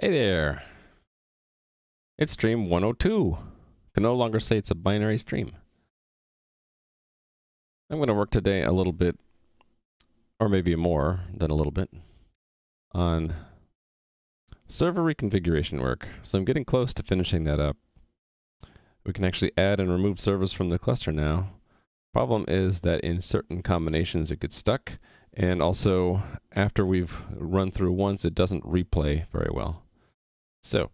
Hey there! It's stream 102. Can no longer say it's a binary stream. I'm going to work today a little bit, or maybe more than a little bit, on server reconfiguration work. So I'm getting close to finishing that up. We can actually add and remove servers from the cluster now. Problem is that in certain combinations it gets stuck, and also after we've run through once it doesn't replay very well. So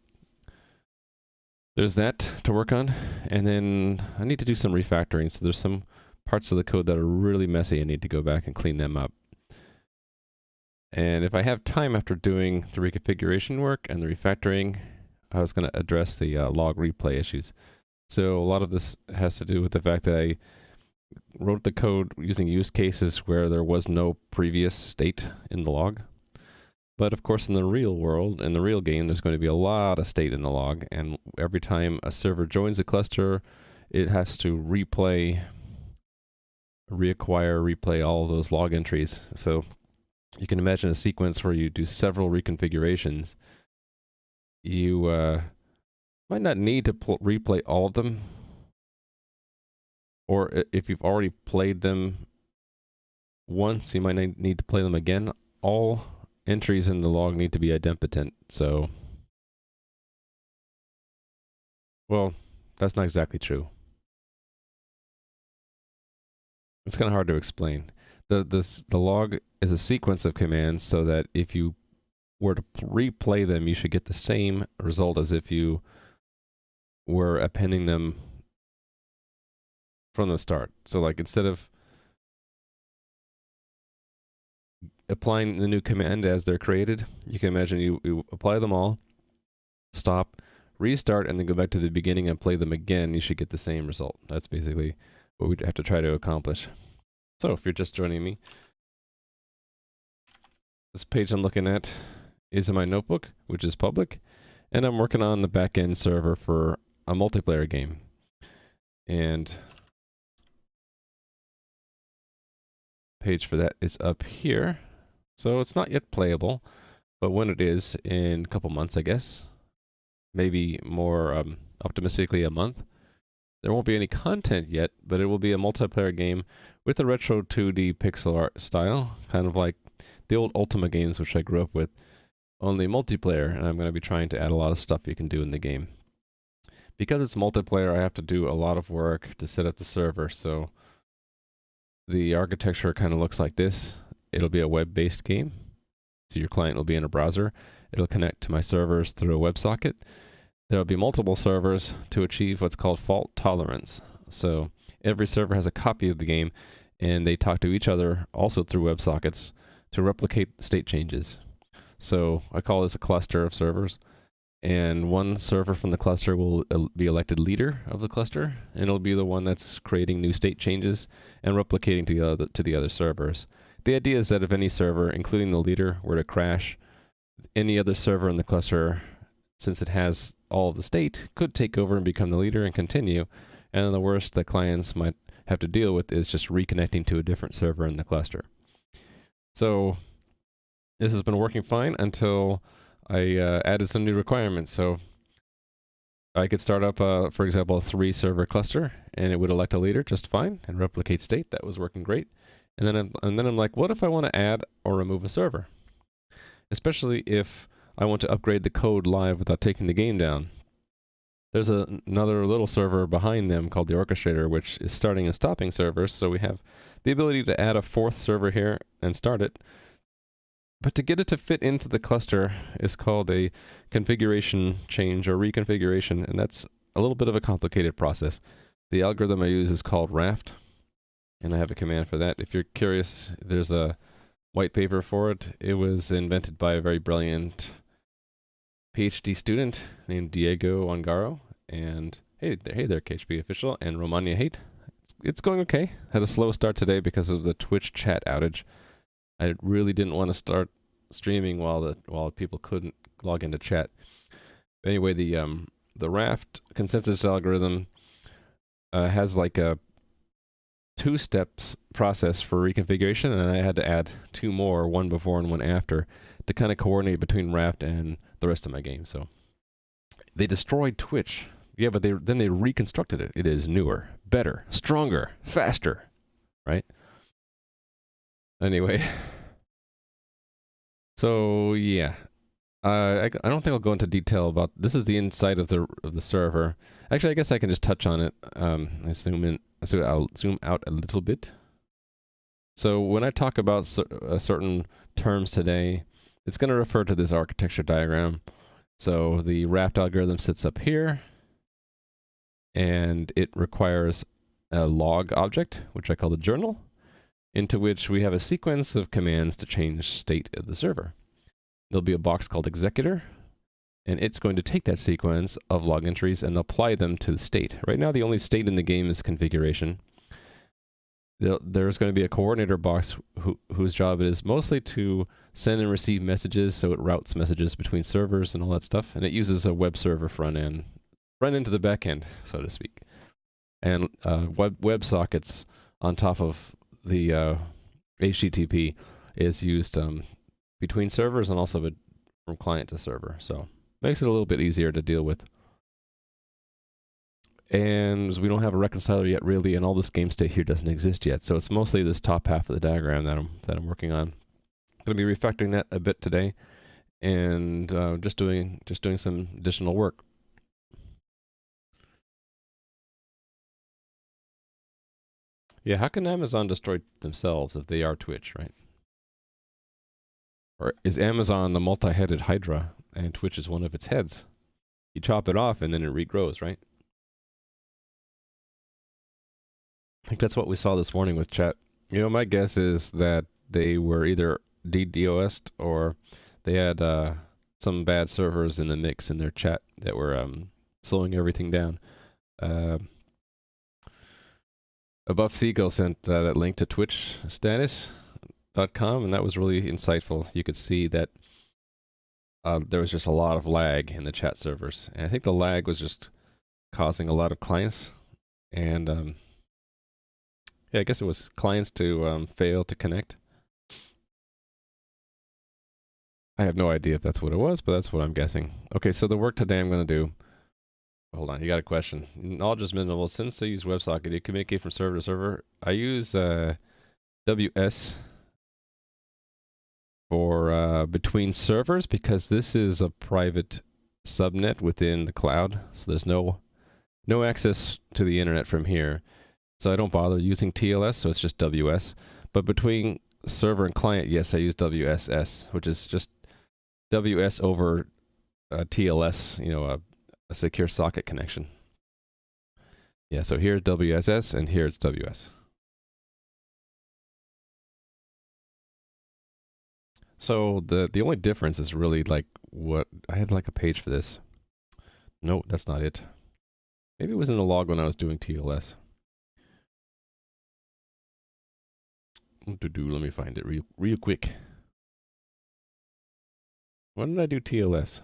there's that to work on, and then I need to do some refactoring. So there's some parts of the code that are really messy. I need to go back and clean them up. And if I have time after doing the reconfiguration work and the refactoring, I was going to address the log replay issues. So a lot of this has to do with the fact that I wrote the code using use cases where there was no previous state in the log. But of course, in the real world, in the real game, there's going to be a lot of state in the log, and every time a server joins a cluster, it has to reacquire, replay all of those log entries. So you can imagine a sequence where you do several reconfigurations. You might not need to replay all of them, or if you've already played them once, you might need to play them again. All entries in the log need to be idempotent, so... Well, that's not exactly true. It's kind of hard to explain. The log is a sequence of commands so that if you were to replay them, you should get the same result as if you were appending them from the start. So like instead of applying the new command as they're created, you can imagine you apply them all, stop, restart, and then go back to the beginning and play them again. You should get the same result. That's basically what we'd have to try to accomplish. So if you're just joining me, this page I'm looking at is in my notebook, which is public, and I'm working on the backend server for a multiplayer game. And page for that is up here. So it's not yet playable, but when it is, in a couple months, I guess, maybe more optimistically a month, there won't be any content yet, but it will be a multiplayer game with a retro 2D pixel art style, kind of like the old Ultima games, which I grew up with, only multiplayer, and I'm going to be trying to add a lot of stuff you can do in the game. Because it's multiplayer, I have to do a lot of work to set up the server, so the architecture kind of looks like this. It'll be a web-based game, so your client will be in a browser. It'll connect to my servers through a WebSocket. There will be multiple servers to achieve what's called fault tolerance. So every server has a copy of the game, and they talk to each other also through WebSockets to replicate state changes. So I call this a cluster of servers, and one server from the cluster will be elected leader of the cluster, and it'll be the one that's creating new state changes and replicating to the other servers. The idea is that if any server, including the leader, were to crash, any other server in the cluster, since it has all of the state, could take over and become the leader and continue. And then the worst that clients might have to deal with is just reconnecting to a different server in the cluster. So this has been working fine until I added some new requirements. So I could start up, for example, a 3-server cluster, and it would elect a leader just fine and replicate state. That was working great. And then I'm like, what if I want to add or remove a server? Especially if I want to upgrade the code live without taking the game down. There's another little server behind them called the orchestrator, which is starting and stopping servers. So we have the ability to add a 4th server here and start it. But to get it to fit into the cluster is called a configuration change or reconfiguration, and that's a little bit of a complicated process. The algorithm I use is called raft, and I have a command for that. If you're curious, there's a white paper for it. It was invented by a very brilliant PhD student named Diego Ongaro, and hey there, KHP official, and Romania Hate. It's going okay. Had a slow start today because of the Twitch chat outage. I really didn't want to start streaming while people couldn't log into chat. But anyway, the raft consensus algorithm has like a 2-steps process for reconfiguration, and I had to add 2 more, one before and one after, to kind of coordinate between raft and the rest of my game. So they destroyed Twitch. Yeah, but then they reconstructed it. It is newer, better, stronger, faster, right? Anyway, so yeah, I don't think I'll go into detail about this. Is the inside of the server. Actually, I guess I can just touch on it. I zoom in, so I'll zoom out a little bit. So when I talk about certain terms today, it's going to refer to this architecture diagram. So the wrapped algorithm sits up here, and it requires a log object, which I call the journal, into which we have a sequence of commands to change state of the server. There'll be a box called executor, and it's going to take that sequence of log entries and apply them to the state. Right now, the only state in the game is configuration. There's going to be a coordinator box whose job it is mostly to send and receive messages, so it routes messages between servers and all that stuff, and it uses a web server front end to the back end, so to speak. And web sockets on top of the HTTP is used between servers and also from client to server. So makes it a little bit easier to deal with. And we don't have a reconciler yet, really, and all this game state here doesn't exist yet. So it's mostly this top half of the diagram that I'm working on. I'm going to be refactoring that a bit today, and just doing some additional work. Yeah, how can Amazon destroy themselves if they are Twitch, right? Or is Amazon the multi-headed Hydra, and Twitch is one of its heads? You chop it off, and then it regrows, right? I think that's what we saw this morning with chat. You know, my guess is that they were either DDoS'd or they had some bad servers in the mix in their chat that were slowing everything down. Above Seagull sent that link to Twitch status.com, and that was really insightful. You could see that there was just a lot of lag in the chat servers. And I think the lag was just causing a lot of clients. And yeah, I guess it was clients to fail to connect. I have no idea if that's what it was, but that's what I'm guessing. Okay, so the work today I'm going to do. Hold on, you got a question. Knowledge is minimal. Since I use WebSocket, you communicate from server to server. I use WS for between servers because this is a private subnet within the cloud, so there's no access to the internet from here. So I don't bother using TLS, so it's just WS. But between server and client, yes, I use WSS, which is just WS over TLS, you know, a secure socket connection. Yeah, so here's WSS and here it's WS. So the only difference is really like what I had like a page for this. No, that's not it. Maybe it was in the log when I was doing TLS. Let me find it real quick. When did I do TLS?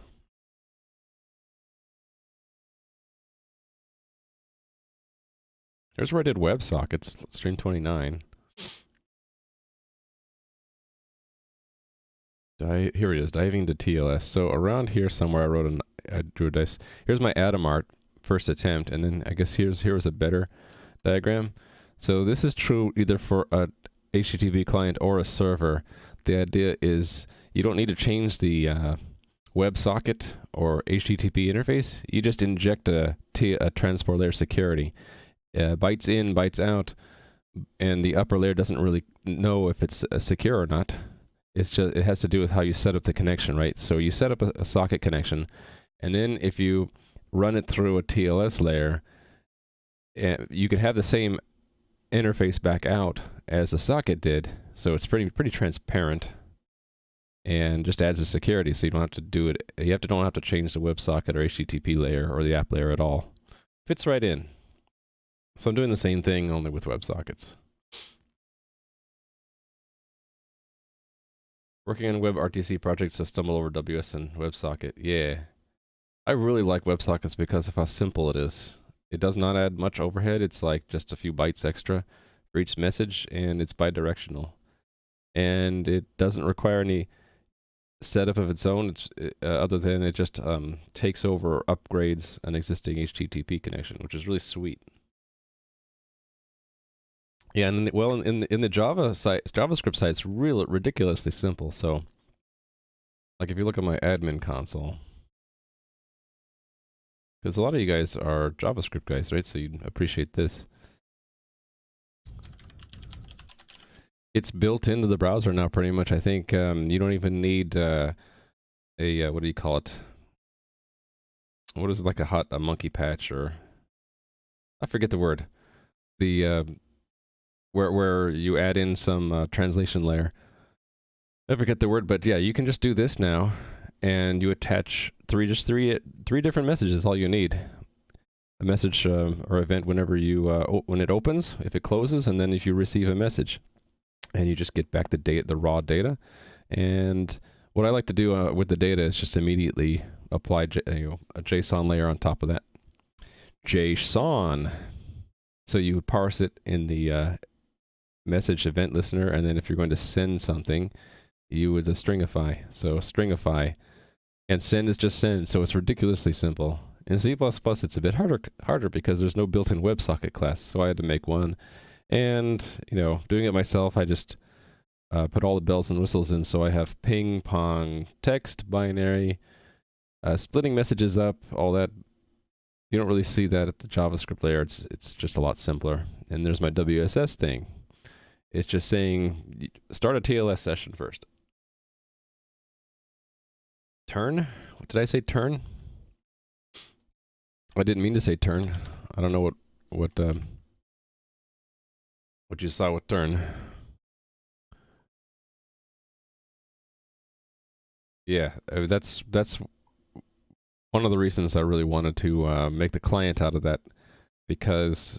Here's where I did WebSockets, stream 29. Here it is, diving into TLS. So around here somewhere I drew a dice. Here's my Atom art, first attempt, and then I guess here was a better diagram. So this is true either for a HTTP client or a server. The idea is you don't need to change the WebSocket or HTTP interface. You just inject a transport layer security. Bytes in, bytes out, and the upper layer doesn't really know if it's secure or not. It's just, it has to do with how you set up the connection, right? So you set up a socket connection, and then if you run it through a TLS layer, you can have the same interface back out as the socket did. So it's pretty transparent, and just adds a security. So you don't have to do it. Don't have to change the WebSocket or HTTP layer or the app layer at all. Fits right in. So I'm doing the same thing, only with WebSockets. Working on WebRTC projects to stumble over WS and WebSocket. Yeah. I really like WebSockets because of how simple it is. It does not add much overhead. It's like just a few bytes extra for each message, and it's bidirectional. And it doesn't require any setup of its own. It's other than it just takes over or upgrades an existing HTTP connection, which is really sweet. Yeah, and in the JavaScript side, it's real ridiculously simple. So, like if you look at my admin console, because a lot of you guys are JavaScript guys, right? So you'd appreciate this. It's built into the browser now, pretty much. I think you don't even need a what do you call it? What is it, like a monkey patch, or I forget the word. The where you add in some translation layer. I forget the word, but yeah, you can just do this now, and you attach three different messages. Is all you need. A message or event whenever you when it opens, if it closes, and then if you receive a message, and you just get back the raw data. And what I like to do with the data is just immediately apply a JSON layer on top of that. JSON. So you would parse it in the message event listener, and then if you're going to send something, you would stringify. So stringify, and send is just send. So it's ridiculously simple. In C++, it's a bit harder because there's no built-in WebSocket class. So I had to make one, and doing it myself, I just put all the bells and whistles in. So I have ping, pong, text, binary, splitting messages up, all that. You don't really see that at the JavaScript layer. It's just a lot simpler. And there's my WSS thing. It's just saying, start a TLS session first. Turn? What did I say, turn? I didn't mean to say turn. I don't know what you saw with turn. Yeah, that's one of the reasons I really wanted to make the client out of that, because,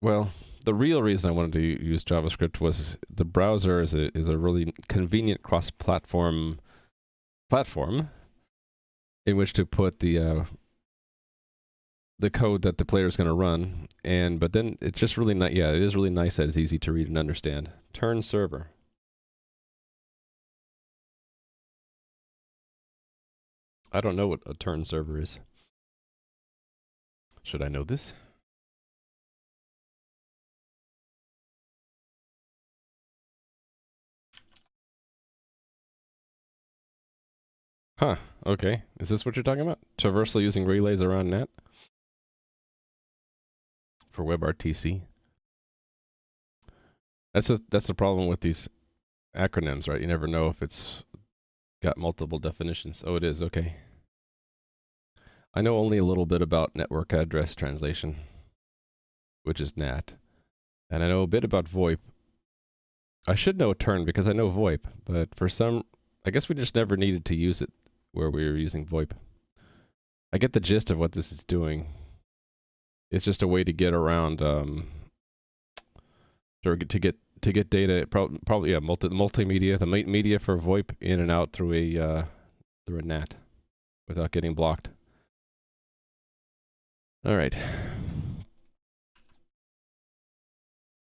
well, the real reason I wanted to use JavaScript was the browser is a really convenient cross-platform platform in which to put the code that the player is going to run, but then it's just really it is really nice that it's easy to read and understand. Turn server. I don't know what a turn server is. Should I know this? Huh, okay. Is this what you're talking about? Traversal using relays around NAT? For WebRTC? That's the problem with these acronyms, right? You never know if it's got multiple definitions. Oh, it is, okay. I know only a little bit about network address translation, which is NAT. And I know a bit about VoIP. I should know turn because I know VoIP, but I guess we just never needed to use it where we were using VoIP. I get the gist of what this is doing. It's just a way to get around, or to get data, probably multimedia, the media for VoIP in and out through a NAT without getting blocked. All right.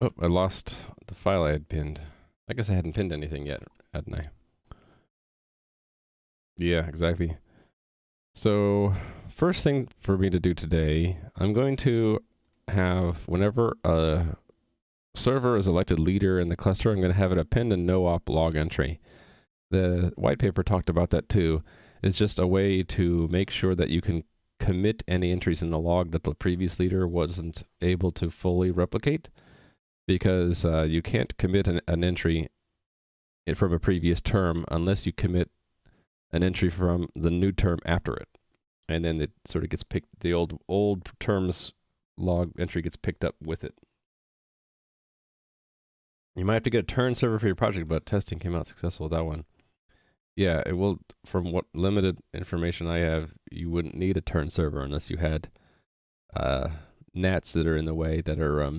Oh, I lost the file I had pinned. I guess I hadn't pinned anything yet, hadn't I? Yeah, exactly. So, first thing for me to do today, I'm going to have, whenever a server is elected leader in the cluster, I'm going to have it append a no-op log entry. The white paper talked about that too. It's just a way to make sure that you can commit any entries in the log that the previous leader wasn't able to fully replicate, because you can't commit an entry from a previous term unless you commit an entry from the new term after it. And then it sort of gets picked, the old term's log entry gets picked up with it. You might have to get a turn server for your project, but testing came out successful with that one. Yeah, it will, from what limited information I have, you wouldn't need a turn server unless you had NATs that are in the way that are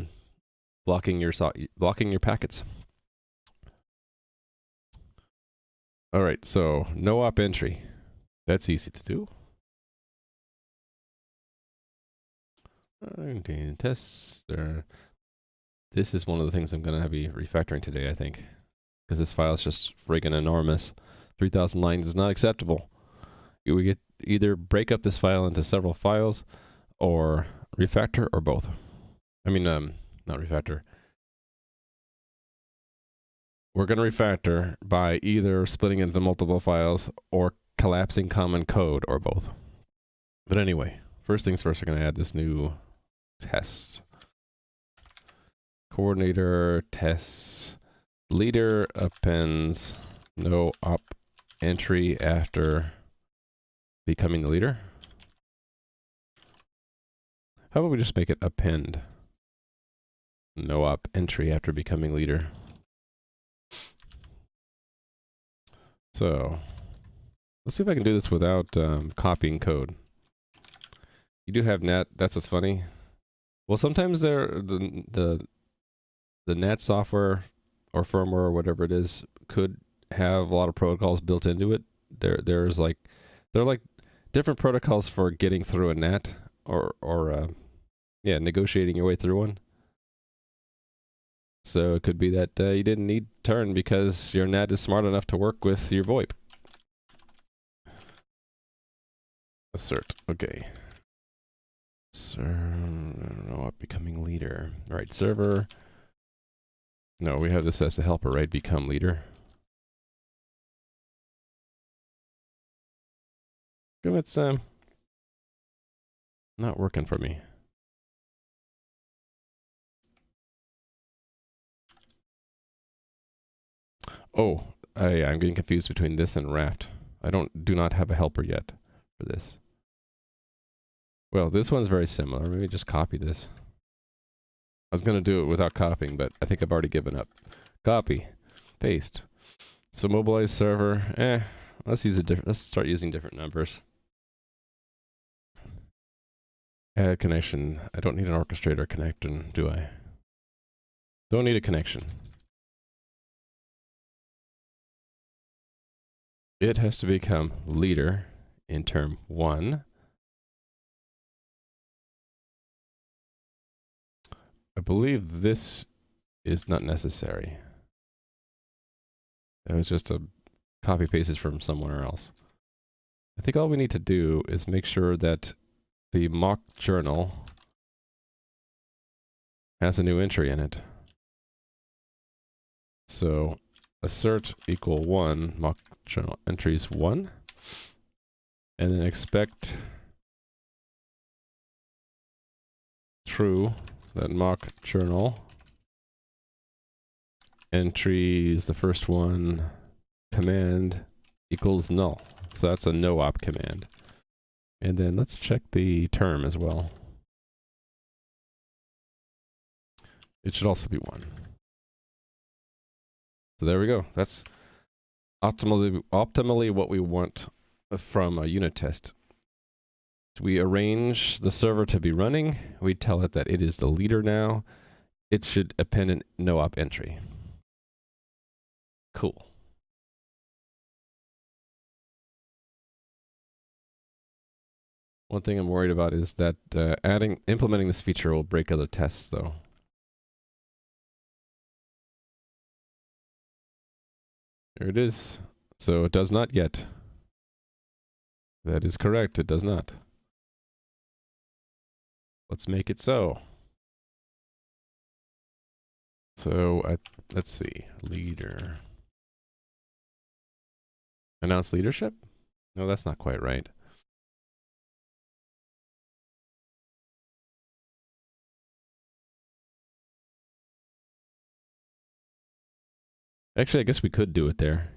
blocking your packets. All right, so no op entry. That's easy to do. Test. This is one of the things I'm going to be refactoring today, I think. Because this file is just friggin' enormous. 3,000 lines is not acceptable. We get either break up this file into several files, or refactor, or both. I mean, not refactor. We're going to refactor by either splitting into multiple files or collapsing common code, or both. But anyway, first things first, we're going to add this new test. Coordinator tests. Leader appends no op entry after becoming the leader. How about we just make it append no op entry after becoming leader? So let's see if I can do this without copying code. You do have NAT. That's what's funny. Well, sometimes the NAT software or firmware or whatever it is could have a lot of protocols built into it. They're like different protocols for getting through a NAT or negotiating your way through one. So it could be that you didn't need turn because your NAT is smart enough to work with your VoIP. Assert. Okay. Becoming leader. All right, server. No, we have this as a helper, right? Become leader. It's not working for me. Oh, I'm getting confused between this and Raft. I do not have a helper yet for this. Well, this one's very similar. Maybe just copy this. I was going to do it without copying, but I think I've already given up. Copy. Paste. So mobilize server. Let's start using different numbers. Add connection. I don't need an orchestrator connection, do I? Don't need a connection. It has to become leader in term 1. I believe this is not necessary. It was just a copy paste from somewhere else. I think all we need to do is make sure that the mock journal has a new entry in it. So assert equal 1 mock journal entries 1, and then expect true that mock journal entries, the first one, command equals null. So that's a no op command. And then let's check the term as well. It should also be 1. So there we go. That's optimally what we want from a unit test. We arrange the server to be running. We tell it that it is the leader now. It should append a no op entry. Cool. One thing I'm worried about is that implementing this feature will break other tests, though. There it is. So it does not yet. That is correct. It does not. Let's make it so. So let's see. Leader. Announce leadership? No, that's not quite right. Actually, I guess we could do it there.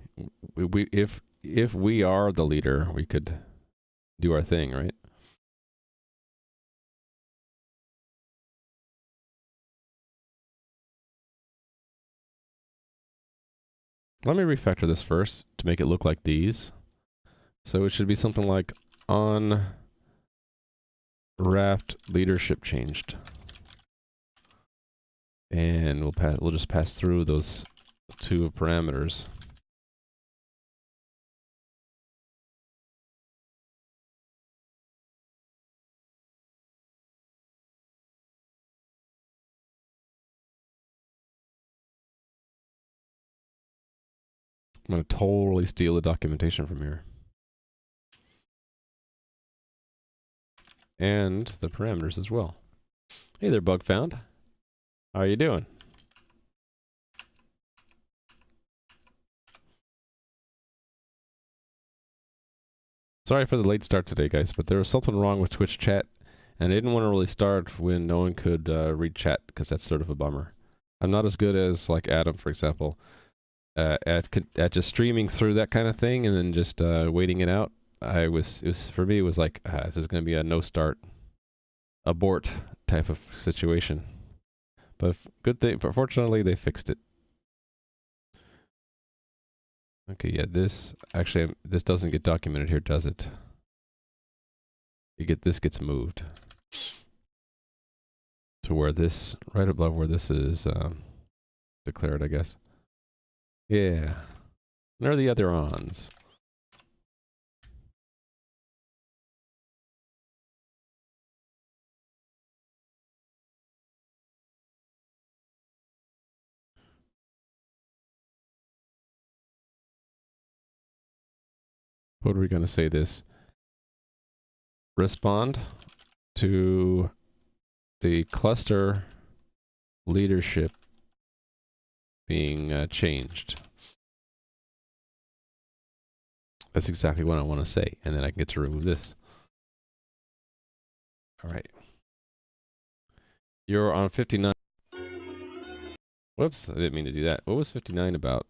If we are the leader, we could do our thing, right? Let me refactor this first to make it look like these. So it should be something like on raft leadership changed. And we'll just pass through those 2 parameters. I'm going to totally steal the documentation from here. And the parameters as well. Hey there, bug found. How are you doing? Sorry for the late start today, guys, but there was something wrong with Twitch chat, and I didn't want to really start when no one could read chat, because that's sort of a bummer. I'm not as good as, like, Adam, for example, at just streaming through that kind of thing and then just waiting it out. For me, it was like, this is going to be a no-start, abort type of situation. But good thing, but fortunately, they fixed it. Okay, yeah, this doesn't get documented here, does it? This gets moved to where this, right above where this is declared, I guess. Yeah. Where are the other ons? What are we going to say this? Respond to the cluster leadership being changed. That's exactly what I want to say, and then I can get to remove this. All right. You're on 59. Whoops, I didn't mean to do that. What was 59 about?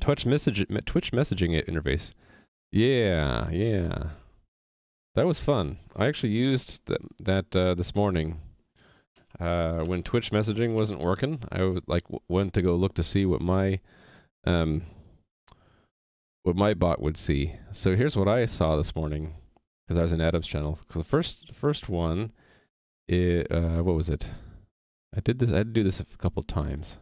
Twitch messaging interface. Yeah, yeah. That was fun. I actually used that this morning. When Twitch messaging wasn't working, I was like went to go look to see what my bot would see. So here's what I saw this morning, because I was in Adam's channel. So the first one, what was it? I had to do this a couple times.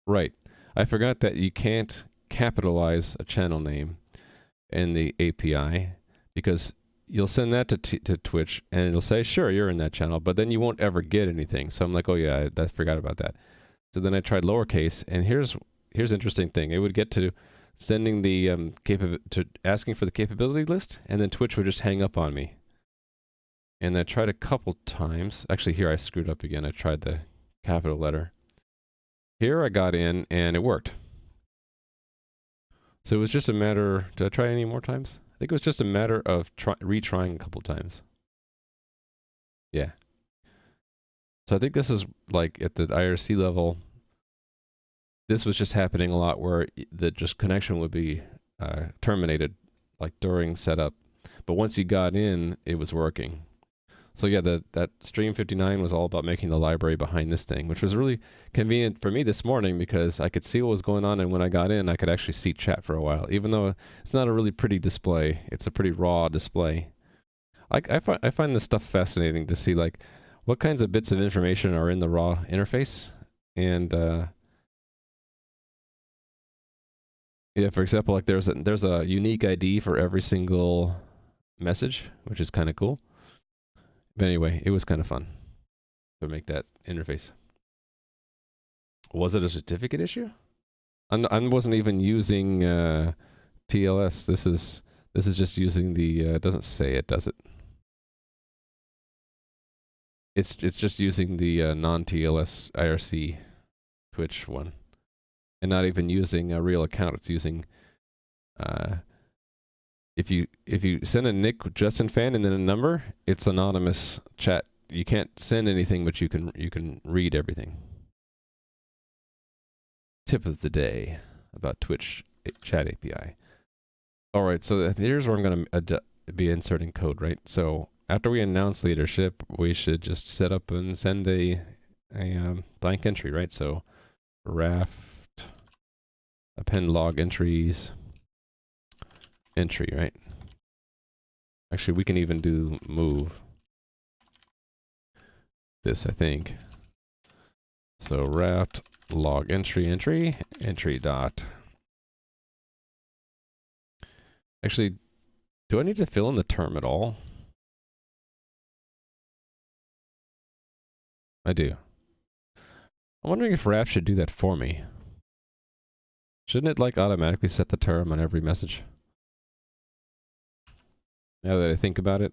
Right. I forgot that you can't capitalize a channel name in the API, because you'll send that to Twitch and it'll say, sure, you're in that channel, but then you won't ever get anything. So I'm like, oh yeah, I forgot about that. So then I tried lowercase, and here's an interesting thing. It would get to sending the asking for the capability list, and then Twitch would just hang up on me. And I tried a couple times. Actually, here I screwed up again. I tried the capital letter. Here I got in, and it worked. So it was just a matter... Did I try any more times? I think it was just a matter of retrying a couple times. Yeah. So I think this is, like, at the IRC level, this was just happening a lot, where the connection would be terminated, like, during setup. But once you got in, it was working. So yeah, that stream 59 was all about making the library behind this thing, which was really convenient for me this morning, because I could see what was going on, and when I got in, I could actually see chat for a while. Even though it's not a really pretty display, it's a pretty raw display. I find this stuff fascinating to see, like, what kinds of bits of information are in the raw interface. And yeah, for example, like there's a unique ID for every single message, which is kind of cool. But anyway, it was kind of fun to make that interface. Was it a certificate issue? I wasn't even using TLS. This is just using the. It doesn't say it, does it? It's just using the non-TLS IRC Twitch one, and not even using a real account. It's using. If you send a Nick Justin fan and then a number, it's anonymous chat. You can't send anything, but you can read everything. Tip of the day about Twitch chat API. All right, so here's where I'm going to be inserting code, right? So after we announce leadership, we should just set up and send a blank entry, right? So raft append log entries entry, right? Actually, we can even do move this, I think. So raft log entry dot. Actually, do I need to fill in the term at all? I do. I'm wondering if Raft should do that for me. Shouldn't it like automatically set the term on every message? Now that I think about it,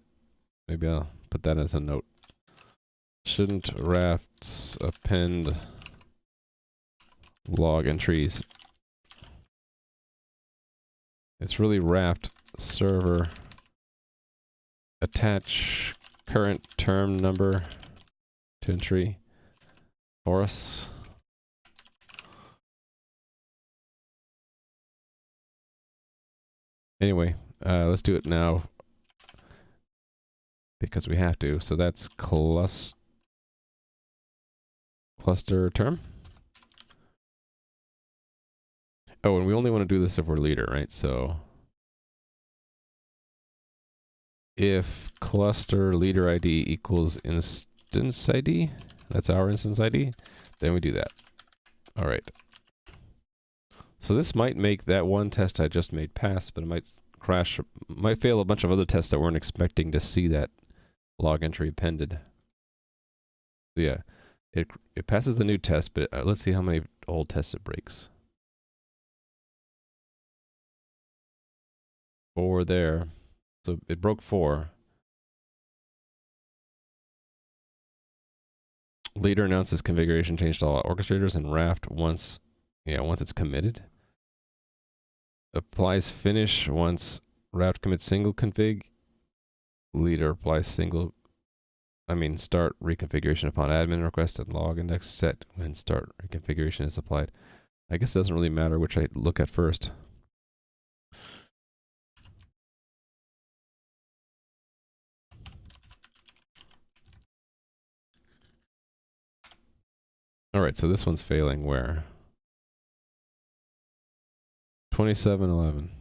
maybe I'll put that as a note. Shouldn't Rafts append log entries? It's really Raft server attach current term number to entry for us. Anyway, let's do it now because we have to. So that's cluster term. Oh, and we only want to do this if we're leader, right? So if cluster leader ID equals instance ID, that's our instance ID, then we do that. All right. So this might make that one test I just made pass, but it might crash, might fail a bunch of other tests that weren't expecting to see that log entry appended. So yeah, it passes the new test, but let's see how many old tests it breaks. 4 there. So it broke 4. Leader announces configuration change to all orchestrators and Raft once it's committed. Applies finish once Raft commits single config. Leader applies start reconfiguration upon admin request and log index set when start reconfiguration is applied. I guess it doesn't really matter which I look at first. All right, so this one's failing where? 2711.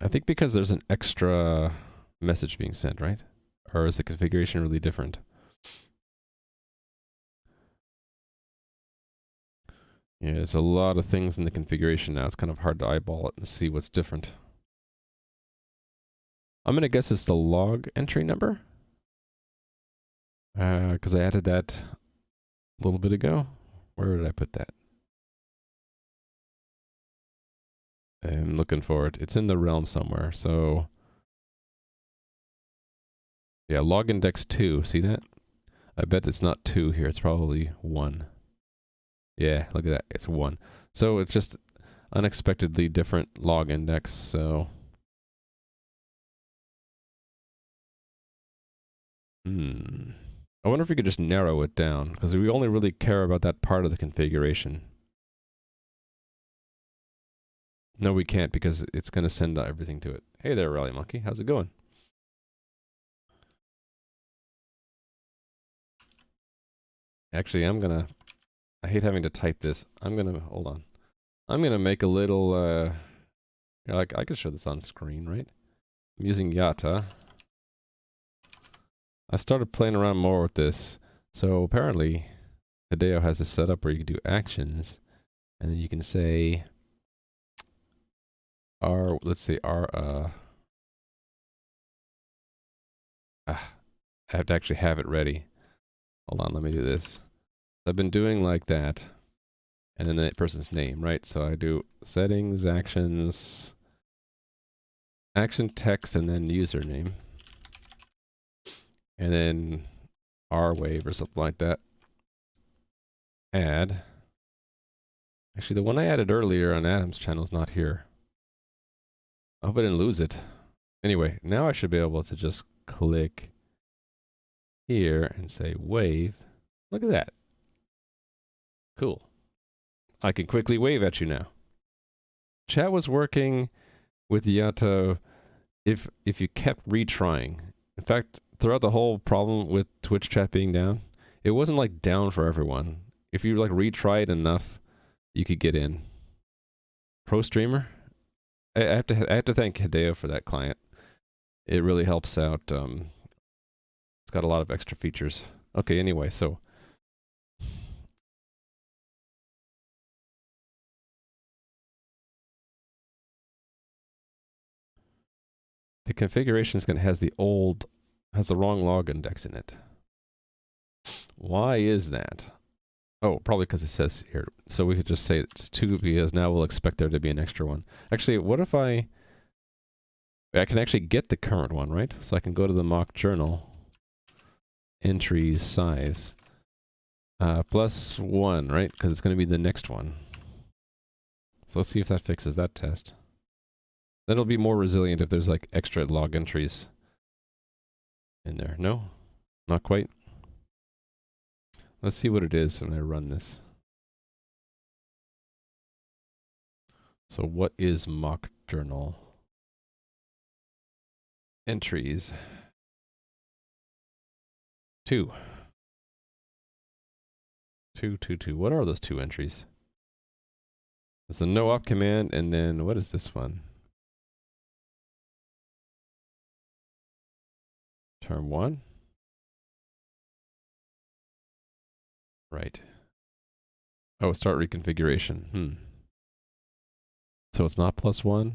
I think because there's an extra message being sent, right? Or is the configuration really different? Yeah, there's a lot of things in the configuration now. It's kind of hard to eyeball it and see what's different. I'm going to guess it's the log entry number. Because I added that a little bit ago. Where did I put that? I'm looking for it. It's in the realm somewhere. So, yeah, log index 2. See that? I bet it's not 2 here. It's probably 1. Yeah, look at that. It's 1. So it's just unexpectedly different log index. So, I wonder if we could just narrow it down, because we only really care about that part of the configuration. No, we can't, because it's going to send everything to it. Hey there, Rally Monkey. How's it going? Actually, I hate having to type this. Hold on. I'm going to make a little, I could show this on screen, right? I'm using Yata. I started playing around more with this. So apparently, Hideo has this setup where you can do actions, and then you can say, I have to actually have it ready. Hold on, let me do this. I've been doing like that, and then the person's name, right? So I do settings, actions, action text, and then username. And then rwave or something like that. Add. Actually, the one I added earlier on Adam's channel is not here. I hope I didn't lose it. Anyway, now I should be able to just click here and say wave. Look at that. Cool. I can quickly wave at you now. Chat was working with Yato if you kept retrying. In fact, throughout the whole problem with Twitch chat being down, it wasn't like down for everyone. If you like retried enough, you could get in. Pro streamer? I have to thank Hideo for that client. It really helps out. It's got a lot of extra features. Okay, anyway, so the configuration has the wrong log index in it. Why is that? Oh, probably because it says here. So we could just say it's 2 because now we'll expect there to be an extra one. Actually, what if I can actually get the current one, right? So I can go to the mock journal, entries size, +1, right? Because it's going to be the next one. So let's see if that fixes that test. That'll be more resilient if there's like extra log entries in there. No? Not quite. Let's see what it is when I run this. So what is mock journal? Entries. 2. 2, 2, 2. What are those 2 entries? It's a no op command, and then what is this one? Term 1? Right. Oh, start reconfiguration. So it's not +1?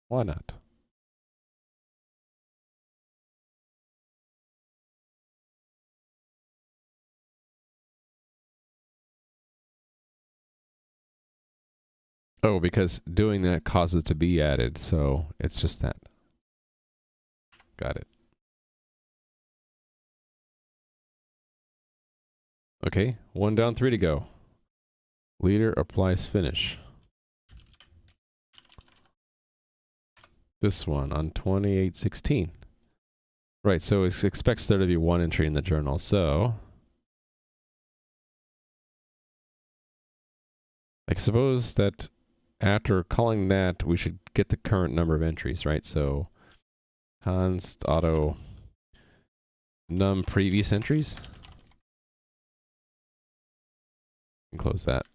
Why not? Oh, because doing that causes it to be added, so it's just that. Got it. Okay, 1 down, 3 to go. Leader applies finish. This one on 2816. Right, so it expects there to be 1 entry in the journal, so I suppose that after calling that, we should get the current number of entries, right? So const auto num previous entries. And close that.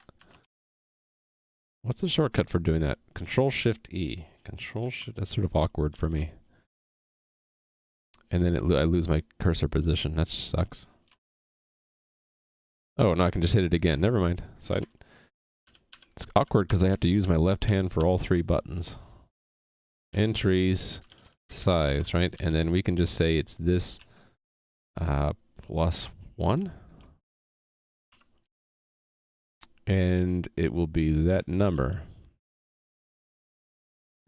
What's the shortcut for doing that? Control-Shift-E. Control-Shift, that's sort of awkward for me. And then I lose my cursor position. That sucks. Oh, no, I can just hit it again. Never mind. So it's awkward because I have to use my left hand for all 3 buttons. Entries, size, right? And then we can just say it's this +1. And it will be that number.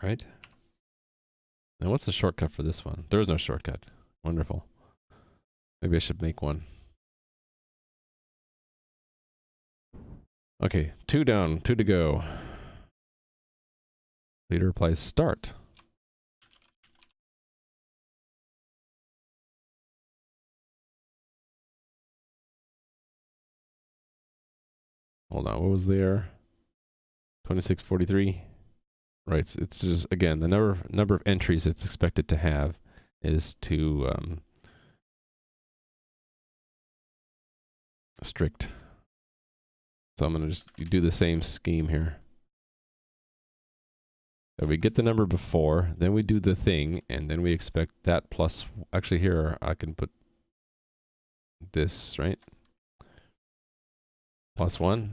Right? Now what's the shortcut for this one? There is no shortcut. Wonderful. Maybe I should make one. Okay, 2 down, 2 to go. Leader applies start. Hold on, what was there? 2643. Right, it's just, again, the number of entries it's expected to have is too strict. So I'm going to just do the same scheme here. So we get the number before, then we do the thing, and then we expect that plus, actually here I can put this, right? +1.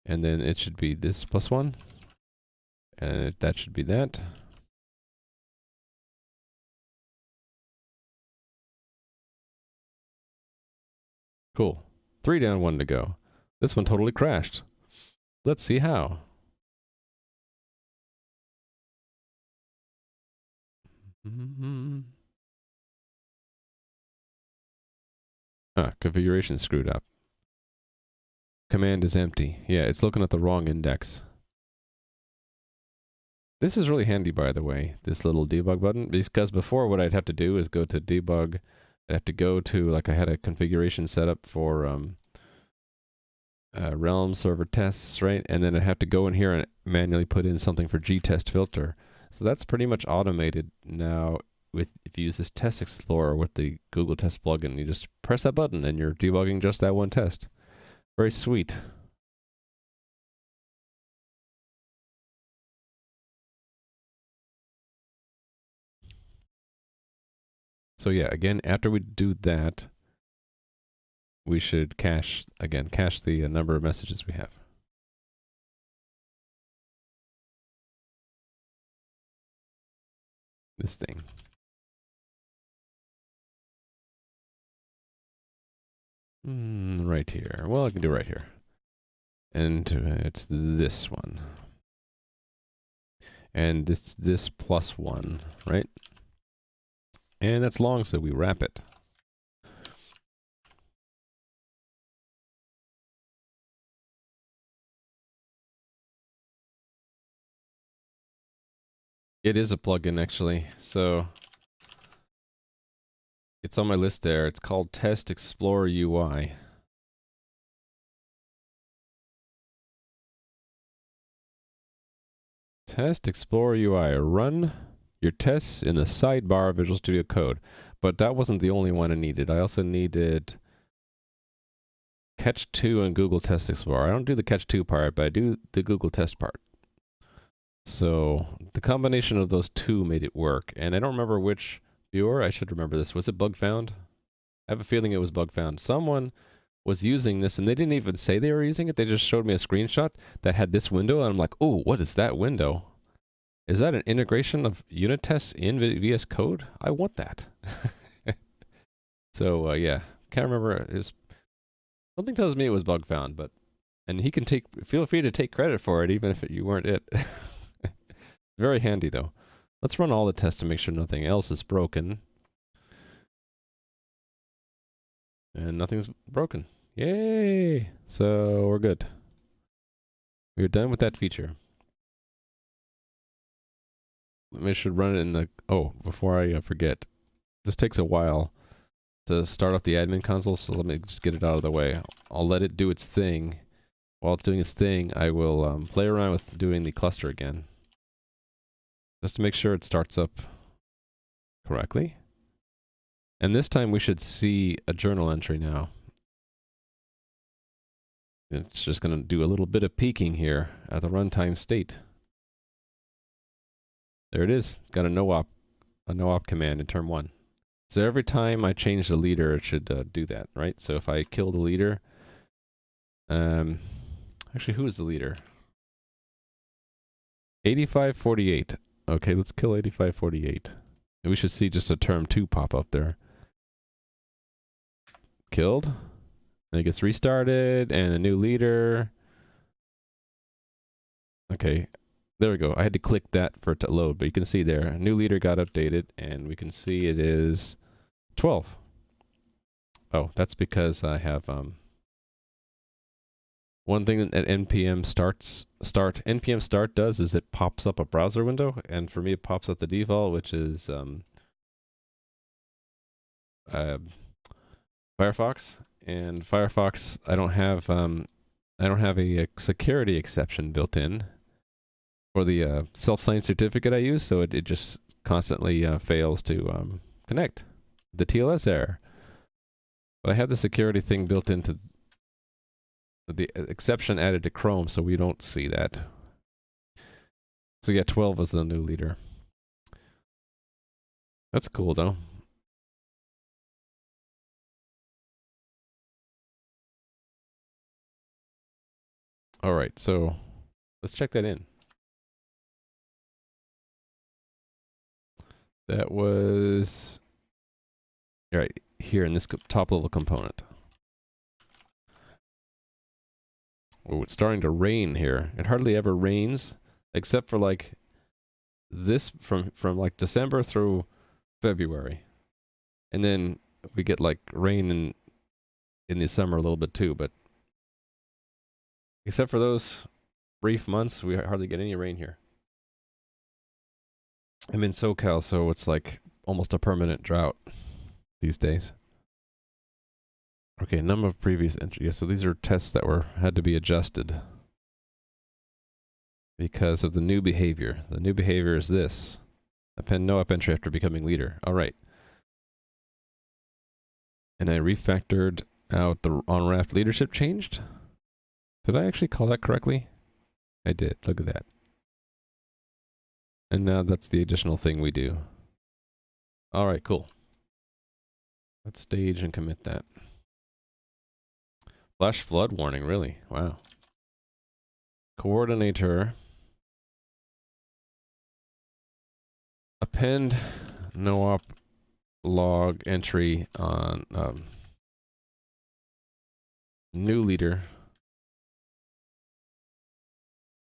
And then it should be this +1. And that should be that. Cool. 3 down, 1 to go. This one totally crashed. Let's see how. Configuration screwed up. Command is empty. Yeah, it's looking at the wrong index. This is really handy, by the way, this little debug button, because before what I'd have to do is go to debug. I'd have to go to, like I had a configuration set up for Realm server tests, right? And then I'd have to go in here and manually put in something for gtest filter. So that's pretty much automated now. If you use this test explorer with the Google Test plugin, you just press that button and you're debugging just that one test. Very sweet. So yeah, again, after we do that, we should cache the number of messages we have. This thing. Right here. Well, I can do right here. And it's this one. And this plus one, right? And that's long, so we wrap it. It is a plugin, actually. So it's on my list there. It's called Test Explorer UI. Test Explorer UI. Run your tests in the sidebar of Visual Studio Code. But that wasn't the only one I needed. I also needed Catch 2 and Google Test Explorer. I don't do the Catch 2 part, but I do the Google Test part. So the combination of those two made it work. And I don't remember which viewer. I should remember this. Was it bug found? I have a feeling it was bug found. Someone was using this and they didn't even say they were using it. They just showed me a screenshot that had this window. And I'm like, oh, what is that window? Is that an integration of unit tests in VS Code? I want that. So yeah, can't remember. It was, something tells me it was bug found, but and he can feel free to take credit for it, even if you weren't it. Very handy though. Let's run all the tests to make sure nothing else is broken. And nothing's broken. Yay! So we're good. We're done with that feature. I should run it in the... Oh, before I forget. This takes a while to start up the admin console, so let me just get it out of the way. I'll let it do its thing. While it's doing its thing, I will play around with doing the cluster again. Just to make sure it starts up correctly. And this time we should see a journal entry now. It's just going to do a little bit of peeking here at the runtime state. There it is. It's got a no-op command in term 1. So every time I change the leader, it should do that, right? So if I kill the leader... actually, who is the leader? 8548. Okay, let's kill 8548. And we should see just a term 2 pop up there. Killed. And it gets restarted, and a new leader. Okay, there we go. I had to click that for it to load, but you can see there, a new leader got updated, and we can see it is 12. Oh, that's because I have one thing that npm start does is it pops up a browser window, and for me it pops up the default, which is Firefox. And Firefox, I don't have a security exception built in for the self-signed certificate I use, so it just constantly fails to connect. The TLS error. But I have the security thing built into the exception added to Chrome, so we don't see that. So yeah, 12 was the new leader. That's cool though. All right, so let's check that in. That was right here in this top level component. Oh, it's starting to rain here. It hardly ever rains, except for like this from like December through February, and then we get like rain in the summer a little bit too. But except for those brief months, we hardly get any rain here. I'm in SoCal, so it's like almost a permanent drought these days. Okay, number of previous entries. Yeah, so these are tests that had to be adjusted because of the new behavior. The new behavior is this. Append no-op entry after becoming leader. All right. And I refactored out the on-raft leadership changed. Did I actually call that correctly? I did. Look at that. And now that's the additional thing we do. All right, cool. Let's stage and commit that. Flash flood warning, really? Wow. Coordinator. Append no-op log entry on New leader.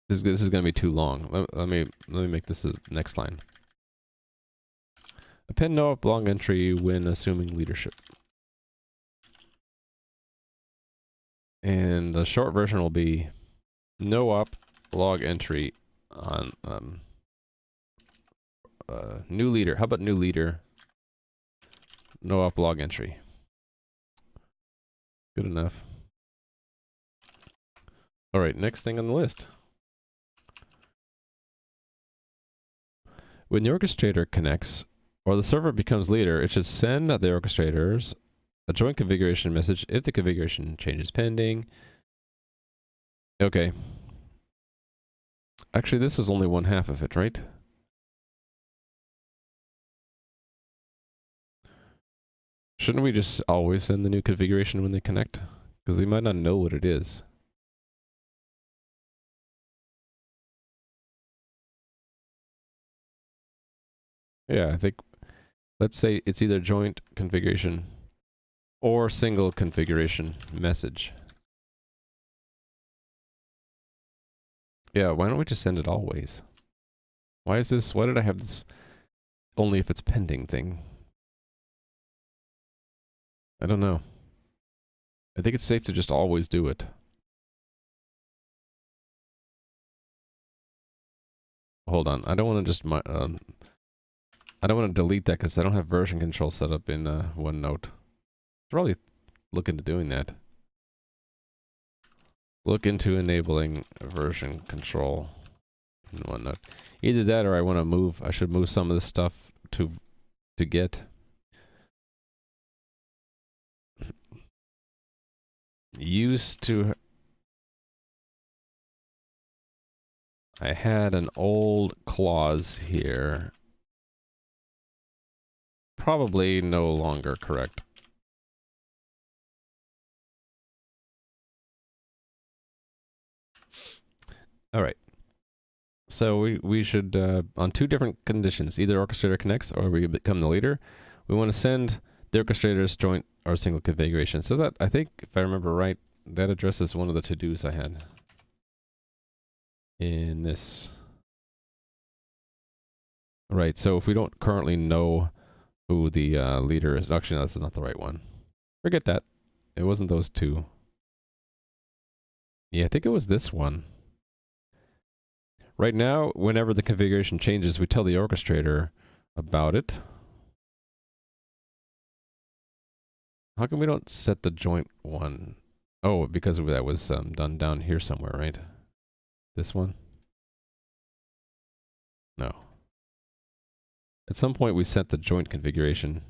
This is going to be too long. Let me make this the next line. Append no up log entry when assuming leadership. And the short version will be no up log entry on new leader. How about new leader? No up log entry. Good enough. All right, next thing on the list. When the orchestrator connects or the server becomes leader, it should send the orchestrators a joint configuration message if the configuration change is pending. Okay. Actually, this was only one half of it, right? Shouldn't we just always send the new configuration when they connect? Because they might not know what it is. Yeah, I think, let's say it's either joint configuration or single configuration message. Yeah, why don't we just send it always? Why is this, why did I have this only if it's pending thing? I don't know. I think it's safe to just always do it. Hold on, I don't want to just, I don't want to delete that because I don't have version control set up in OneNote. Probably look into doing that. Look into enabling version control in OneNote. Either that or I should move some of this stuff to Git. Used to... I had an old clause here. Probably no longer correct. All right. So we should, on two different conditions, either orchestrator connects or we become the leader, we want to send the orchestrators joint or single configuration. So that, I think, if I remember right, that addresses one of the to-dos I had in this. Right, so if we don't currently know who the leader is, actually, no, this is not the right one. Forget that. It wasn't those two. Yeah, I think it was this one. Right now, whenever the configuration changes, we tell the orchestrator about it. How come we don't set the joint one? Oh, because that was done down here somewhere, right? This one? No. At some point, we set the joint configuration.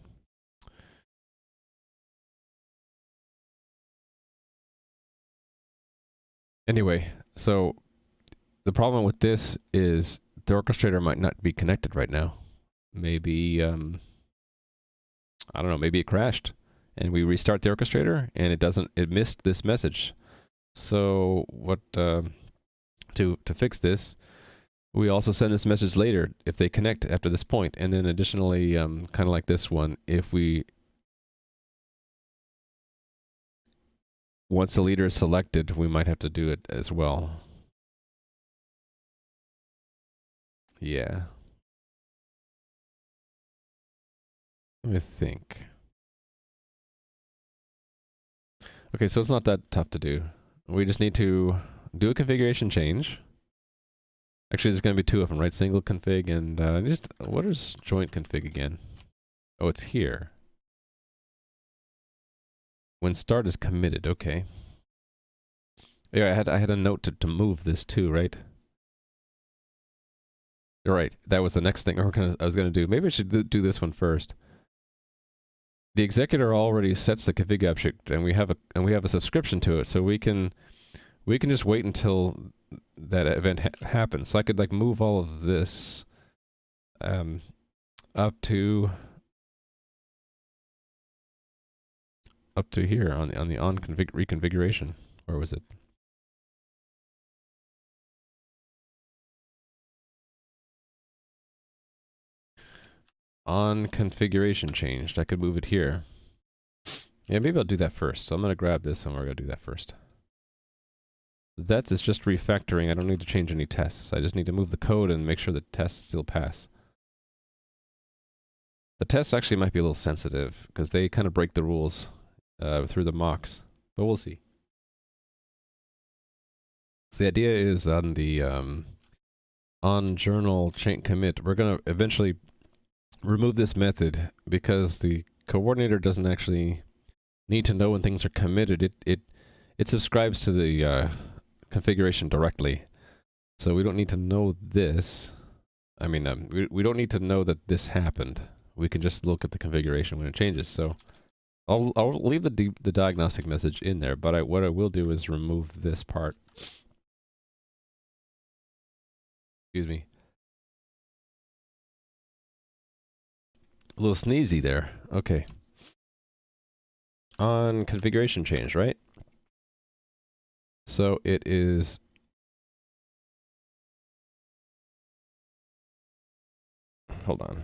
Anyway, so the problem with this is the orchestrator might not be connected right now. Maybe, I don't know, maybe it crashed. And we restart the orchestrator, and it missed this message. So what, to fix this, we also send this message later if they connect after this point. And then additionally, kind of like this one, once the leader is selected, we might have to do it as well. Yeah. Let me think. Okay, so it's not that tough to do. We just need to do a configuration change. Actually, there's going to be two of them, right? Single config and what is joint config again? Oh, it's here. When start is committed, okay. Yeah, I had a note to move this too, right? You're right. That was the next thing I was gonna do. Maybe I should do this one first. The executor already sets the config object, and we have a subscription to it, so we can just wait until that event happens. So I could like move all of this up to here on the reconfiguration. Where was it? On configuration changed. I could move it here. Yeah, maybe I'll do that first. So I'm going to grab this and we're going to do that first. That is just refactoring. I don't need to change any tests. I just need to move the code and make sure the tests still pass. The tests actually might be a little sensitive because they kind of break the rules through the mocks, but we'll see. So the idea is on the on journal chain commit, we're going to eventually remove this method because the coordinator doesn't actually need to know when things are committed. It subscribes to the configuration directly, so we don't need to know this. I mean, we don't need to know that this happened. We can just look at the configuration when it changes. So I'll leave the diagnostic message in there, but what I will do is remove this part. Excuse me. A little sneezy there. Okay. On configuration change, right? So it is... Hold on.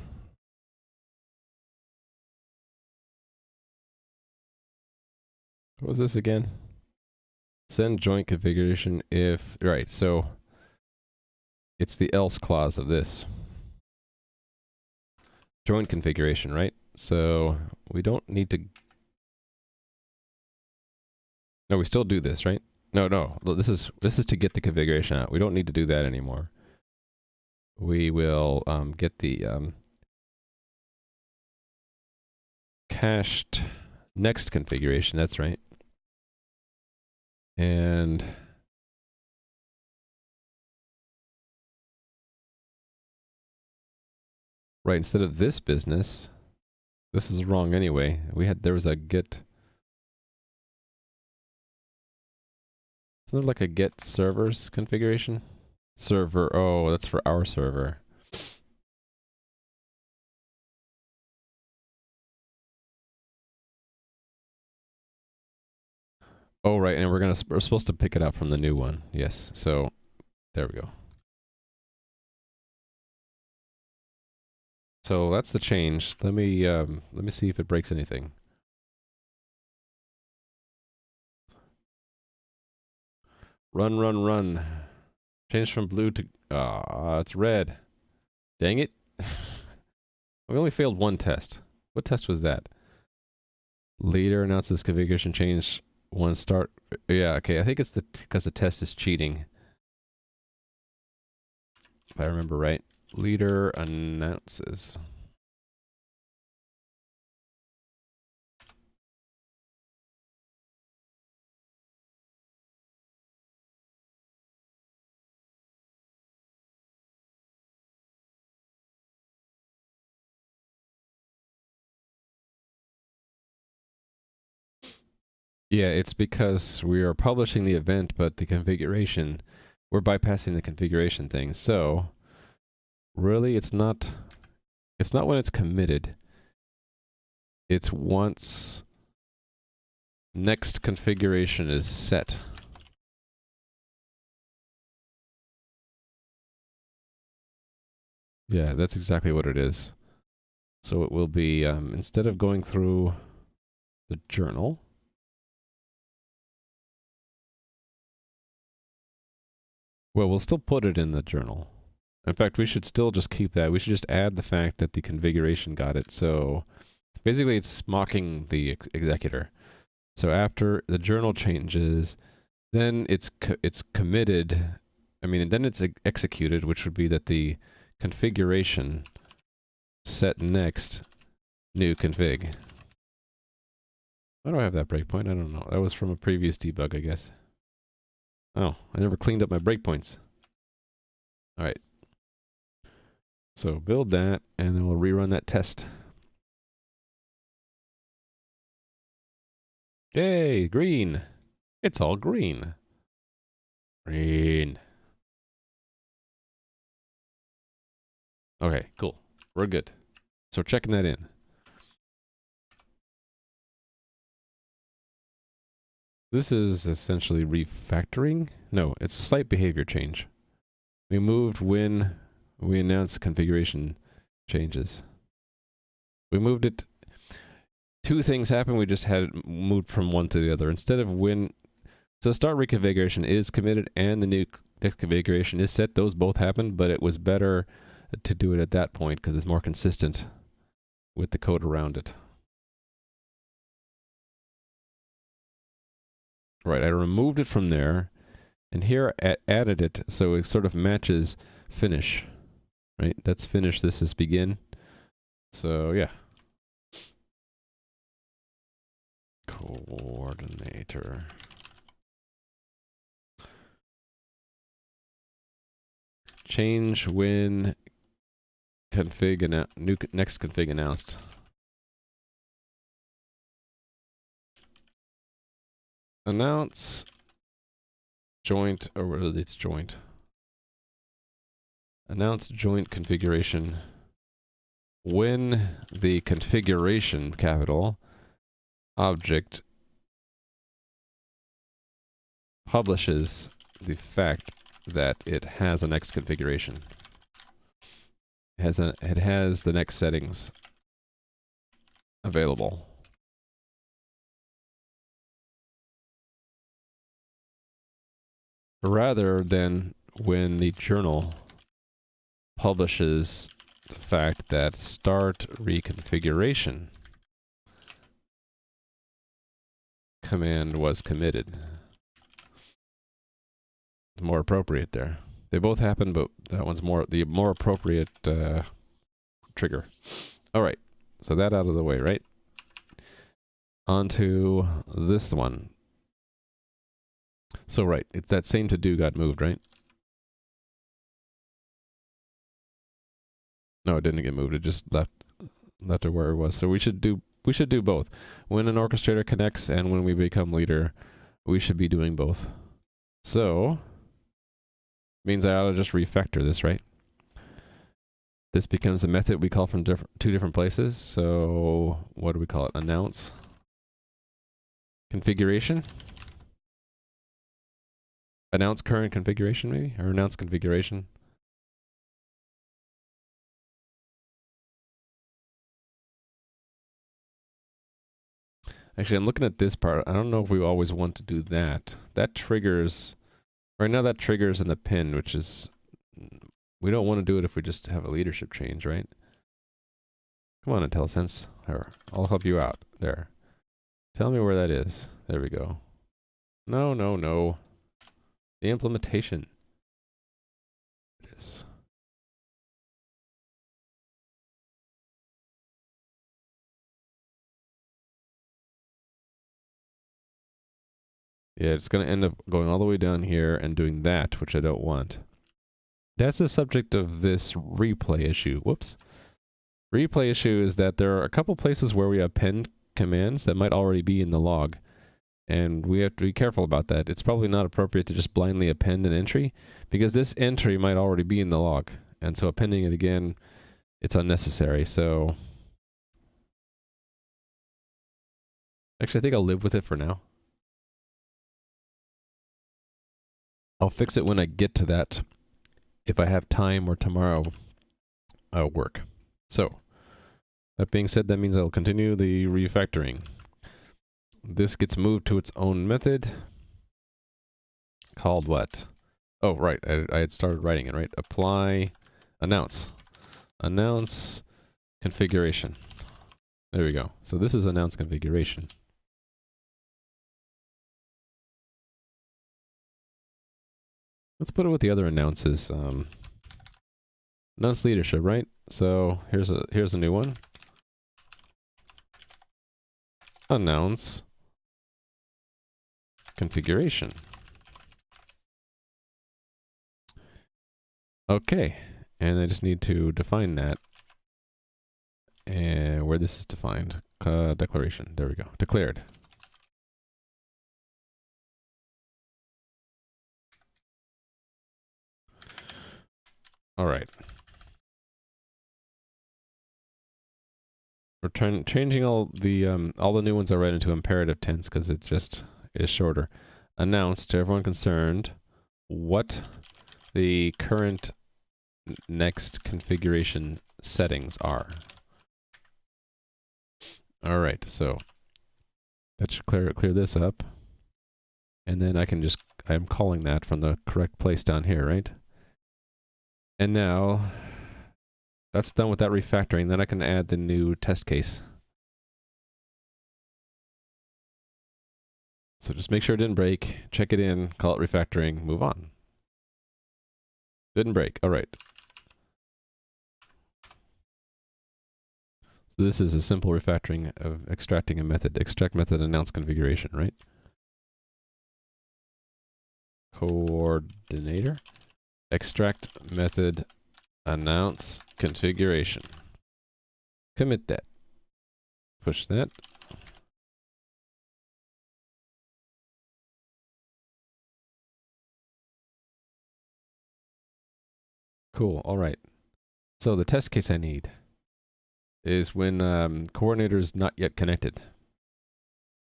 What was this again? Send joint configuration if... Right, so... It's the else clause of this. Joint configuration, right? So we don't need to... No, we still do this, right? No. This is to get the configuration out. We don't need to do that anymore. We will get the cached next configuration. That's right. And right, instead of this business, this is wrong anyway. There was a get. Isn't there like a get servers configuration? Server, oh, that's for our server. Oh, right, and we're supposed to pick it up from the new one. Yes, so there we go. So that's the change. Let me see if it breaks anything. Run. Change from blue to... it's red. Dang it. We only failed one test. What test was that? Leader announces configuration change one start... Yeah, okay, I think it's because the test is cheating. If I remember right. Leader announces... Yeah, it's because we are publishing the event, but the configuration, we're bypassing the configuration thing. So, really, it's not when it's committed. It's once next configuration is set. Yeah, that's exactly what it is. So it will be, instead of going through the journal, well, we'll still put it in the journal. In fact, we should still just keep that. We should just add the fact that the configuration got it. So basically, it's mocking the executor. So after the journal changes, then it's committed. I mean, and then it's executed, which would be that the configuration set next new config. Why do I have that breakpoint? I don't know. That was from a previous debug, I guess. Oh, I never cleaned up my breakpoints. All right. So build that, and then we'll rerun that test. Yay, green. It's all green. Green. Okay, cool. We're good. So checking that in. This is essentially refactoring. No, it's a slight behavior change. We moved when we announced configuration changes. We moved it two things happened. We just had it moved from one to the other. Instead of when, so start reconfiguration is committed and the new next configuration is set. Those both happened, but it was better to do it at that point because it's more consistent with the code around it. Right, I removed it from there, and here I added it so it sort of matches finish. Right, that's finish, this is begin. So yeah. Coordinator. Change when config next config announced. Announce joint, or it's joint. Announce joint configuration when the configuration capital object publishes the fact that it has a next configuration. It has the next settings available. Rather than when the journal publishes the fact that start reconfiguration command was committed. More appropriate there. They both happen, but that one's the more appropriate trigger. All right, so that out of the way, right? On to this one. So right, it's that same to-do got moved, right? No, it didn't get moved. It just left it where it was. So we should do both. When an orchestrator connects and when we become leader, we should be doing both. So means I ought to just refactor this, right? This becomes a method we call from two different places. So what do we call it? Announce configuration. Announce current configuration, maybe? Or announce configuration. Actually, I'm looking at this part. I don't know if we always want to do that. That triggers... Right now that triggers an append, which is... We don't want to do it if we just have a leadership change, right? Come on, IntelliSense. I'll help you out. There. Tell me where that is. There we go. No, no, no. The implementation. It is. Yeah, it's going to end up going all the way down here and doing that, which I don't want. That's the subject of this replay issue. Whoops. Replay issue is that there are a couple places where we append commands that might already be in the log. And we have to be careful about that. It's probably not appropriate to just blindly append an entry, because this entry might already be in the log. And so appending it again, it's unnecessary. So actually, I think I'll live with it for now. I'll fix it when I get to that, if I have time or tomorrow work. So, that being said, that means I'll continue the refactoring. This gets moved to its own method, called what? Oh, right, I had started writing it, right? Apply, announce. Announce configuration. There we go. So this is announce configuration. Let's put it with the other announces. Announce leadership, right? So here's a new one. Announce configuration. Okay, and I just need to define that. And where this is defined, declaration. There we go. Declared. All right. We're changing all the new ones I write into imperative tense because it just is shorter. Announce to everyone concerned what the current next configuration settings are. All right, so that should clear this up. And then I'm calling that from the correct place down here, right? And now that's done with that refactoring. Then I can add the new test case. So just make sure it didn't break, check it in, call it refactoring, move on. Didn't break, all right. So this is a simple refactoring of extracting a method. Extract method announce configuration, right? Coordinator. Extract method announce configuration. Commit that. Push that. Cool, all right. So the test case I need is when coordinator is not yet connected.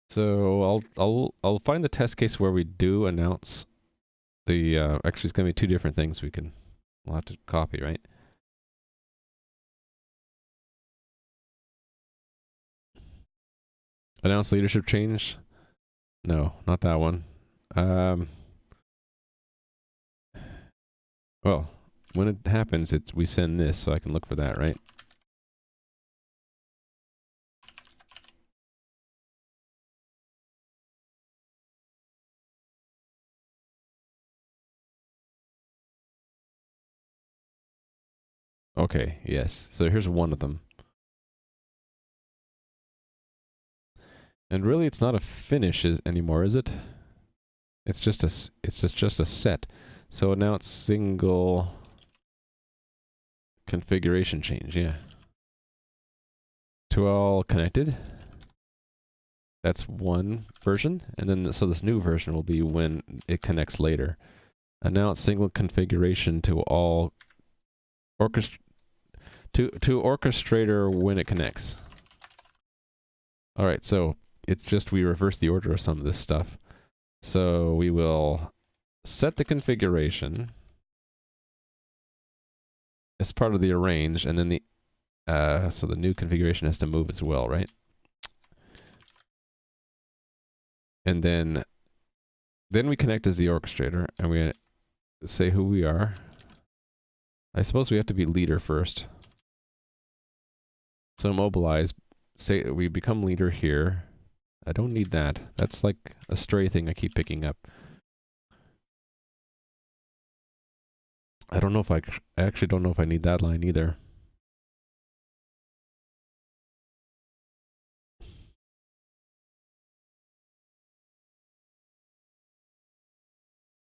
So I'll find the test case where we do announce the actually it's gonna be two different things we'll have to copy, right? Announce leadership change? No, not that one. Well, when it happens, we send this, so I can look for that, right? Okay, yes. So here's one of them. And really, it's not a finish anymore, is it? It's just a set. So announce single configuration change, yeah. To all connected. That's one version, and then so this new version will be when it connects later. Announce single configuration to all to orchestrator when it connects. All right, so it's just we reverse the order of some of this stuff. So we will set the configuration as part of the arrange, and then so the new configuration has to move as well, right? And then we connect as the orchestrator, and we say who we are. I suppose we have to be leader first. So mobilize, say we become leader here. I don't need that. That's like a stray thing I keep picking up. I don't know if I actually don't know if I need that line either.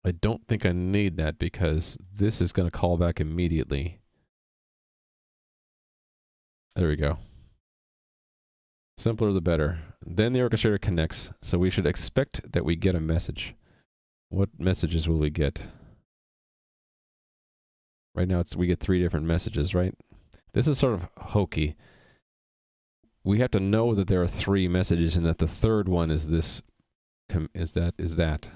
I don't think I need that because this is going to call back immediately. There we go. Simpler the better. Then the orchestrator connects, so we should expect that we get a message. What messages will we get? Right now we get 3 different messages, right? This is sort of hokey. We have to know that there are 3 messages and that the third one is this, is that.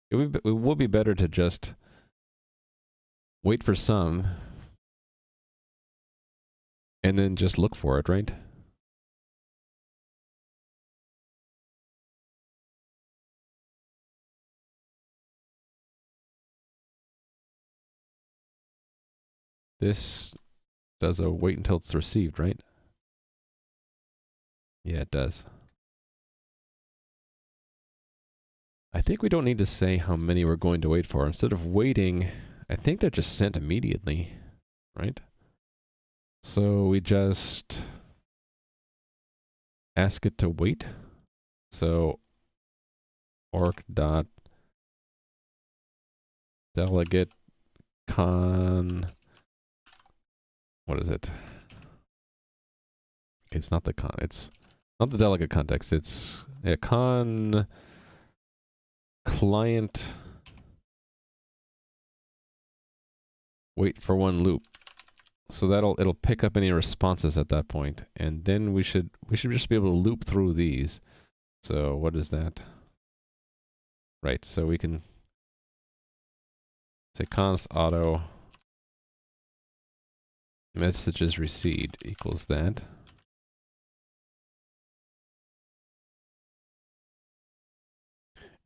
It would be better to just wait for some and then just look for it, right? This does a wait until it's received, right? Yeah, it does. I think we don't need to say how many we're going to wait for. Instead of waiting, I think they're just sent immediately, right? So we just ask it to wait. So orc dot delegate con, what is it? It's not the con, it's not the delegate context, it's a con client wait for one loop. So it'll pick up any responses at that point, and then we should just be able to loop through these. So what is that? Right, so we can say const auto messages received equals that.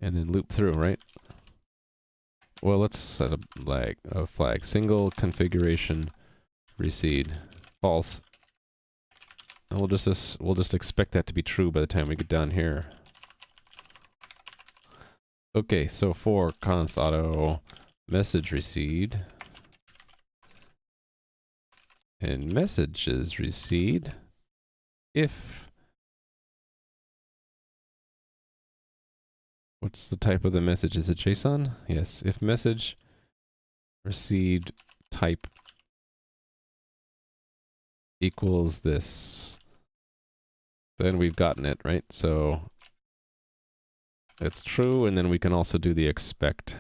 and then loop through, right? Well, let's set a flag. Single configuration reseed false. And we'll just expect that to be true by the time we get down here. Okay, so for const auto message reseed and messages reseed if what's the type of the message? Is it JSON? Yes. If message received type equals this, then we've gotten it, right? So it's true, and then we can also do the expect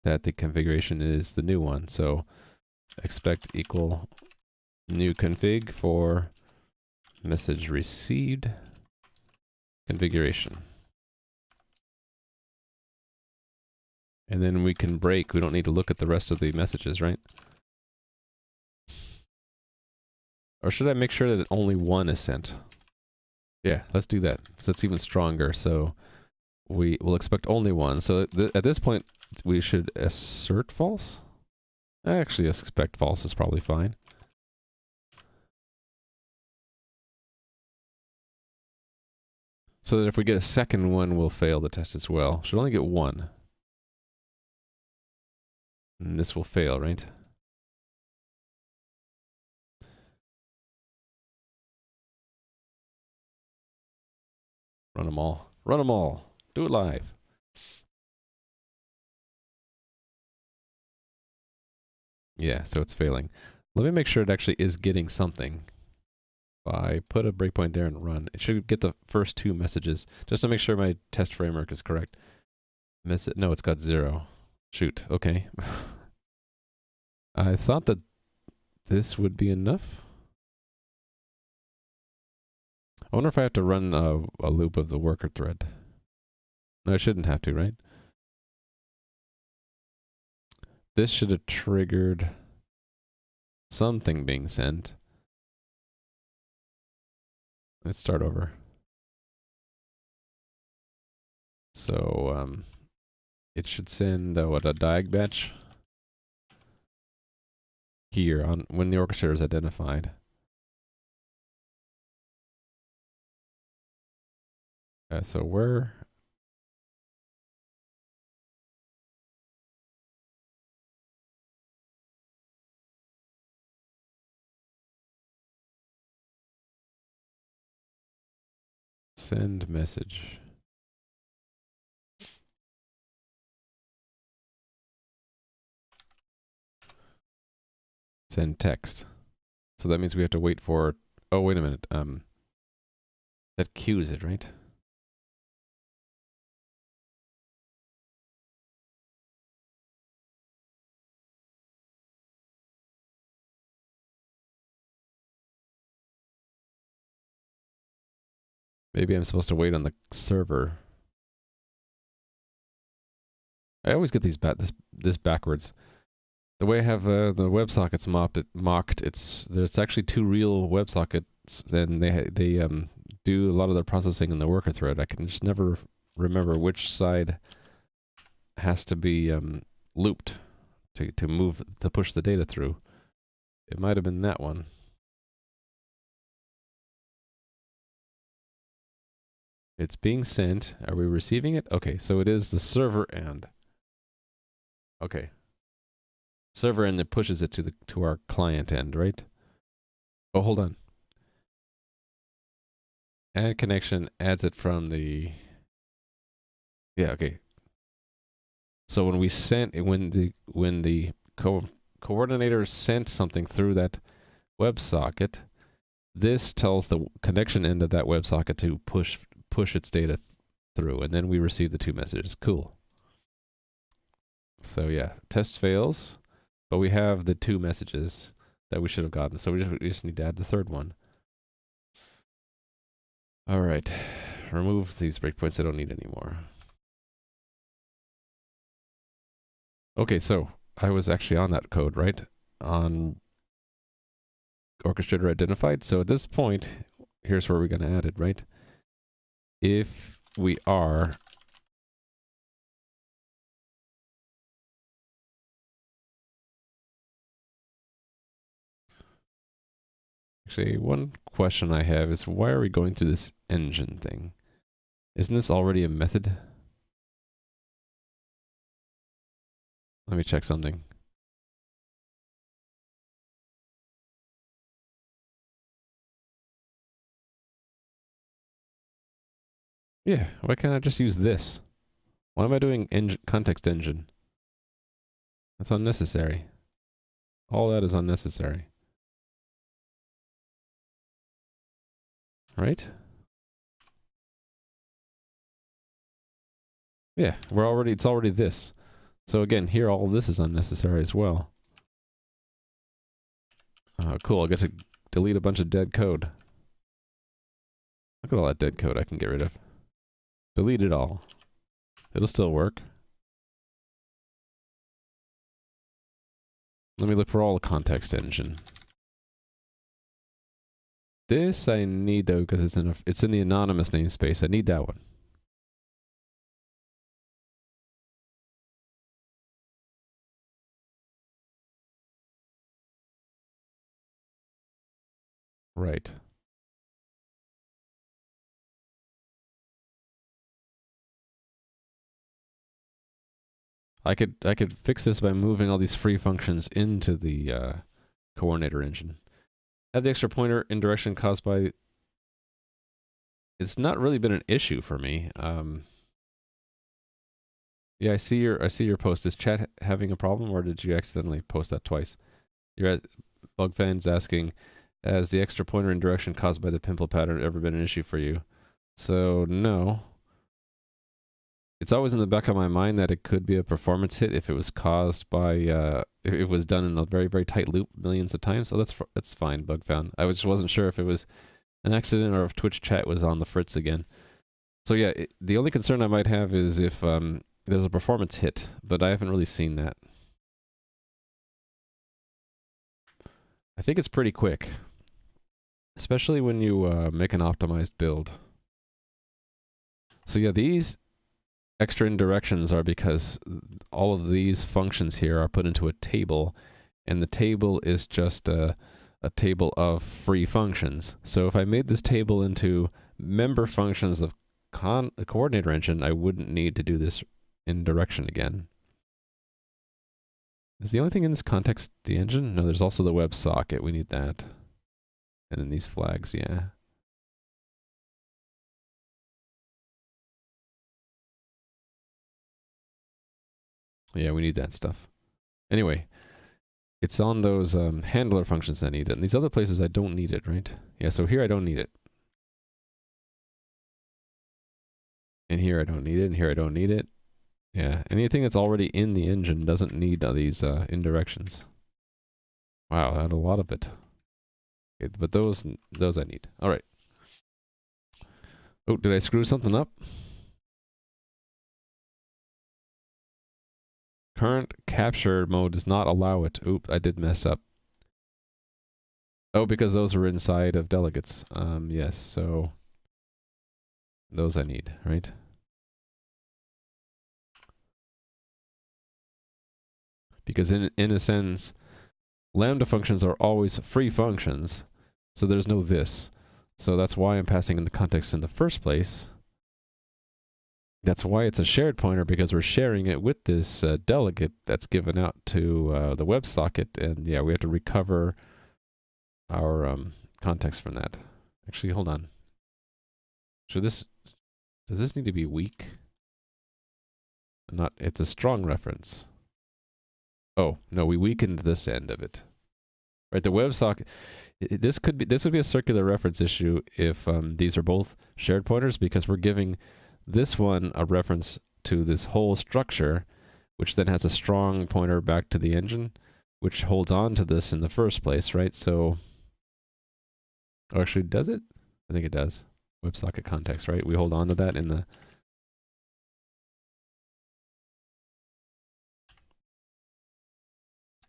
that the configuration is the new one. So expect equal new config for message received configuration. And then we can break. We don't need to look at the rest of the messages, right? Or should I make sure that only one is sent? Yeah, let's do that. So it's even stronger. So we will expect only one. So at this point, we should assert false. Actually, expect false is probably fine. So that if we get a second one, we'll fail the test as well. Should only get one. And this will fail, right? Run them all. Run them all. Do it live. Yeah, so it's failing. Let me make sure it actually is getting something. If I put a breakpoint there and run, it should get the first two messages, just to make sure my test framework is correct. No, it's got 0. Shoot, okay. I thought that this would be enough. I wonder if I have to run a loop of the worker thread. No, I shouldn't have to, right? This should have triggered something being sent. Let's start over. So, it should send, what, a diag batch? Here, on when the orchestrator is identified. So where... Send message. Send text. So that means we have to wait for... Oh, wait a minute. That queues it, right? Maybe I'm supposed to wait on the server. I always get these this backwards. The way I have the WebSockets mocked, it's actually two real WebSockets, and they do a lot of their processing in the worker thread. I can just never remember which side has to be looped to push the data through. It might have been that one. It's being sent. Are we receiving it? Okay, so it is the server end. Okay. Server end that pushes it to our client end, right? Oh, hold on. Add connection adds it from the... Yeah, okay. So when we sent when the coordinator sent something through that WebSocket, this tells the connection end of that WebSocket to push its data through, and then we receive the two messages. Cool. So yeah, test fails, but we have the two messages that we should have gotten. So we just need to add the third one. All right, remove these breakpoints I don't need anymore. Okay, so I was actually on that code, right? On orchestrator identified. So at this point, here's where we're going to add it, right? If we are Actually, one question I have is why are we going through this engine thing? Isn't this already a method? Let me check something. Yeah, why can't I just use this? Why am I doing context engine? That's unnecessary. All that is unnecessary. Right? Yeah, it's already this. So again, here all this is unnecessary as well. Cool, I get to delete a bunch of dead code. Look at all that dead code I can get rid of. Delete it all. It'll still work. Let me look for all the context engine. This I need though because it's in the anonymous namespace. I need that one. Right. I could fix this by moving all these free functions into the coordinator engine. Have the extra pointer in direction caused by. It's not really been an issue for me. Yeah, I see your post. Is chat having a problem, or did you accidentally post that twice? Bug fans asking, has the extra pointer in direction caused by the pimple pattern ever been an issue for you? So no. It's always in the back of my mind that it could be a performance hit if it was caused by if it was done in a very very tight loop millions of times. So that's fine, bug found. I just wasn't sure if it was an accident or if Twitch chat was on the fritz again. So yeah, the only concern I might have is if there's a performance hit, but I haven't really seen that. I think it's pretty quick, especially when you make an optimized build. So yeah, these extra indirections are because all of these functions here are put into a table, and the table is just a table of free functions. So if I made this table into member functions of a coordinator engine, I wouldn't need to do this indirection again. Is the only thing in this context the engine? No, there's also the WebSocket. We need that. And then these flags, yeah. Yeah, we need that stuff. Anyway, it's on those handler functions I need it. And these other places I don't need it, right? Yeah, so here I don't need it. And here I don't need it, and here I don't need it. Yeah, anything that's already in the engine doesn't need these indirections. Wow, I had a lot of it. Okay, but those I need. All right. Oh, did I screw something up? Current capture mode does not allow it. Oop, I did mess up. Oh, because those are inside of delegates. Yes, so those I need, right? Because in a sense, lambda functions are always free functions, so there's no this. So that's why I'm passing in the context in the first place. That's why it's a shared pointer, because we're sharing it with this delegate that's given out to the WebSocket, and yeah, we have to recover our context from that. Actually, hold on. Does this need to be weak? It's a strong reference. Oh, no, we weakened this end of it. Right, the WebSocket, this would be a circular reference issue if these are both shared pointers, because we're giving this one a reference to this whole structure, which then has a strong pointer back to the engine, which holds on to this in the first place, right? So, or actually, does it? I think it does. WebSocket context, right? We hold on to that in the...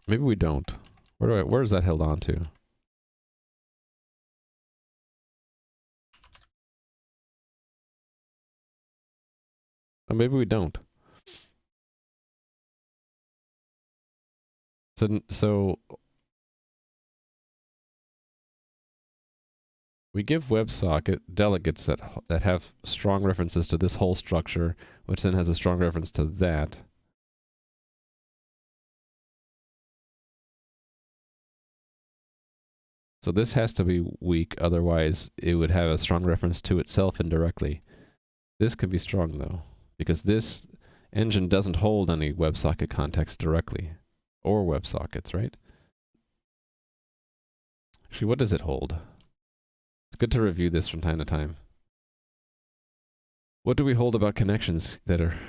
Maybe we don't. Where is that held on to? Oh, maybe we don't. So we give WebSocket delegates that have strong references to this whole structure, which then has a strong reference to that. So this has to be weak, otherwise it would have a strong reference to itself indirectly. This could be strong though, because this engine doesn't hold any WebSocket context directly, or WebSockets, right? Actually, what does it hold? It's good to review this from time to time. What do we hold about connections that are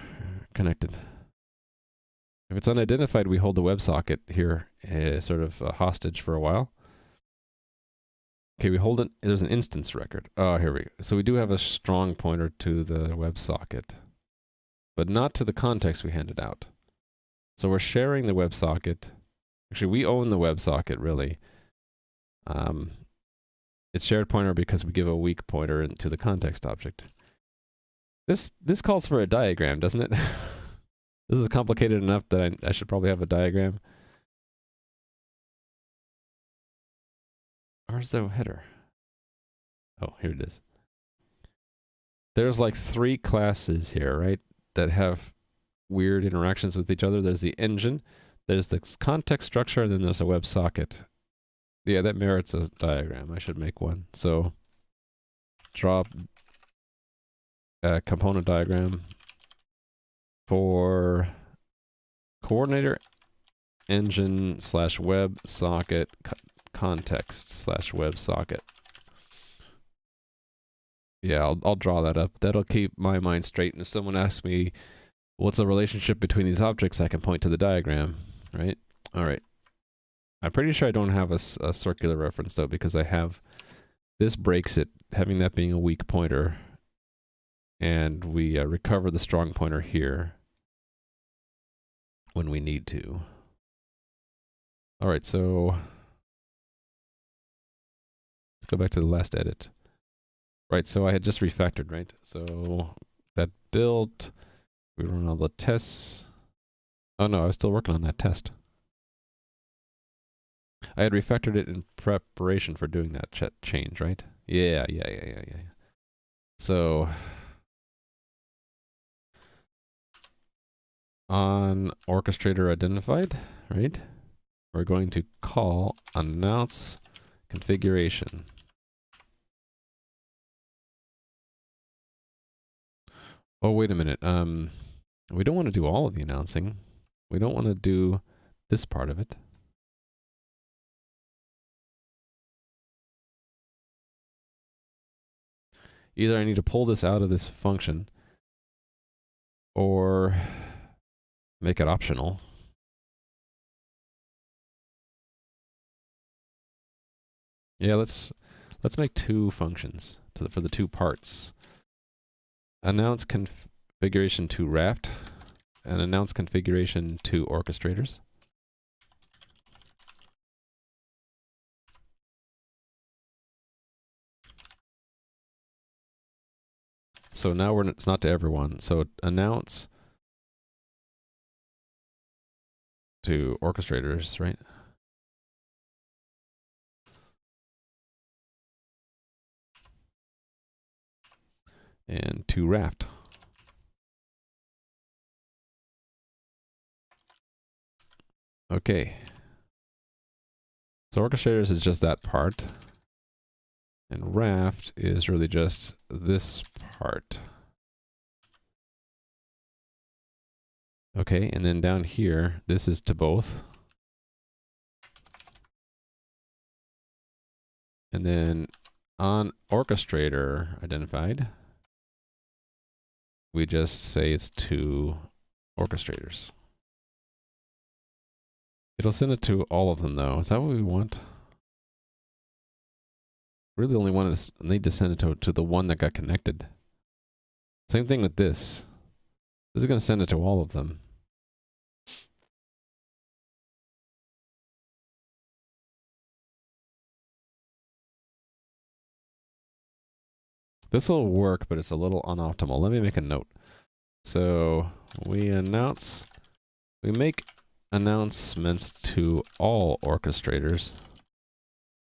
connected? If it's unidentified, we hold the WebSocket here sort of hostage for a while. Okay, we hold it. There's an instance record. Oh, here we go. So we do have a strong pointer to the WebSocket, but not to the context we handed out. So we're sharing the WebSocket. Actually, we own the WebSocket, really. It's shared pointer because we give a weak pointer to the context object. This calls for a diagram, doesn't it? This is complicated enough that I should probably have a diagram. Where's the header? Oh, here it is. There's like 3 classes here, right? That have weird interactions with each other. There's the engine, there's the context structure, and then there's a WebSocket. Yeah, that merits a diagram. I should make one. So, draw a component diagram for coordinator engine / WebSocket context / WebSocket. Yeah, I'll draw that up. That'll keep my mind straight. And if someone asks me, what's the relationship between these objects, I can point to the diagram, right? All right. I'm pretty sure I don't have a circular reference, though, because I have... This breaks it, having that being a weak pointer. And we recover the strong pointer here when we need to. All right, so... Let's go back to the last edit. Right, so I had just refactored, right? So that built, we run all the tests. Oh no, I was still working on that test. I had refactored it in preparation for doing that change, right? Yeah. So on orchestrator identified, right? We're going to call announce configuration. Oh, wait a minute. We don't want to do all of the announcing. We don't want to do this part of it. Either I need to pull this out of this function or make it optional. Yeah, let's make 2 functions for the 2 parts. Announce configuration to Raft and announce configuration to orchestrators. So now it's not to everyone. So announce to orchestrators, right? And to Raft. Okay. So orchestrators is just that part. And Raft is really just this part. Okay, and then down here, this is to both. And then on orchestrator identified, we just say it's to orchestrators. It'll send it to all of them though. Is that what we want? Really only need to send it to the one that got connected. Same thing with this. This is going to send it to all of them. This will work, but it's a little unoptimal. Let me make a note. So we make announcements to all orchestrators,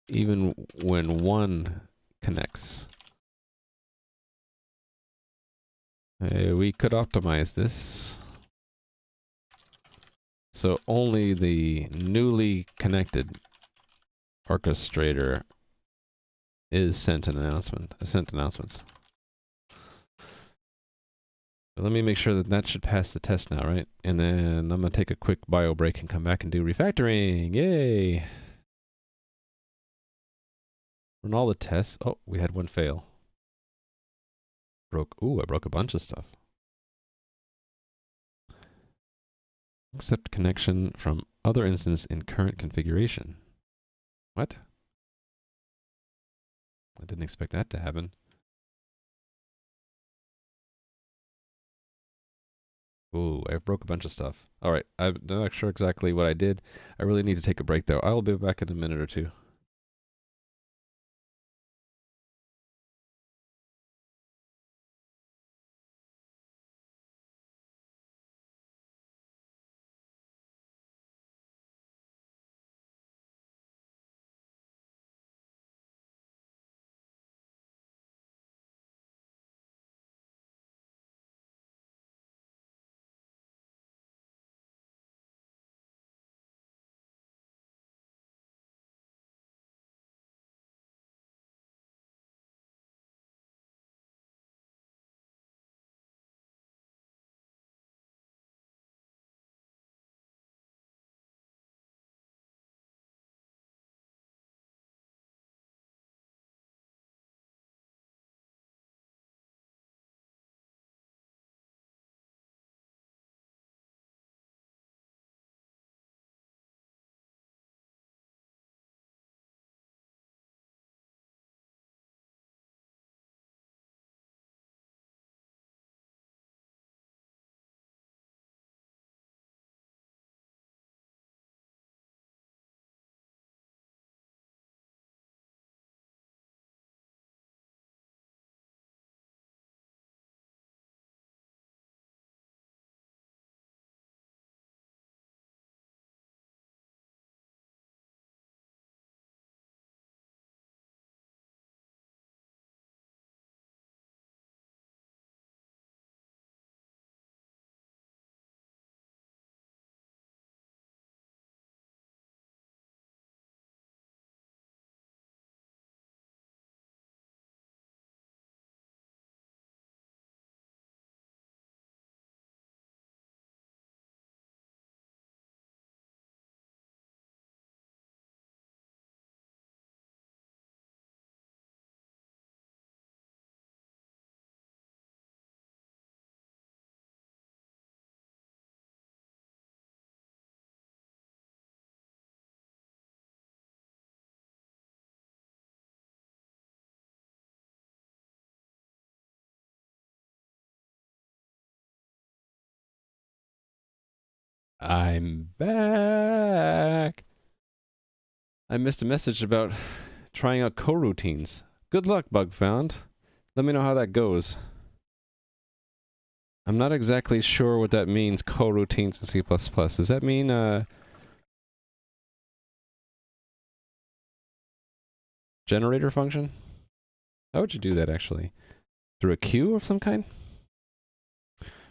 even when one connects. We could optimize this. So only the newly connected orchestrator is sent announcements. But let me make sure that that should pass the test now, right? And then I'm gonna take a quick bio break and come back and do refactoring. Yay! Run all the tests. Oh, we had one fail. Ooh, I broke a bunch of stuff. Accept connection from other instance in current configuration. What? I didn't expect that to happen. Ooh, I broke a bunch of stuff. Alright, I'm not sure exactly what I did. I really need to take a break though. I will be back in a minute or two. I'm back! I missed a message about trying out coroutines. Good luck, bug found. Let me know how that goes. I'm not exactly sure what that means, coroutines in C++. Does that mean, generator function? How would you do that, actually? Through a queue of some kind?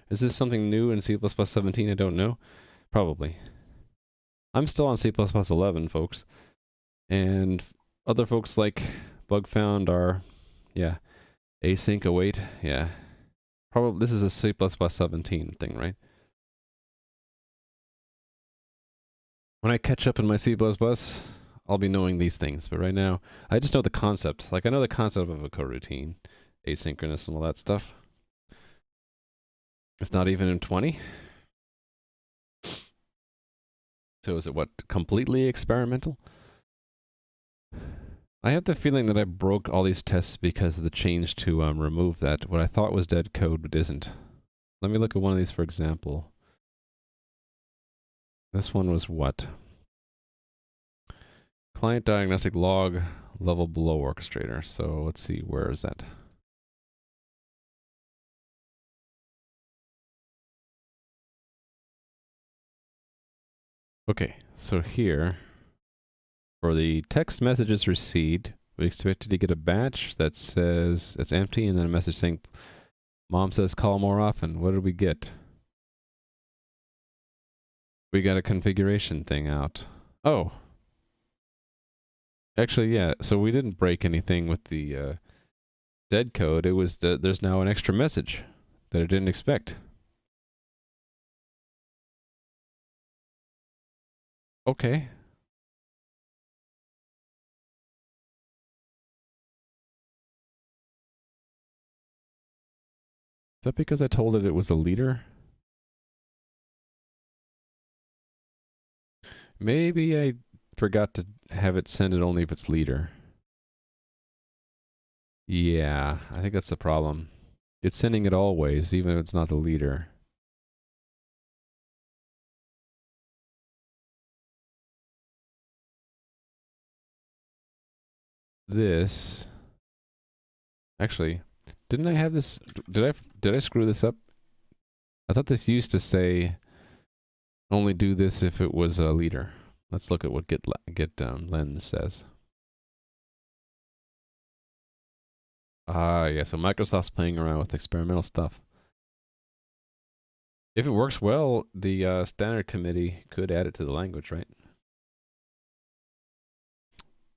Is this something new in C++ 17 I don't know? Probably. I'm still on C++ 11, folks. And other folks like bugfound are, yeah, async await, yeah. Probably this is a C++ 17 thing, right? When I catch up in my C++, I'll be knowing these things, but right now, I just know the concept. Like, I know the concept of a coroutine, asynchronous and all that stuff. It's not even in 20. So is it, what, completely experimental? I have the feeling that I broke all these tests because of the change to remove that, what I thought was dead code, but isn't. Let me look at one of these for example. This one was what? Client diagnostic log level below orchestrator. So let's see, where is that? Okay, so here, for the text messages received We expected to get a batch that says it's empty, and then a message saying, Mom says call more often. What did we get? We got a configuration thing out. Oh. Actually, yeah. So we didn't break anything with the dead code. It was there's now an extra message that I didn't expect. Okay. Is that because I told it was a leader? Maybe I forgot to have it send it only if it's leader. Yeah, I think that's the problem. It's sending it always, even if it's not the leader. This... Actually, didn't I have this... Did I screw this up? I thought this used to say only do this if it was a leader. Let's look at what get lens says. Ah, yeah, so Microsoft's playing around with experimental stuff. If it works well, the standard committee could add it to the language, right?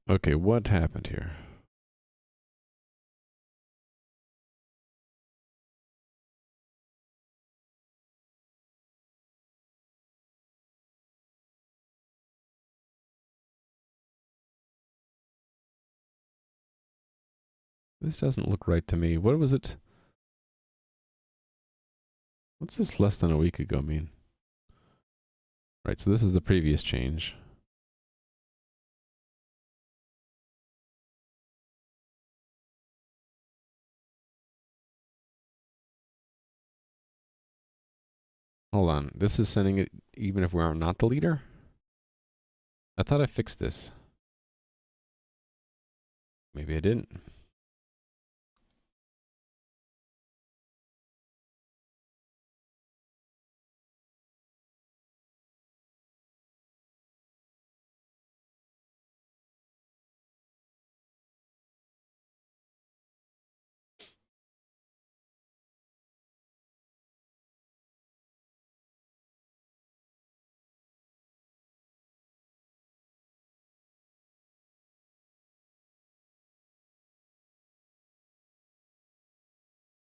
Okay, what happened here? This doesn't look right to me. What was it? What's this less than a week ago mean? Right, so this is the previous change. Hold on, this is sending it even if we're not the leader? I thought I fixed this. Maybe I didn't.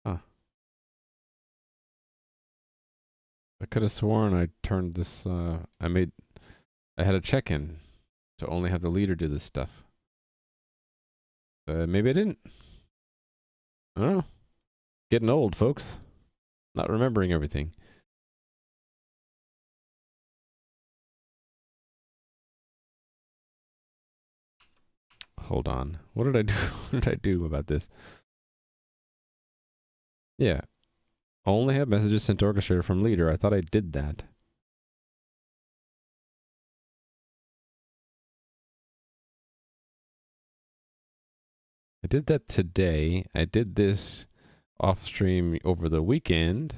Huh. I could have sworn I turned this, I had a check-in to only have the leader do this stuff. Maybe I didn't. I don't know. Getting old, folks. Not remembering everything. Hold on. What did I do? What did I do about this? Yeah. Only have messages sent to orchestrator from leader. I thought I did that. I did that today. I did this off stream over the weekend.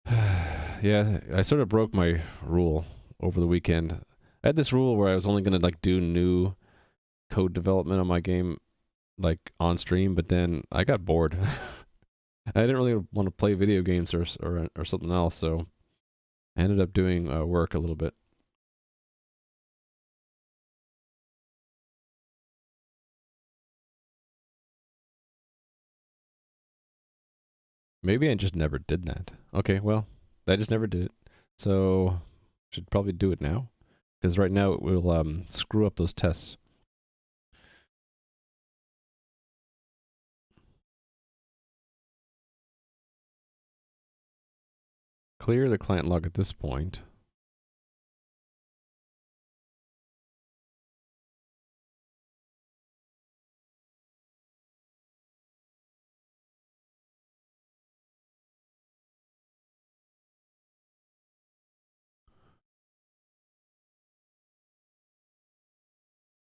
Yeah, I sort of broke my rule over the weekend. I had this rule where I was only going to like do new code development on my game like on stream, but then I got bored. I didn't really want to play video games or something else, so I ended up doing work a little bit. Maybe I just never did that. Okay, well, I just never did it. So, should probably do it now. Because right now it will screw up those tests. Clear the client log at this point.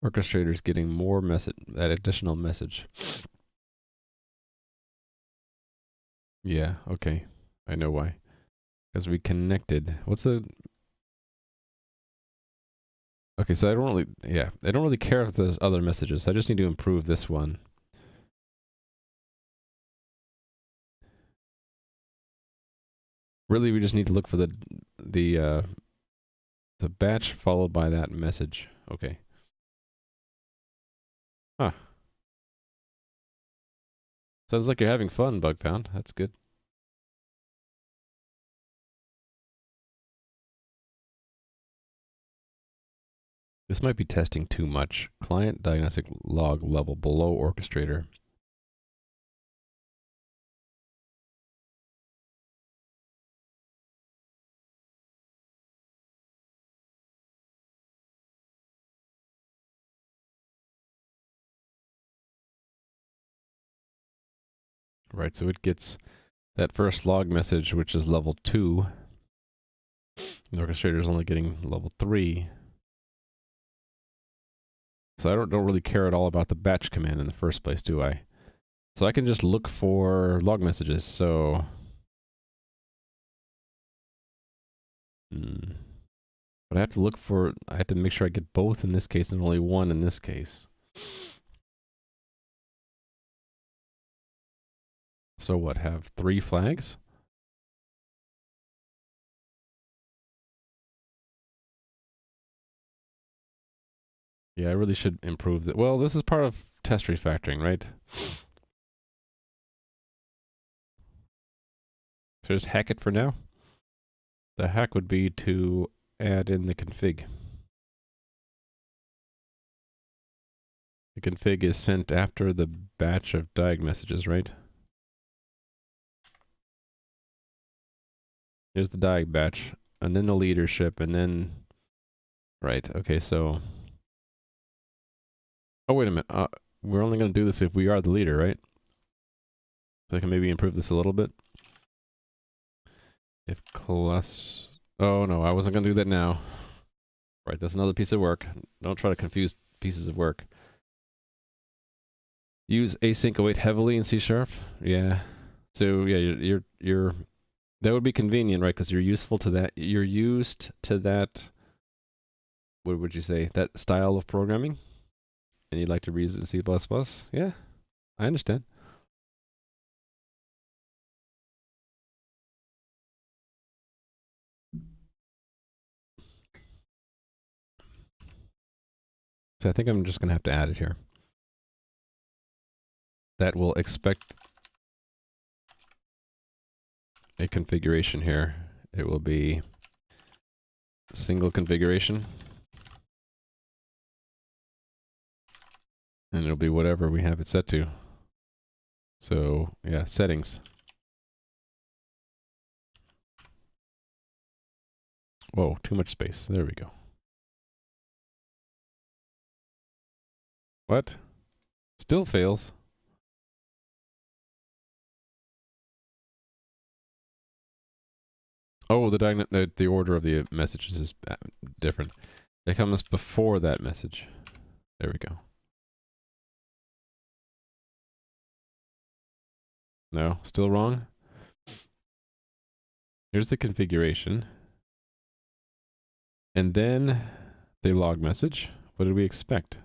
Orchestrator's getting more message, that additional message. Yeah, okay. I know why. Because we connected. What's the... Okay, so I don't really, yeah, I don't really care if there's other messages. I just need to improve this one. Really, we just need to look for the the batch followed by that message. Okay. Huh. Sounds like you're having fun, Bug Pound. That's good. This might be testing too much. Client diagnostic log level below orchestrator. Right, so it gets that first log message, which is level 2. The orchestrator is only getting level 3. So I don't really care at all about the batch command in the first place, do I? So I can just look for log messages, so... But I have to look for... I have to make sure I get both in this case and only one in this case. So what, have 3 flags? Yeah, I really should improve that. Well, this is part of test refactoring, right? So just hack it for now. The hack would be to add in the config. The config is sent after the batch of diag messages, right? Here's the diag batch, and then the leadership, and then... Right, okay, so... Oh, wait a minute. We're only going to do this if we are the leader, right? So I can maybe improve this a little bit. If class... Oh, no, I wasn't going to do that now. Right, that's another piece of work. Don't try to confuse pieces of work. Use async await heavily in C#. Yeah. So yeah, you're that would be convenient, right? Because you're useful to that. You're used to that. What would you say? That style of programming, and you'd like to reuse it in C++. Yeah, I understand. So I think I'm just gonna have to add it here. That will expect a configuration here. It will be single configuration. And it'll be whatever we have it set to. So, yeah, settings. Whoa, too much space. There we go. What? Still fails. Oh, the order of the messages is different. It comes before that message. There we go. No, still wrong. Here's the configuration. And then the log message. What did we expect?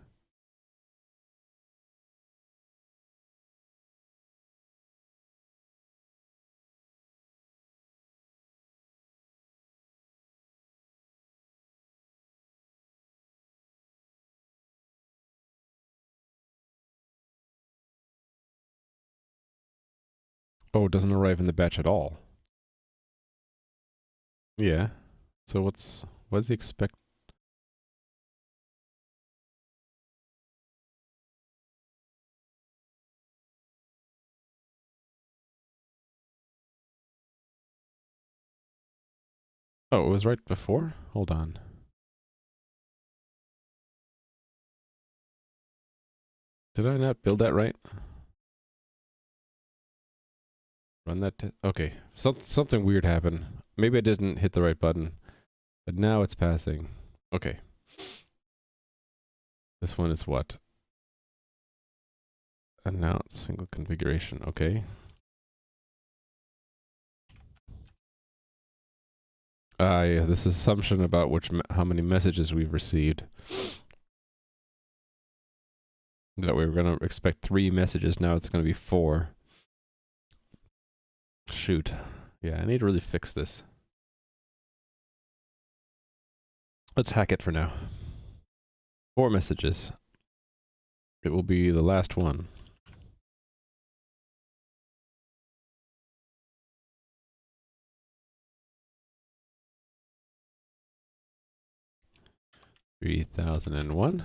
Oh, it doesn't arrive in the batch at all. Yeah. So what does the expect? Oh, it was right before? Hold on. Did I not build that right? Run that. Okay. Something weird happened. Maybe I didn't hit the right button. But now it's passing. Okay. This one is what? Announce single configuration. Okay. Yeah, this assumption about how many messages we've received. That we were going to expect 3 messages, now it's going to be 4. Shoot. Yeah, I need to really fix this. Let's hack it for now. 4 messages. It will be the last one. $3,001.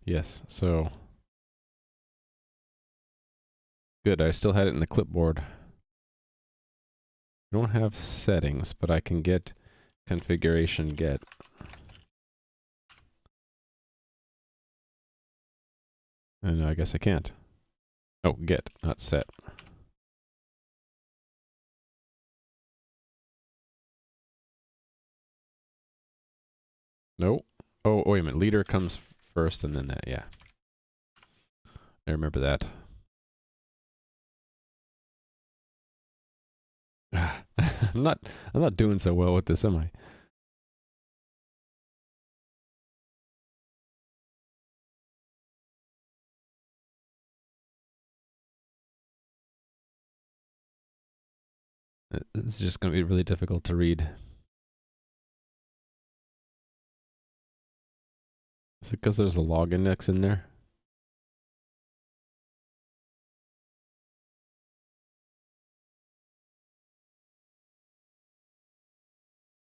Yes, so good. I still had it in the clipboard. I don't have settings, but I can get configuration get. And I guess I can't. Oh, get, not set. No. Oh, wait a minute. Leader comes first and then that, yeah. I remember that. I'm not doing so well with this, am I? It's just going to be really difficult to read. Is it because there's a log index in there?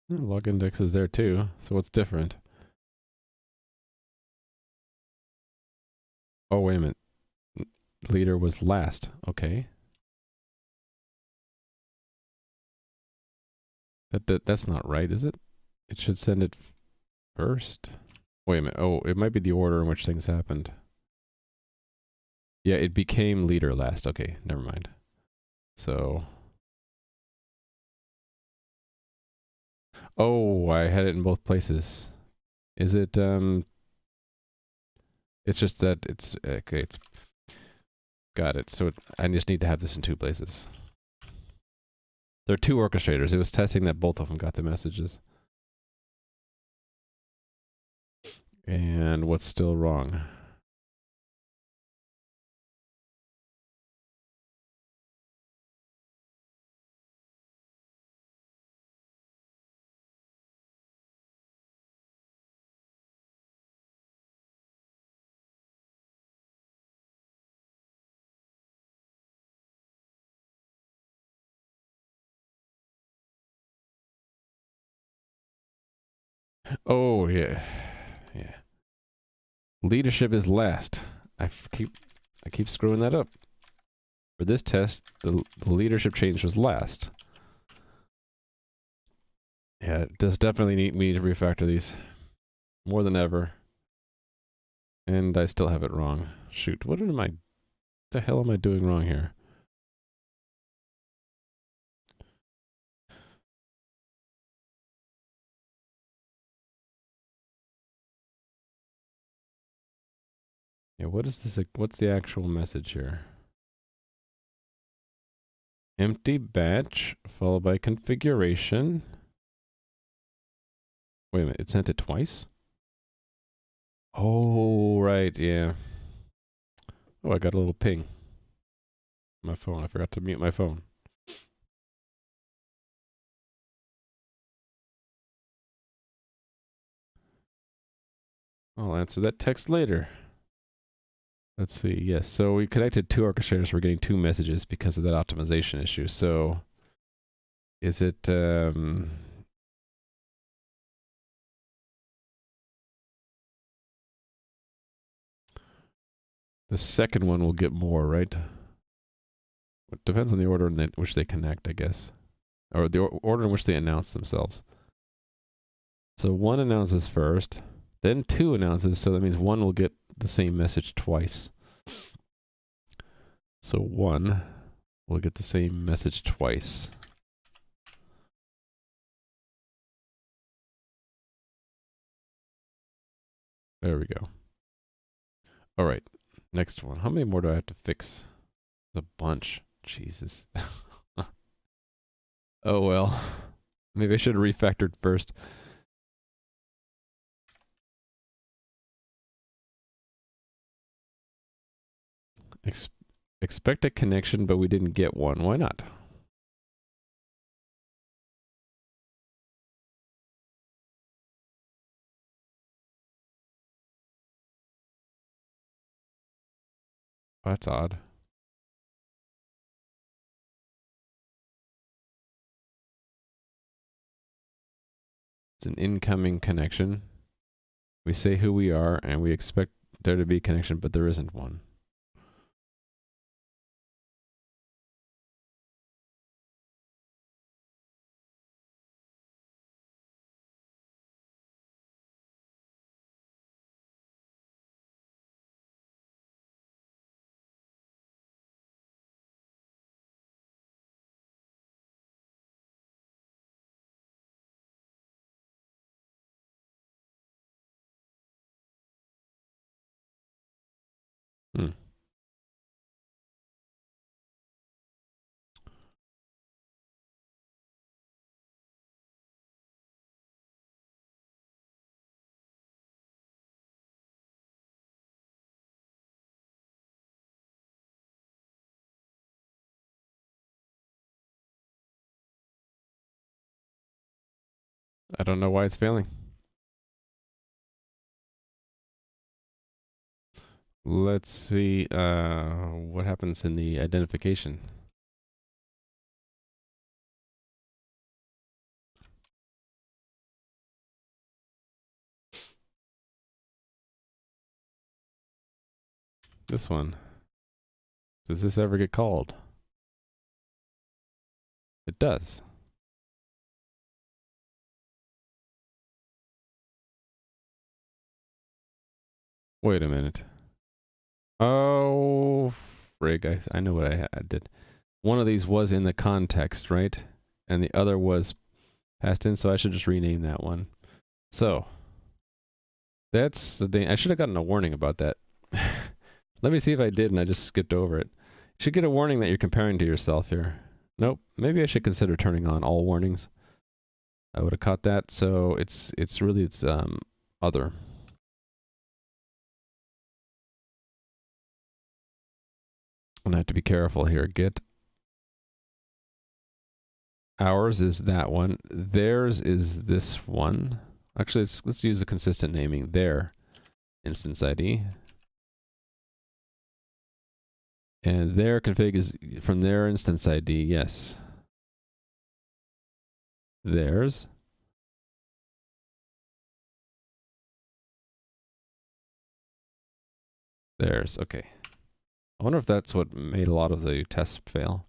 The log index is there too, so what's different? Oh, wait a minute. Leader was last. Okay. That's not right, is it? It should send it first. Wait a minute. Oh, it might be the order in which things happened. Yeah, it became leader last. Okay, never mind. So... Oh, I had it in both places. Is it, It's just that it's... Okay, it's... Got it. So I just need to have this in 2 places. There are 2 orchestrators. It was testing that both of them got the messages. And what's still wrong? Oh, yeah. Yeah. Leadership is last. I keep screwing that up. For this test, the leadership change was last. Yeah, it does definitely need me to refactor these. More than ever. And I still have it wrong. Shoot, what the hell am I doing wrong here? Yeah, what is this? What's the actual message here? Empty batch, followed by configuration. Wait a minute, it sent it twice? Oh, right, yeah. Oh, I got a little ping. My phone, I forgot to mute my phone. I'll answer that text later. Let's see, yes, so we connected 2 orchestrators, we're getting 2 messages because of that optimization issue. So, is it, the second one will get more, right? It depends on the order in which they connect, I guess. Or the order in which they announce themselves. So 1 announces first, then 2 announces, so that means 1 will get the same message twice. So 1 will get the same message twice. There we go. All right, next one. How many more do I have to fix? There's a bunch. Jesus. Oh well. Maybe I should have refactored first. Ex expect a connection, but we didn't get one. Why not? Oh, that's odd. It's an incoming connection. We say who we are, and we expect there to be a connection, but there isn't one. Hmm. I don't know why it's failing. Let's see what happens in the identification. This one. Does this ever get called? It does. Wait a minute. Oh, frig. I know what I did. One of these was in the context, right? And the other was passed in, so I should just rename that one. So, that's the thing. I should have gotten a warning about that. Let me see if I did and I just skipped over it. You should get a warning that you're comparing to yourself here. Nope. Maybe I should consider turning on all warnings. I would have caught that. So it's really other. And I have to be careful here. Get ours is that one. Theirs is this one. Actually, let's use the consistent naming. Their instance ID. And their config is from their instance ID. Yes. Theirs. Theirs. Okay. I wonder if that's what made a lot of the tests fail.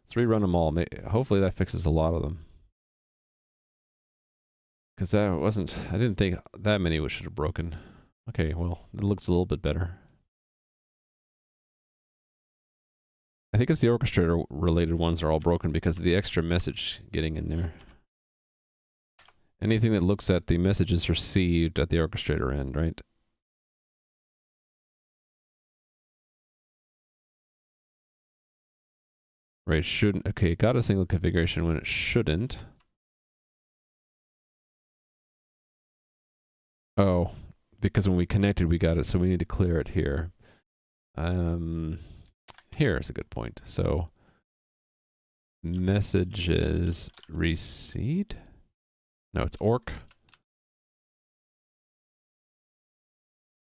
Let's rerun them all. Hopefully that fixes a lot of them. Because that wasn't... I didn't think that many should have broken. Okay, well, it looks a little bit better. I think it's the orchestrator-related ones are all broken because of the extra message getting in there. Anything that looks at the messages received at the orchestrator end, right? Right, shouldn't... Okay, got a single configuration when it shouldn't. Oh, because when we connected, we got it, so we need to clear it here. Here's a good point. So, messages received? No, it's orc.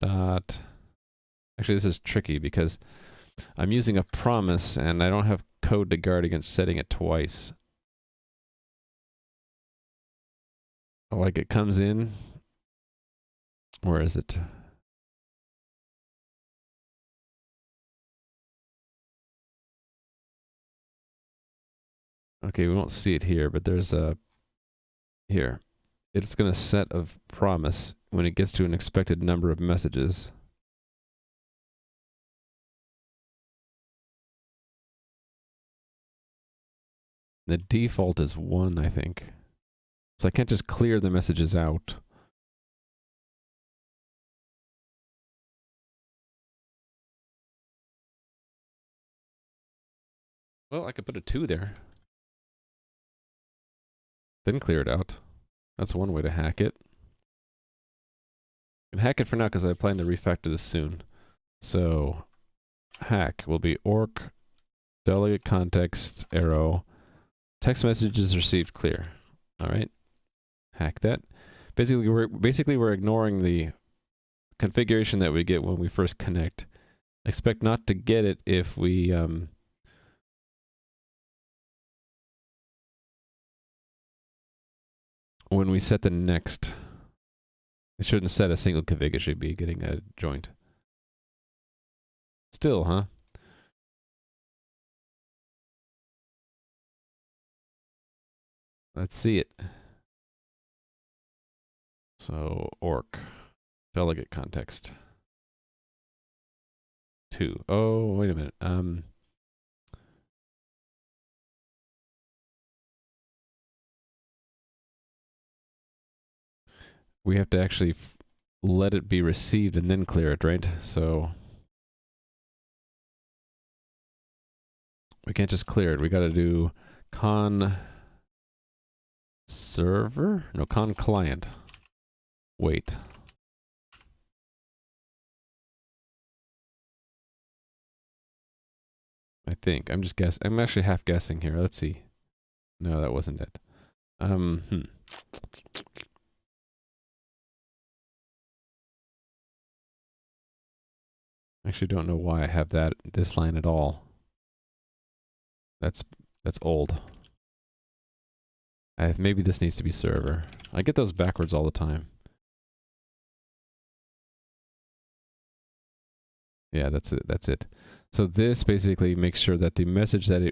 Dot. Actually, this is tricky because I'm using a promise and I don't have code to guard against setting it twice. Like it comes in. Where is it? Okay, we won't see it here, but there's a... Here. It's going to set a promise when it gets to an expected number of messages. The default is 1, I think. So I can't just clear the messages out. Well, I could put a 2 there. Then clear it out. That's one way to hack it. I can hack it for now because I plan to refactor this soon. So hack will be orc delegate context arrow text messages received clear. All right, hack that. Basically, we're ignoring the configuration that we get when we first connect. Expect not to get it if we when we set the next. It shouldn't set a single config. It should be getting a joint. Still, huh? Let's see it. So orc delegate context 2. Oh, wait a minute. We have to actually let it be received and then clear it, right? So we can't just clear it. We got to do con server? No, con client. Wait. I think. I'm just guessing. I'm actually half guessing here. Let's see. No, that wasn't it. Actually don't know why I have this line at all. That's old. Maybe this needs to be server. I get those backwards all the time. Yeah, that's it. So this basically makes sure that the message that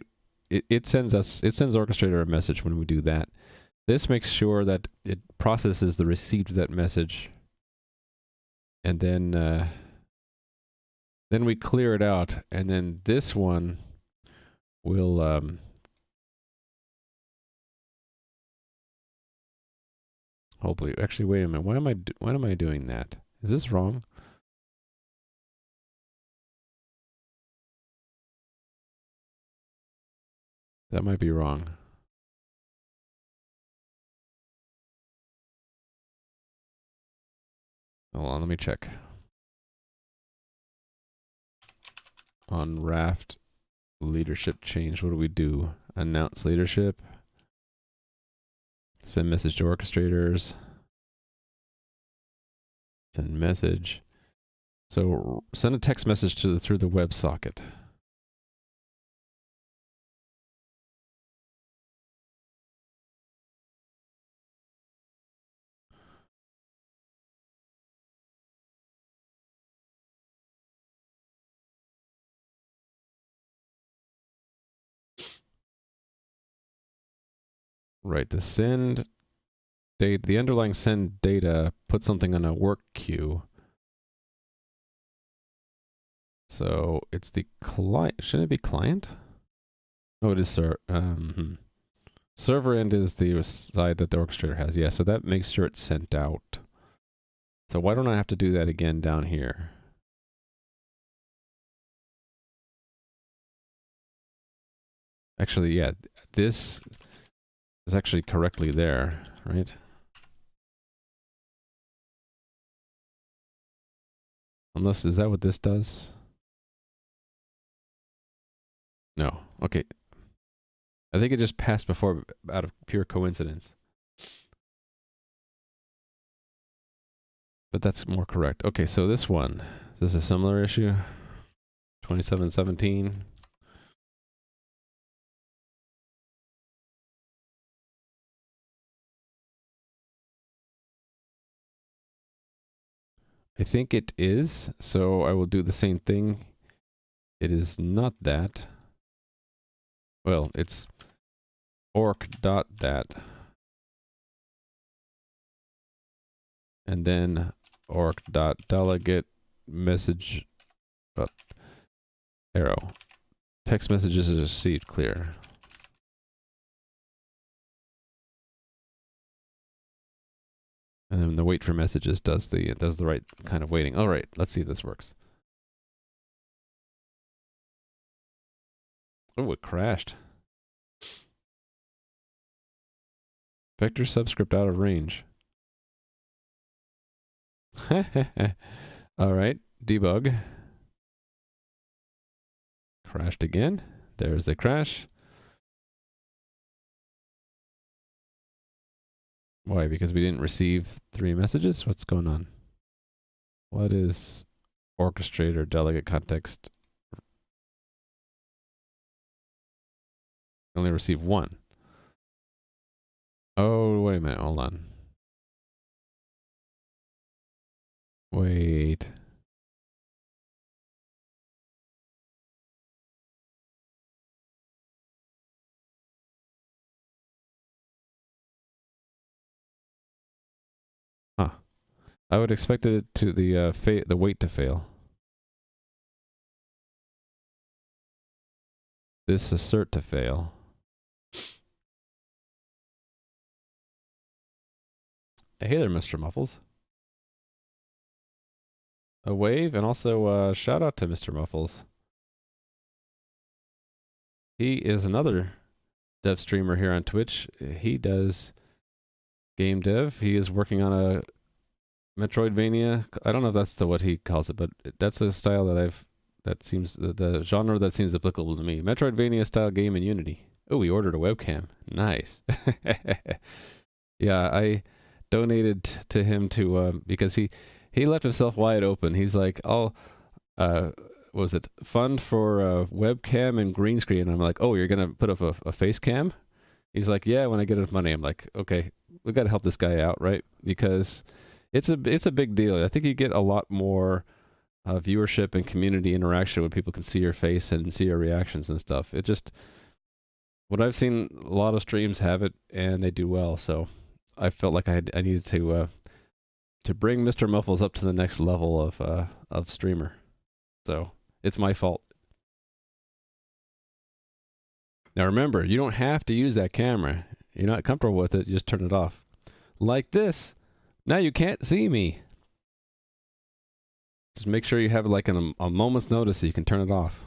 it sends Orchestrator a message when we do that. This makes sure that it processes the receipt of that message, and then we clear it out, and then this one will hopefully. Actually, wait a minute. Why am I doing that? Is this wrong? That might be wrong. Hold on, let me check. On Raft leadership change, what do we do? Announce leadership. Send message to orchestrators. Send message. So send a text message through the WebSocket. Right, the send data, the underlying send data, put something on a work queue. So it's the client. Shouldn't it be client? Oh, it is server end is the side that the orchestrator has. Yeah, so that makes sure it's sent out. So why don't I have to do that again down here? Actually, yeah, this is actually correctly there, right? Unless, is that what this does? No. Okay. I think it just passed before out of pure coincidence. But that's more correct. Okay, so this one. Is this a similar issue? 2717. I think it is, so I will do the same thing. It is not that. Well, it's orc.that. And then orc.delegate message arrow. Text messages is received clear. And then the wait for messages does the right kind of waiting. All right, let's see if this works. Oh, it crashed. Vector subscript out of range. All right, debug. Crashed again. There's the crash. Why? Because we didn't receive 3 messages? What's going on? What is orchestrator delegate context? Only received 1. Oh, wait a minute. Hold on. Wait. Huh. I would expect it to the wait to fail. This assert to fail. Hey there, Mr. Muffles. A wave, and also shout out to Mr. Muffles. He is another dev streamer here on Twitch. He does game dev. He is working on a Metroidvania. I don't know if that's what he calls it, but that's a style that seems the genre that seems applicable to me. Metroidvania style game in Unity. Oh, he ordered a webcam. Nice. Yeah, I donated to him to because he left himself wide open. He's like, "Oh, was it fund for webcam and green screen?" And I'm like, "Oh, you're gonna put up a face cam?" He's like, "Yeah, when I get enough money." I'm like, "Okay, we got to help this guy out, right?" Because it's a big deal. I think you get a lot more viewership and community interaction when people can see your face and see your reactions and stuff. It just what I've seen, a lot of streams have it and they do well. So I felt like I needed to bring Mr. Muffles up to the next level of streamer. So it's my fault. Now remember, you don't have to use that camera. You're not comfortable with it, you just turn it off. Like this. Now you can't see me. Just make sure you have like a moment's notice so you can turn it off.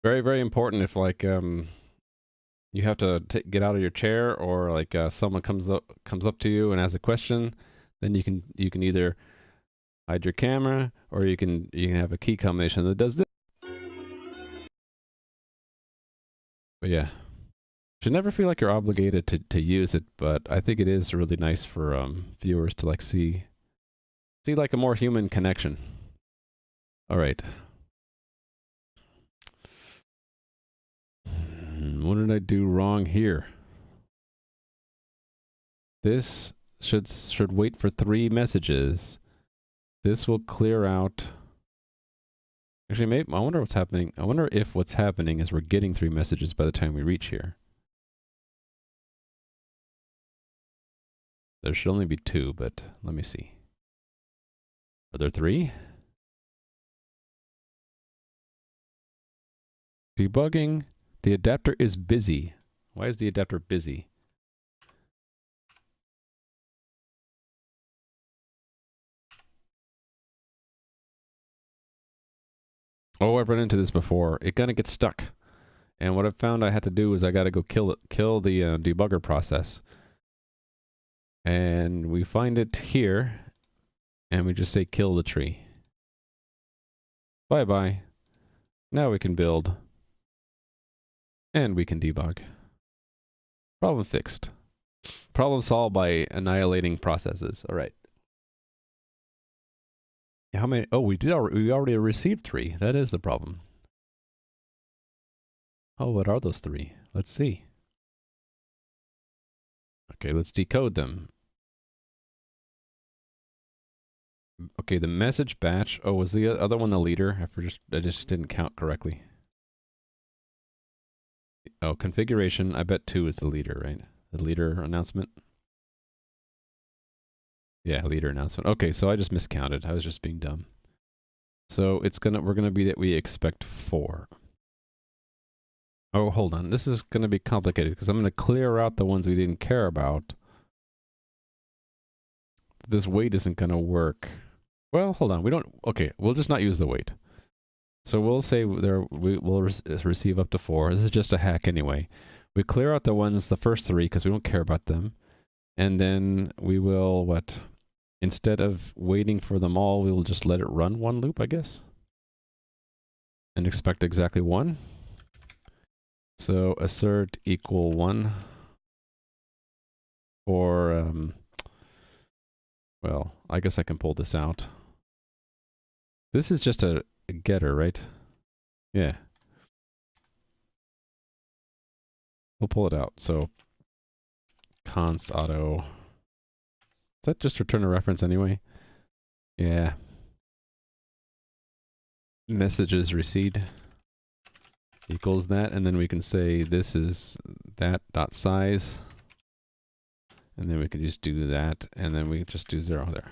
Very, very important if like you have to get out of your chair or like someone comes up to you and has a question, then you can either hide your camera or you can have a key combination that does this. But yeah, should never feel like you're obligated to use it, but I think it is really nice for viewers to like see like a more human connection. All right. What did I do wrong here? This should wait for 3 messages. This will clear out. Actually, maybe I wonder what's happening. I wonder if what's happening is we're getting 3 messages by the time we reach here. There should only be 2, but let me see. Are there 3? Debugging. The adapter is busy. Why is the adapter busy? Oh, I've run into this before. It kind of gets stuck. And what I found I had to do is I got to go kill the debugger process. And we find it here. And we just say kill the tree. Bye-bye. Now we can build. And we can debug. Problem fixed. Problem solved by annihilating processes. All right. How many? Oh, we already received 3. That is the problem. Oh, what are those 3? Let's see. Okay, let's decode them. Okay, the message batch. Oh, was the other one the leader? I just didn't count correctly. Oh, configuration. I bet 2 is the leader, right? The leader announcement. Yeah, leader announcement. Okay, so I just miscounted. I was just being dumb. So we're gonna be that we expect 4. Oh, hold on. This is gonna be complicated because I'm gonna clear out the ones we didn't care about. This wait isn't gonna work. Well, hold on. Okay, we'll just not use the wait. So we'll say we will receive up to 4. This is just a hack anyway. We clear out the first 3, because we don't care about them. And then we will, what? Instead of waiting for them all, we will just let it run one loop, I guess. And expect exactly 1. So assert equal 1 for, well, I guess I can pull this out. This is just a getter, right? Yeah. We'll pull it out. So const auto. Does that just return a reference anyway? Yeah. Messages received equals that, and then we can say this is that dot size, and then we can just do that, and then we just do 0 there.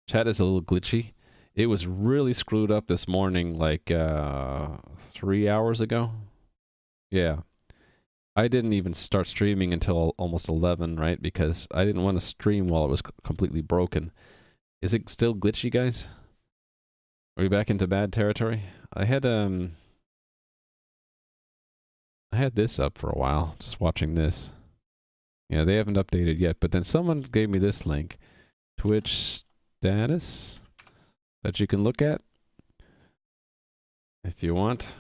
Chat is a little glitchy. It was really screwed up this morning, like 3 hours ago. Yeah. I didn't even start streaming until almost 11, right? Because I didn't want to stream while it was completely broken. Is it still glitchy, guys? Are we back into bad territory? I had this up for a while, just watching this. Yeah, they haven't updated yet, but then someone gave me this link, Twitch status, that you can look at if you want.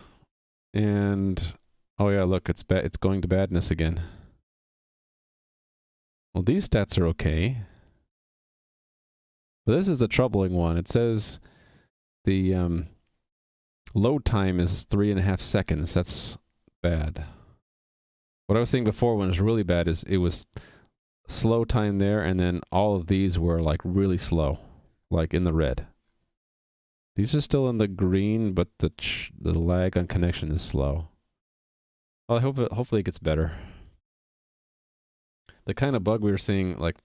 And oh yeah, look, it's going to badness again. Well, these stats are okay. But this is the troubling one. It says the load time is 3.5 seconds. That's bad. What I was saying before when it was really bad is it was slow time there, and then all of these were like really slow, like in the red. These are still in the green, but the lag on connection is slow. Well, I hope hopefully it gets better. The kind of bug we were seeing like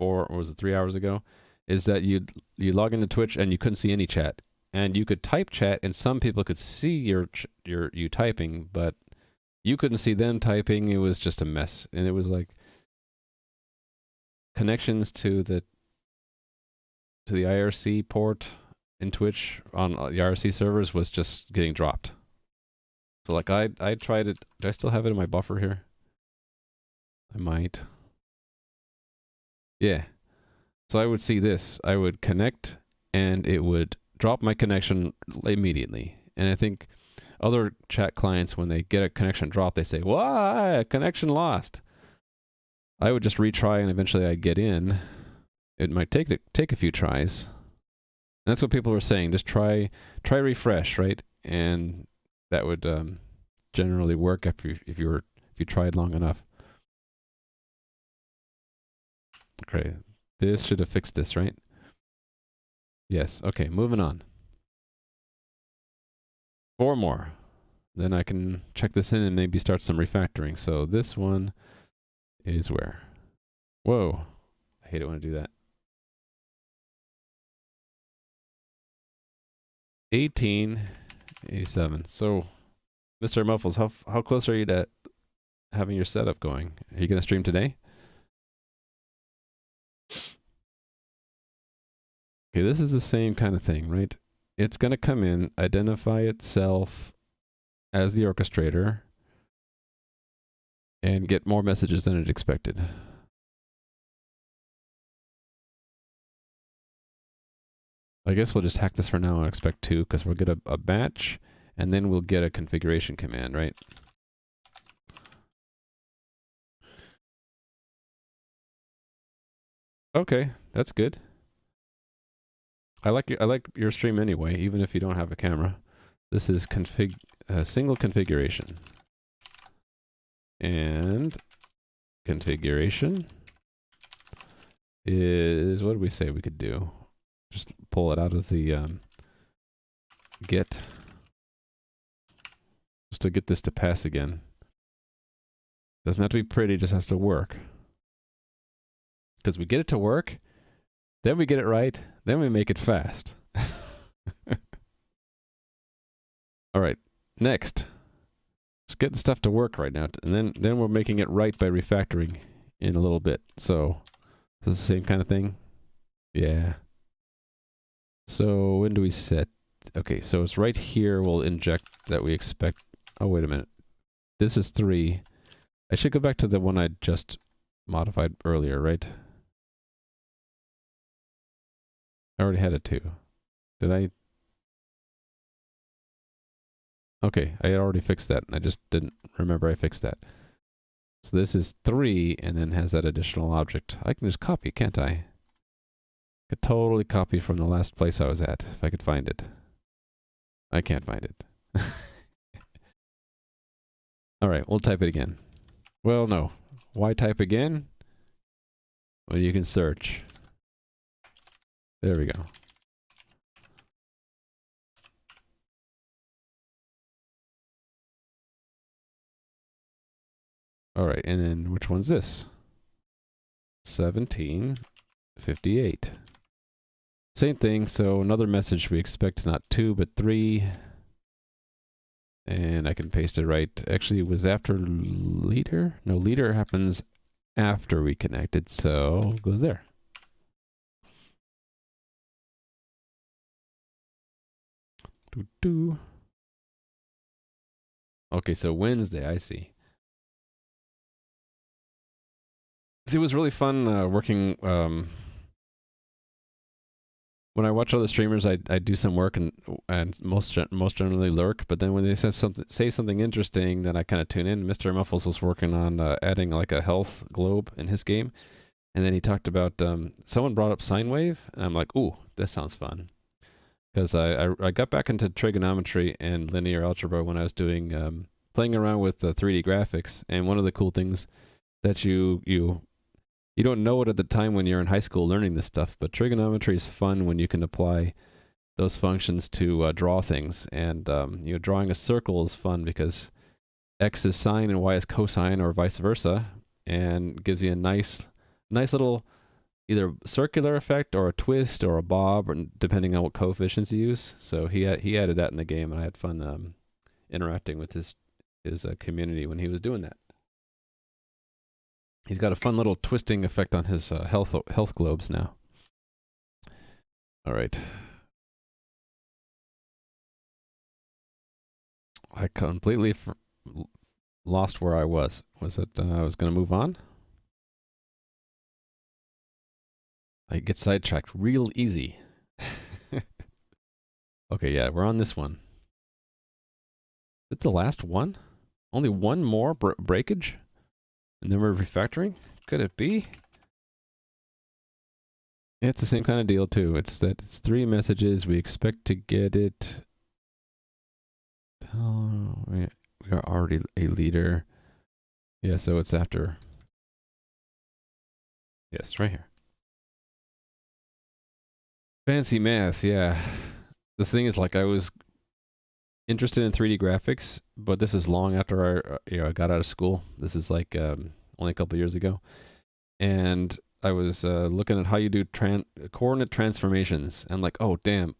3 hours ago is that you log into Twitch and you couldn't see any chat, and you could type chat and some people could see you typing, but you couldn't see them typing. It was just a mess, and it was like connections to the IRC port in Twitch on the IRC servers was just getting dropped. So like I tried it. Do I still have it in my buffer here? I might. Yeah. So I would see this. I would connect and it would drop my connection immediately. And I think other chat clients, when they get a connection drop, they say, "Why, connection lost." I would just retry and eventually I'd get in. It might take a few tries. And that's what people were saying. Just try refresh, right? And that would generally work if you tried long enough. Okay, this should have fixed this, right? Yes. Okay, moving on. 4 more. Then I can check this in and maybe start some refactoring. So this one is where? Whoa. I hate it when I do that. 1887. So, Mr. Muffles, how close are you to having your setup going? Are you going to stream today? Okay, this is the same kind of thing, right? It's going to come in, identify itself as the orchestrator, and get more messages than it expected. I guess we'll just hack this for now and expect 2, because we'll get a batch, and then we'll get a configuration command, right? Okay, that's good. I like your stream anyway, even if you don't have a camera. This is single configuration. And configuration is, what did we say we could do? Just pull it out of the get. Just to get this to pass again. Doesn't have to be pretty, just has to work. Because we get it to work, then we get it right, then we make it fast. All right, next. Just get the stuff to work right now, and then we're making it right by refactoring in a little bit. So, this is the same kind of thing? Yeah. So when do we set? Okay, so it's right here. We'll inject that we expect. Oh, wait a minute. This is 3. I should go back to the one I just modified earlier, right? I already had a 2. Did I? Okay, I had already fixed that. I just didn't remember I fixed that. So this is 3 and then has that additional object. I can just copy, can't I? Could totally copy from the last place I was at if I could find it. I can't find it. All right, we'll type it again. Well, no. Why type again? Well, you can search. There we go. All right, and then which one's this? 1758. Same thing, so another message we expect not 2 but 3. And I can paste it right. Actually, it was after leader? No, leader happens after we connected, so it goes there. Doo-doo. Okay, so Wednesday, I see. It was really fun working. When I watch other streamers, I do some work and most generally lurk. But then when they say something interesting, then I kind of tune in. Mr. Muffles was working on adding like a health globe in his game, and then he talked about someone brought up sine wave, and I'm like, ooh, this sounds fun. Because I got back into trigonometry and linear algebra when I was doing playing around with 3D graphics, and one of the cool things that you don't know it at the time when you're in high school learning this stuff, but trigonometry is fun when you can apply those functions to draw things. And drawing a circle is fun because x is sine and y is cosine, or vice versa, and gives you a nice little either circular effect or a twist or a bob, or depending on what coefficients you use. So he added that in the game, and I had fun interacting with his community when he was doing that. He's got a fun little twisting effect on his health globes now. All right. I completely lost where I was. Was it I was going to move on? I get sidetracked real easy. Okay, yeah, we're on this one. Is it the last one? Only one more breakage? And then we're refactoring? Could it be? It's the same kind of deal too. It's 3 messages. We expect to get it. Oh, we are already a leader. Yeah, so it's after. Yes, right here. Fancy maths, yeah. The thing is, like, I was interested in 3D graphics, but this is long after I got out of school. This is like only a couple years ago, and I was looking at how you do coordinate transformations. And I'm like, oh damn,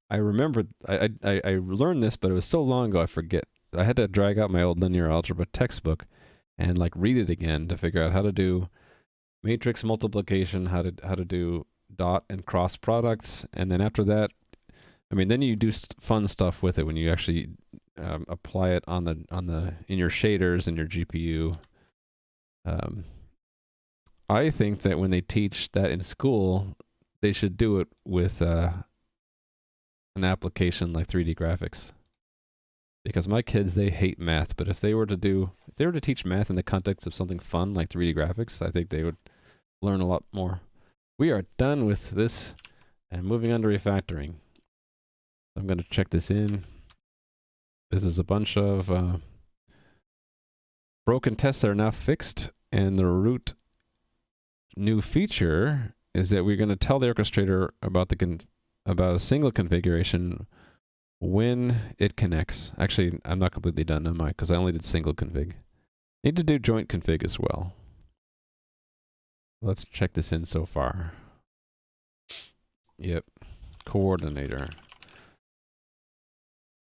I remembered. I learned this, but it was so long ago I forget. I had to drag out my old linear algebra textbook and like read it again to figure out how to do matrix multiplication, how to do dot and cross products, and then after that, I mean, then you do fun stuff with it when you actually apply it on the in your shaders and your GPU. I think that when they teach that in school, they should do it with an application like 3D graphics. Because my kids, they hate math, but if they were to teach math in the context of something fun like 3D graphics, I think they would learn a lot more. We are done with this and moving on to refactoring. I'm going to check this in. This is a bunch of broken tests that are now fixed, and the root new feature is that we're going to tell the orchestrator about about a single configuration when it connects. Actually, I'm not completely done, am I? Because I only did single config. Need to do joint config as well. Let's check this in so far. Yep, coordinator.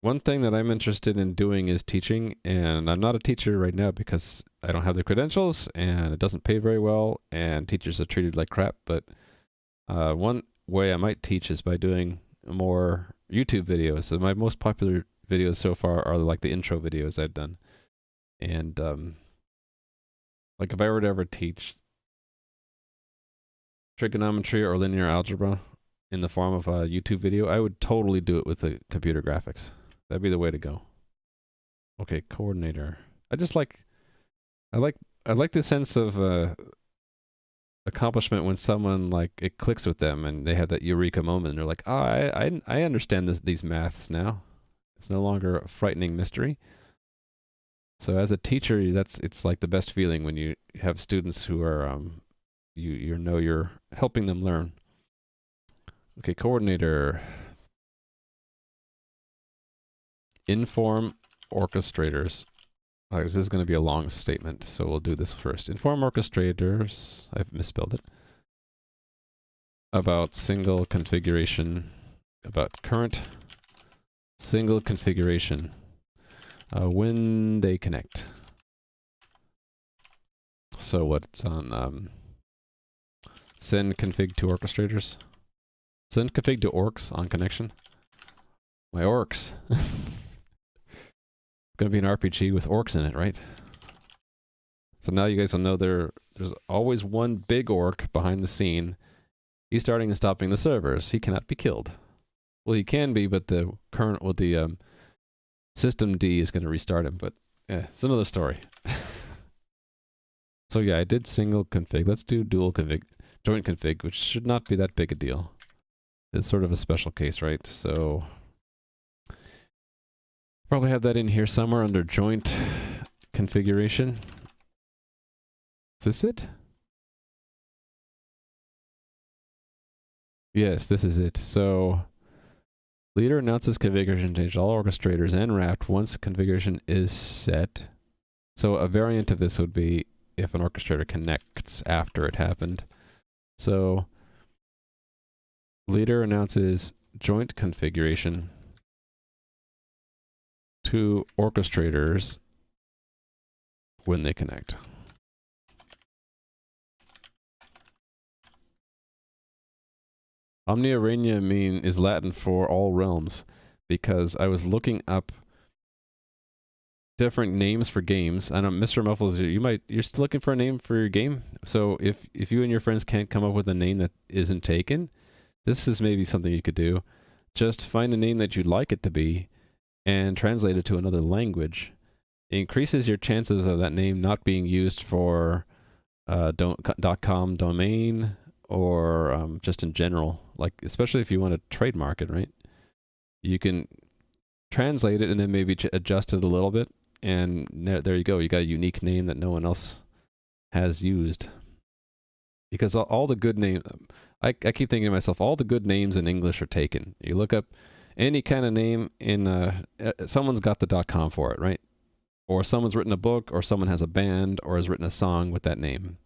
One thing that I'm interested in doing is teaching, and I'm not a teacher right now because I don't have the credentials and it doesn't pay very well, and teachers are treated like crap. But one way I might teach is by doing more YouTube videos. So my most popular videos so far are like the intro videos I've done. And like if I were to ever teach trigonometry or linear algebra in the form of a YouTube video, I would totally do it with the computer graphics. That'd be the way to go. Okay, coordinator. I just like, I like, I like the sense of accomplishment when someone like it clicks with them and they have that eureka moment and they're like, oh, I understand these maths now. It's no longer a frightening mystery. So as a teacher, it's like the best feeling when you have students who are you know you're helping them learn. Okay, coordinator. Inform orchestrators. This is going to be a long statement, so we'll do this first. Inform orchestrators, I've misspelled it, about single configuration, about current single configuration when they connect. So what's on send config to orchestrators? Send config to orcs on connection. My orcs. Gonna be an RPG with orcs in it, right? So now you guys will know there's always one big orc behind the scene. He's starting and stopping the servers. He cannot be killed. Well, he can be, but the current with the system D is going to restart him. But it's another story. So yeah, I did single config. Let's do dual config, joint config, which should not be that big a deal. It's sort of a special case, right? So probably have that in here somewhere under joint configuration. Is this it? Yes, this is it. So leader announces configuration change to all orchestrators and wrapped once configuration is set. So a variant of this would be if an orchestrator connects after it happened. So leader announces joint configuration to orchestrators when they connect. Omnia Reina is Latin for all realms, because I was looking up different names for games. I know, Mr. Muffles, you're still looking for a name for your game. So if you and your friends can't come up with a name that isn't taken, this is maybe something you could do. Just find a name that you'd like it to be, and translate it to another language. It increases your chances of that name not being used for .com domain or just in general, like especially if you want to trademark it, right? You can translate it and then maybe adjust it a little bit, and there you go. You got a unique name that no one else has used. Because all the good names, I keep thinking to myself, all the good names in English are taken. You look up any kind of name in, someone's got the .com for it, right? Or someone's written a book, or someone has a band, or has written a song with that name.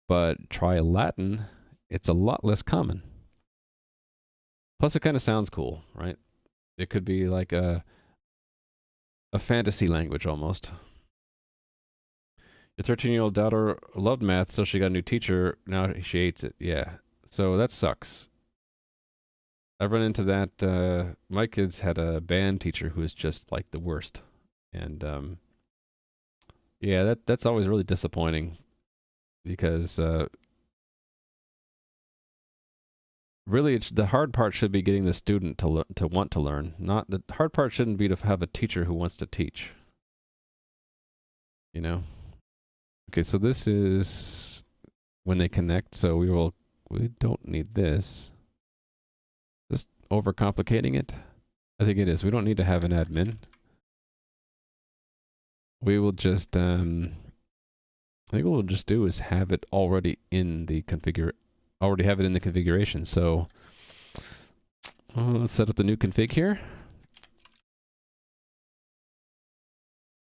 But try Latin, it's a lot less common. Plus it kind of sounds cool, right? It could be like a fantasy language almost. Your 13-year-old daughter loved math till she got a new teacher. Now she hates it. Yeah. So that sucks. I've run into that. My kids had a band teacher who was just like the worst. And yeah, that's always really disappointing, because really the hard part should be getting the student to want to learn. Not the hard part shouldn't be to have a teacher who wants to teach. You know? Okay, so this is when they connect, so we don't need this. Just overcomplicating it? I think it is. We don't need to have an admin. We will just I think what we'll just do is have it already in the configuration. So let's set up the new config here.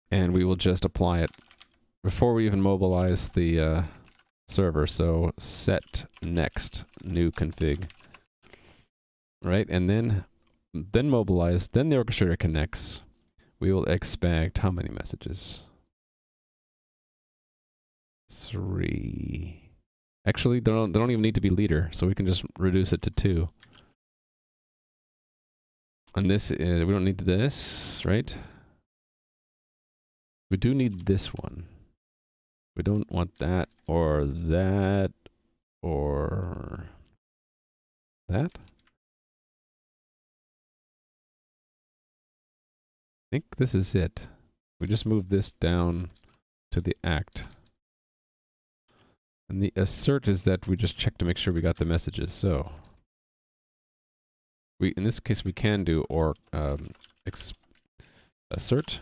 And we will just apply it before we even mobilize the server. So set next new config. Right? And then mobilize, then the orchestrator connects. We will expect how many messages? 3. Actually, they don't even need to be leader, so we can just reduce it to 2. And this is, we don't need this, right? We do need this one. We don't want that or that or that. I think this is it. We just move this down to the act. And the assert is that we just check to make sure we got the messages. So we, in this case, we can do or assert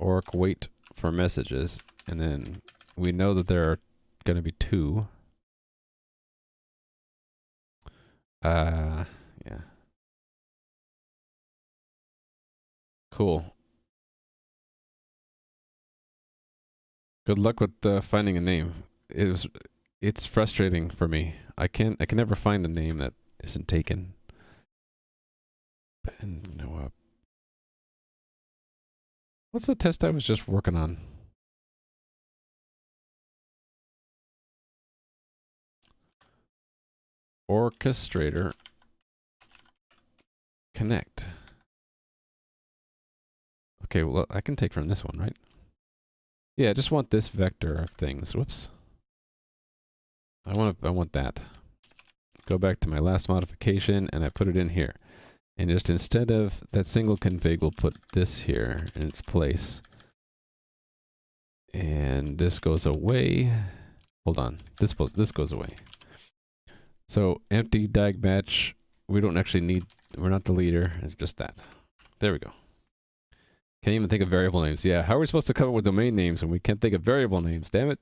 orc wait for messages, and then we know that there are going to be two. Yeah. Cool. Good luck with finding a name. It's frustrating for me. I can never find a name that isn't taken. And no, what's the test I was just working on? Orchestrator connect. Okay, well I can take from this one, right? Yeah, I just want this vector of things. Whoops. I want that. Go back to my last modification and I put it in here. And just instead of that single config, we'll put this here in its place. And this goes away. Hold on. This goes away. So empty diag match. We don't actually need, we're not the leader. It's just that. There we go. Can't even think of variable names. Yeah, how are we supposed to come up with domain names when we can't think of variable names? Damn it.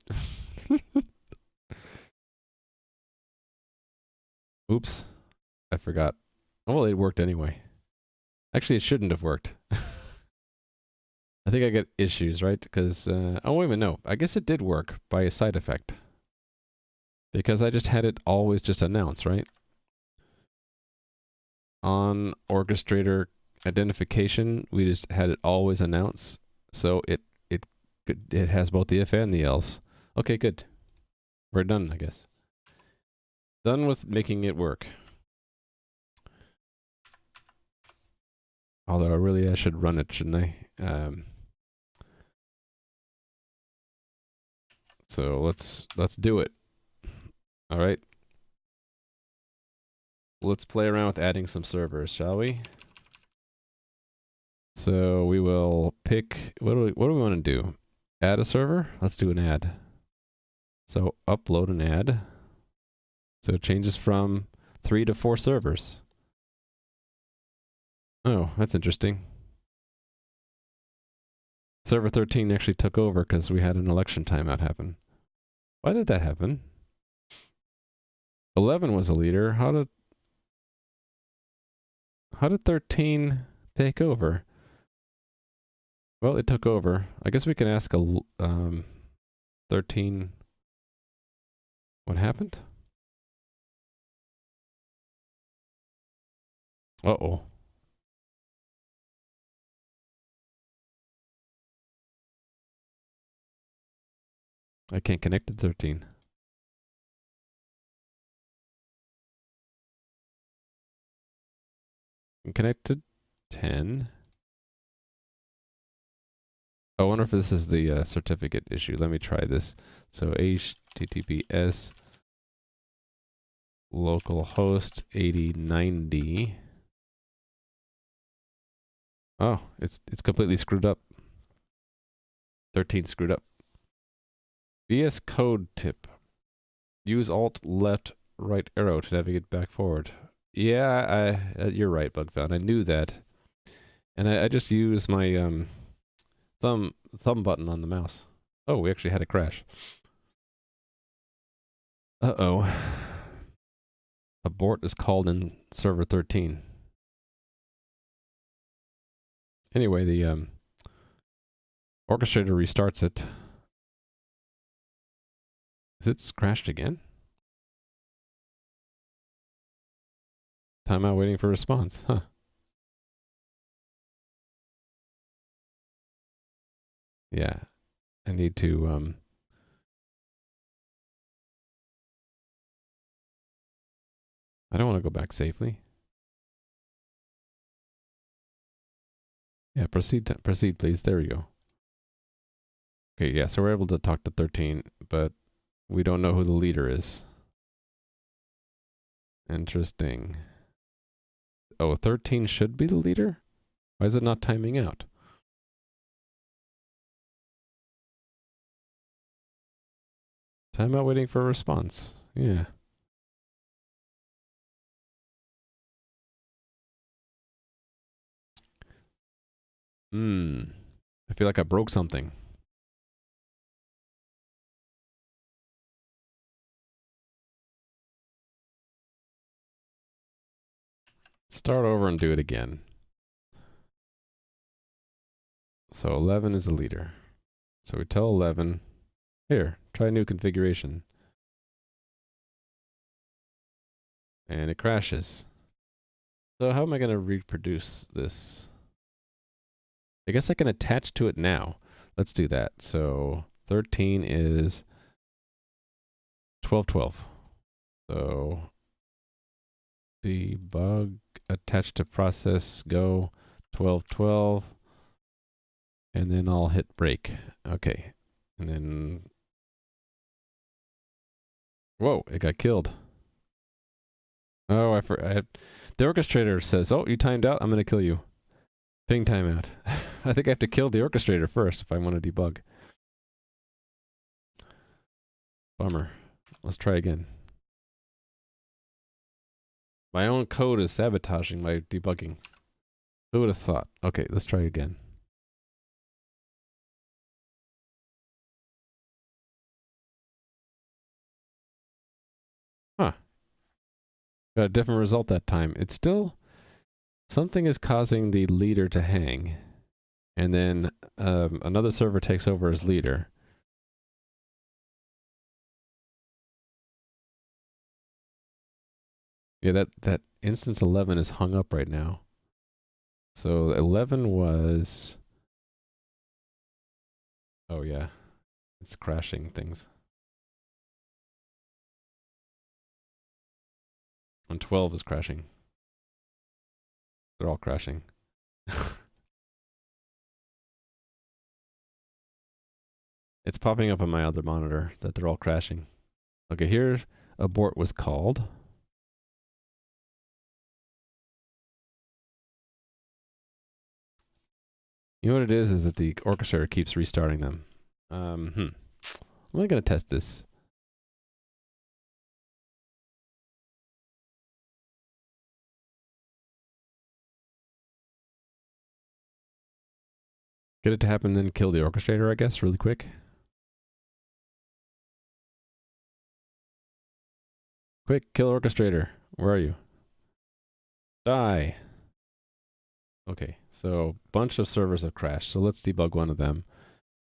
Oops. I forgot. Oh, well, it worked anyway. Actually, it shouldn't have worked. I think I get issues, right? Because, oh, wait a minute, no. I guess it did work by a side effect. Because I just had it always just announce, right? On orchestrator identification, we just had it always announce. So it has both the if and the else. Okay, good. We're done, I guess. Done with making it work. Although I should run it, shouldn't I? So let's do it. All right. Let's play around with adding some servers, shall we? So we will pick, what do we want to do? Add a server? Let's do an add. So upload an add. So it changes from 3 to 4 servers. Oh, that's interesting. Server 13 actually took over because we had an election timeout happen. Why did that happen? 11 was a leader. How did 13 take over? Well, it took over. I guess we can ask 13 what happened? Uh-oh. I can't connect to 13. I'm connected 10. I wonder if this is the certificate issue. Let me try this. So HTTPS localhost 8090. Oh, it's completely screwed up. 13 screwed up. VS Code tip. Use Alt left right arrow to navigate back forward. Yeah, you're right, Bugfound. I knew that. And I just used my thumb button on the mouse. Oh, we actually had a crash. Uh-oh. Abort is called in server 13. Anyway, the orchestrator restarts it. Is it crashed again? Timeout waiting for response. Huh. Yeah. I need to I don't want to go back safely. Yeah, proceed, please. There we go. Okay, yeah, so we're able to talk to 13, but we don't know who the leader is. Interesting. Oh, 13 should be the leader? Why is it not timing out? Timeout waiting for a response. Yeah. I feel like I broke something. Start over and do it again. So 11 is the leader. So we tell 11, here, try a new configuration. And it crashes. So how am I going to reproduce this? I guess I can attach to it now. Let's do that. So 13 is 1212. So debug, attach to process, go 1212. And then I'll hit break. Okay. And then, whoa, it got killed. Oh, the orchestrator says, oh, you timed out, I'm going to kill you. Ping timeout. I think I have to kill the orchestrator first if I want to debug. Bummer. Let's try again. My own code is sabotaging my debugging. Who would have thought? Okay, let's try again. Huh. Got a different result that time. It's still... Something is causing the leader to hang. And then another server takes over as leader. Yeah, that instance 11 is hung up right now. So 11 was... Oh yeah, it's crashing things. And 12 is crashing. They're all crashing. It's popping up on my other monitor that they're all crashing. Okay, here abort was called. You know what it is that the orchestrator keeps restarting them. I'm going to test this. Get it to happen, then kill the orchestrator, I guess, really quick. Quick, kill orchestrator. Where are you? Die. Okay, so bunch of servers have crashed. So let's debug one of them.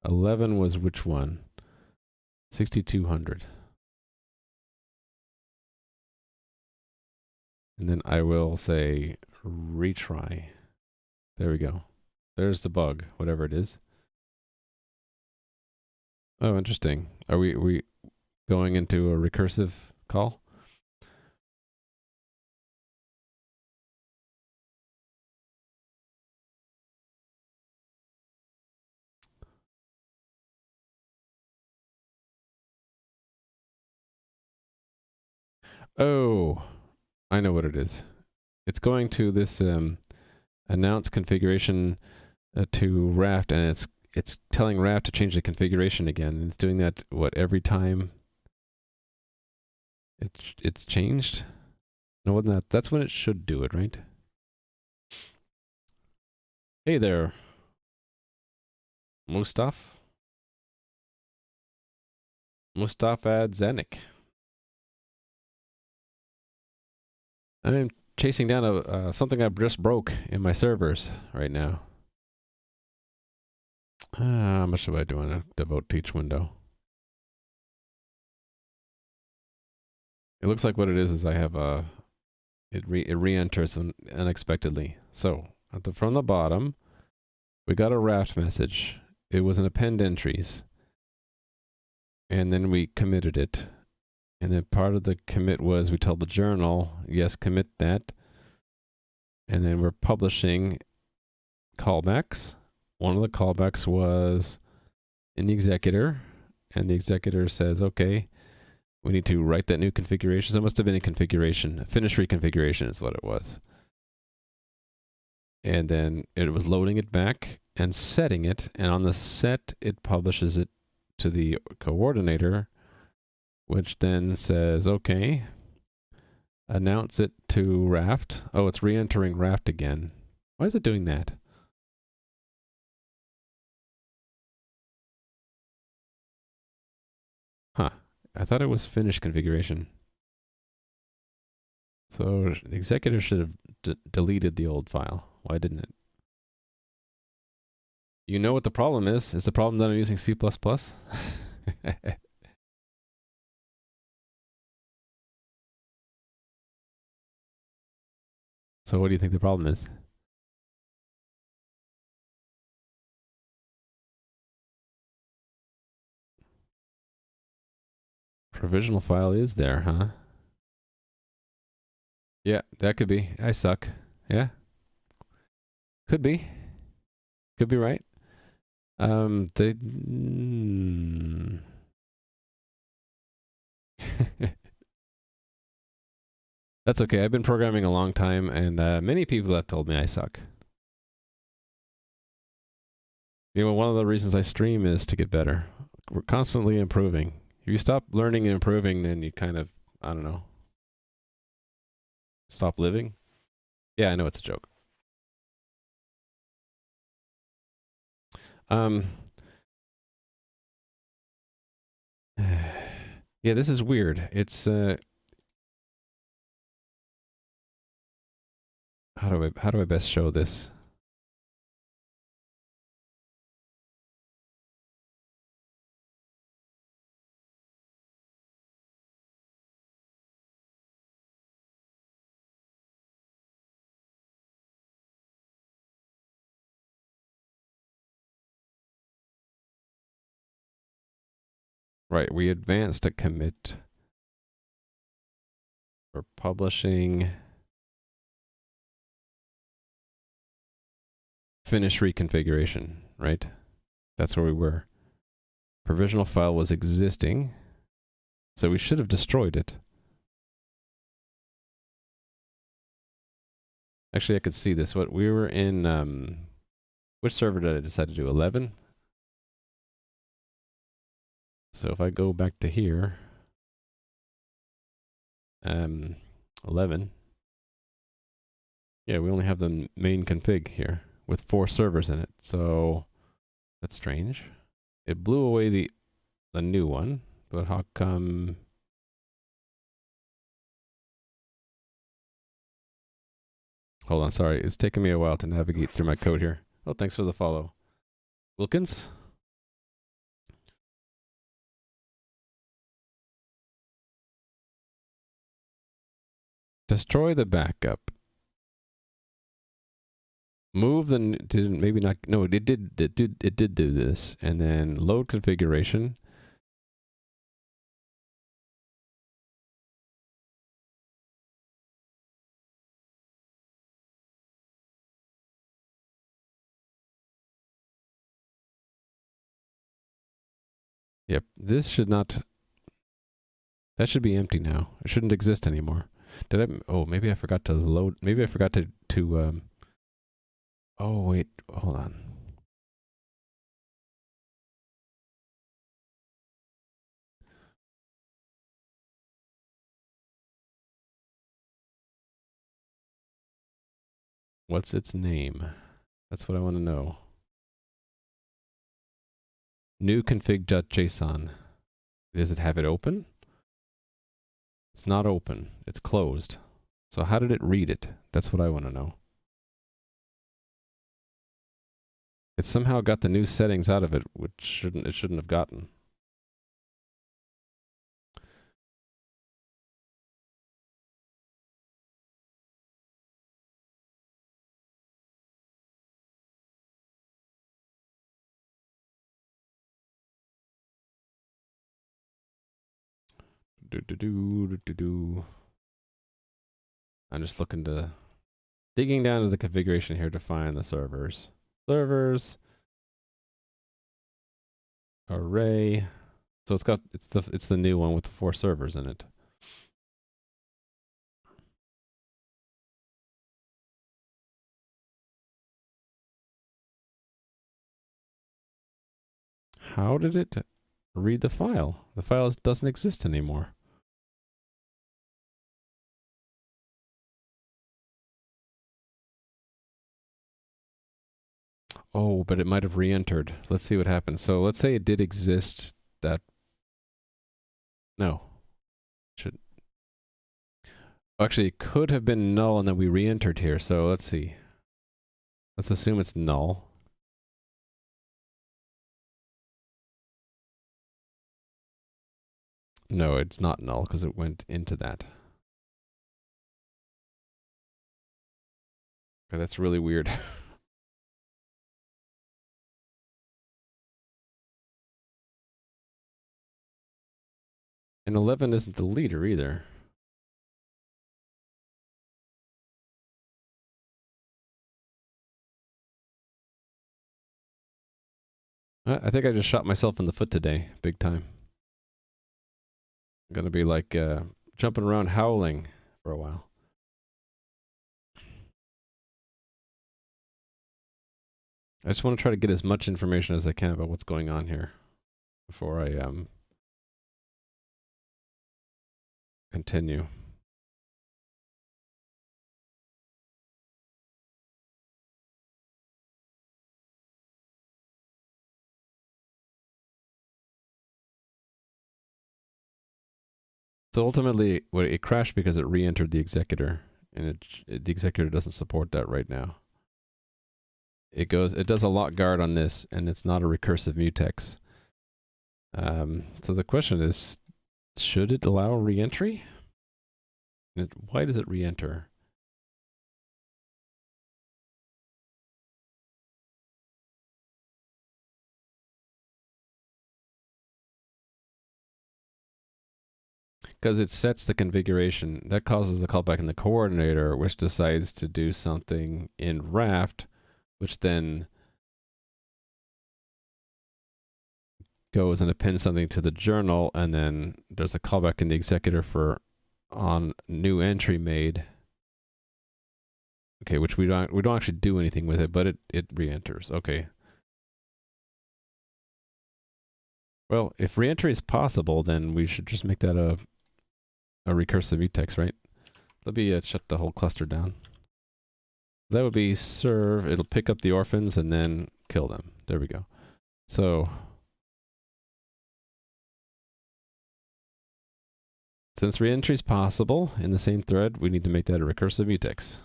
11 was which one? 6200. And then I will say retry. There we go. There's the bug, whatever it is. Oh, interesting. Are we going into a recursive call? Oh, I know what it is. It's going to this announce configuration to Raft, and it's telling Raft to change the configuration again. And it's doing that every time it's changed. No, wasn't that's when it should do it, right? Hey there, Mustaf Zanik. I'm chasing down something I just broke in my servers right now. How much do I do to devote to each window? It looks like what it is I have it re-enters unexpectedly. So from the bottom, we got a Raft message. It was an append entries, and then we committed it. And then part of the commit was we told the journal, yes, commit that. And then we're publishing callbacks. One of the callbacks was in the executor, and the executor says, okay, we need to write that new configuration. So it must have been a configuration. A finish reconfiguration is what it was. And then it was loading it back and setting it. And on the set, it publishes it to the coordinator, which then says, okay, announce it to Raft. Oh, it's re-entering Raft again. Why is it doing that? Huh. I thought it was finish configuration. So the executor should have deleted the old file. Why didn't it? You know what the problem is? Is the problem that I'm using C++? So what do you think the problem is? Provisional file is there, huh? Yeah, that could be. I suck. Yeah. Could be. Could be right. They... That's okay. I've been programming a long time, and many people have told me I suck. You know, one of the reasons I stream is to get better. We're constantly improving. If you stop learning and improving, then you kind of, I don't know, stop living. Yeah, I know it's a joke. Yeah, this is weird. It's how do I best show this? Right, we advanced a commit for publishing finish reconfiguration, right? That's where we were. Provisional file was existing, so we should have destroyed it. Actually, I could see this. What we were in, which server did I decide to do? 11? So if I go back to here, 11. Yeah, we only have the main config here with 4 servers in it. So that's strange. It blew away the new one, but how come? Hold on, sorry. It's taking me a while to navigate through my code here. Oh, thanks for the follow. Wilkins? Destroy the backup. Move the didn't maybe not no it did do this, and then load configuration. Yep, this should not. That should be empty now. It shouldn't exist anymore. Did I? Oh, maybe I forgot to load. Maybe I forgot to. Oh wait, hold on. What's its name? That's what I want to know. New config.json. Does it have it open? It's not open. It's closed. So how did it read it? That's what I want to know. It somehow got the new settings out of it, which it shouldn't have gotten. I'm just digging down to the configuration here to find the servers. servers, array. So it's the new one with the 4 servers in it. How did it read the file? The file doesn't exist anymore. Oh, but it might have re-entered. Let's see what happens. So let's say it did exist. That no, should actually it could have been null, and then we re-entered here. So let's see. Let's assume it's null. No, it's not null because it went into that. Okay, that's really weird. And 11 isn't the leader either. I think I just shot myself in the foot today, big time. I'm gonna be like jumping around howling for a while. I just want to try to get as much information as I can about what's going on here before I continue. So ultimately, it crashed because it re-entered the executor, and the executor doesn't support that right now. It does a lock guard on this, and it's not a recursive mutex. So the question is, should it allow re-entry? Why does it re-enter? Because it sets the configuration. That causes the callback in the coordinator, which decides to do something in Raft, which then goes and appends something to the journal, and then there's a callback in the executor for on new entry made. Okay, which we don't actually do anything with it, but it re-enters. Okay. Well, if re-entry is possible, then we should just make that a recursive mutex, right? Let me shut the whole cluster down. That would be serve. It'll pick up the orphans and then kill them. There we go. So since re-entry is possible in the same thread, we need to make that a recursive mutex.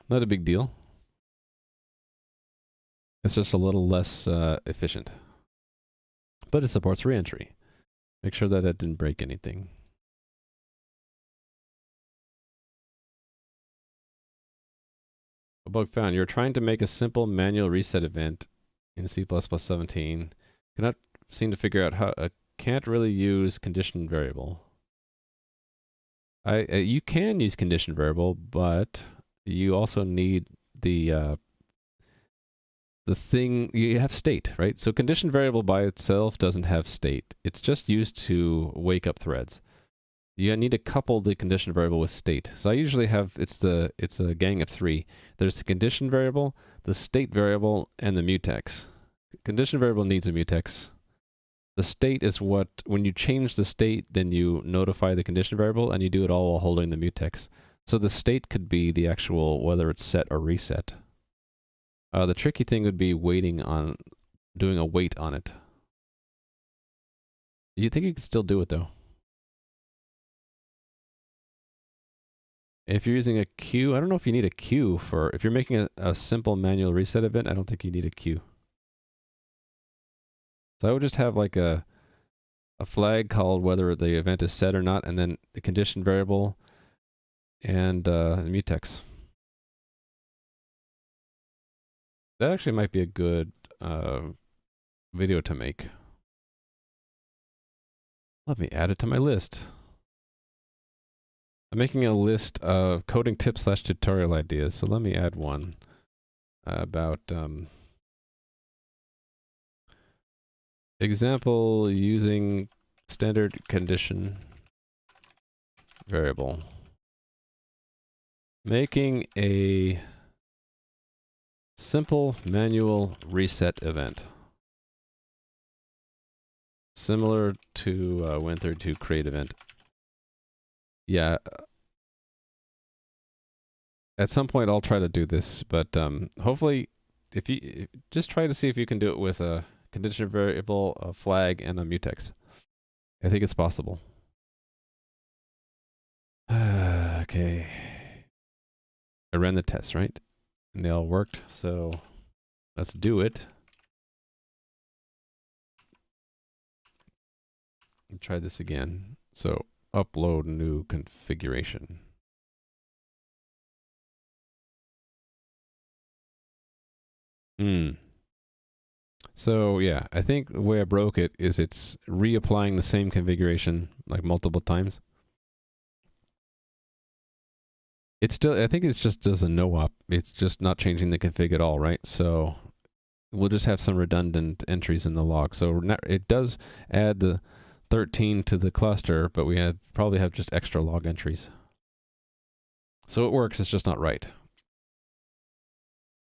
Not a big deal. It's just a little less efficient. But it supports re-entry. Make sure that it didn't break anything. A bug found. You're trying to make a simple manual reset event in C++17. Cannot seem to figure out how... can't really use condition variable. You can use condition variable, but you also need the thing, you have state, right? So condition variable by itself doesn't have state. It's just used to wake up threads. You need to couple the condition variable with state. So I usually have, it's a gang of 3. There's the condition variable, the state variable, and the mutex. Condition variable needs a mutex. The state is what, when you change the state, then you notify the condition variable, and you do it all while holding the mutex. So the state could be the actual, whether it's set or reset. The tricky thing would be doing a wait on it. You think you could still do it though? If you're using a queue, I don't know if you need a queue for, if you're making a simple manual reset event, I don't think you need a queue. So I would just have like a flag called whether the event is set or not, and then the condition variable and the mutex. That actually might be a good video to make. Let me add it to my list. I'm making a list of coding tips / tutorial ideas, so let me add one. about example using standard condition variable. Making a simple manual reset event. Similar to Win32 create event. Yeah. At some point I'll try to do this, but hopefully if you just try to see if you can do it with a condition variable, a flag, and a mutex. I think it's possible. Okay. I ran the tests, right? And they all worked, so let's do it. Try this again. So upload new configuration. So yeah, I think the way I broke it is it's reapplying the same configuration like multiple times. It's still, I think it's just does a no-op. It's just not changing the config at all, right? So we'll just have some redundant entries in the log. So it does add the 13 to the cluster, but we probably have just extra log entries. So it works, it's just not right.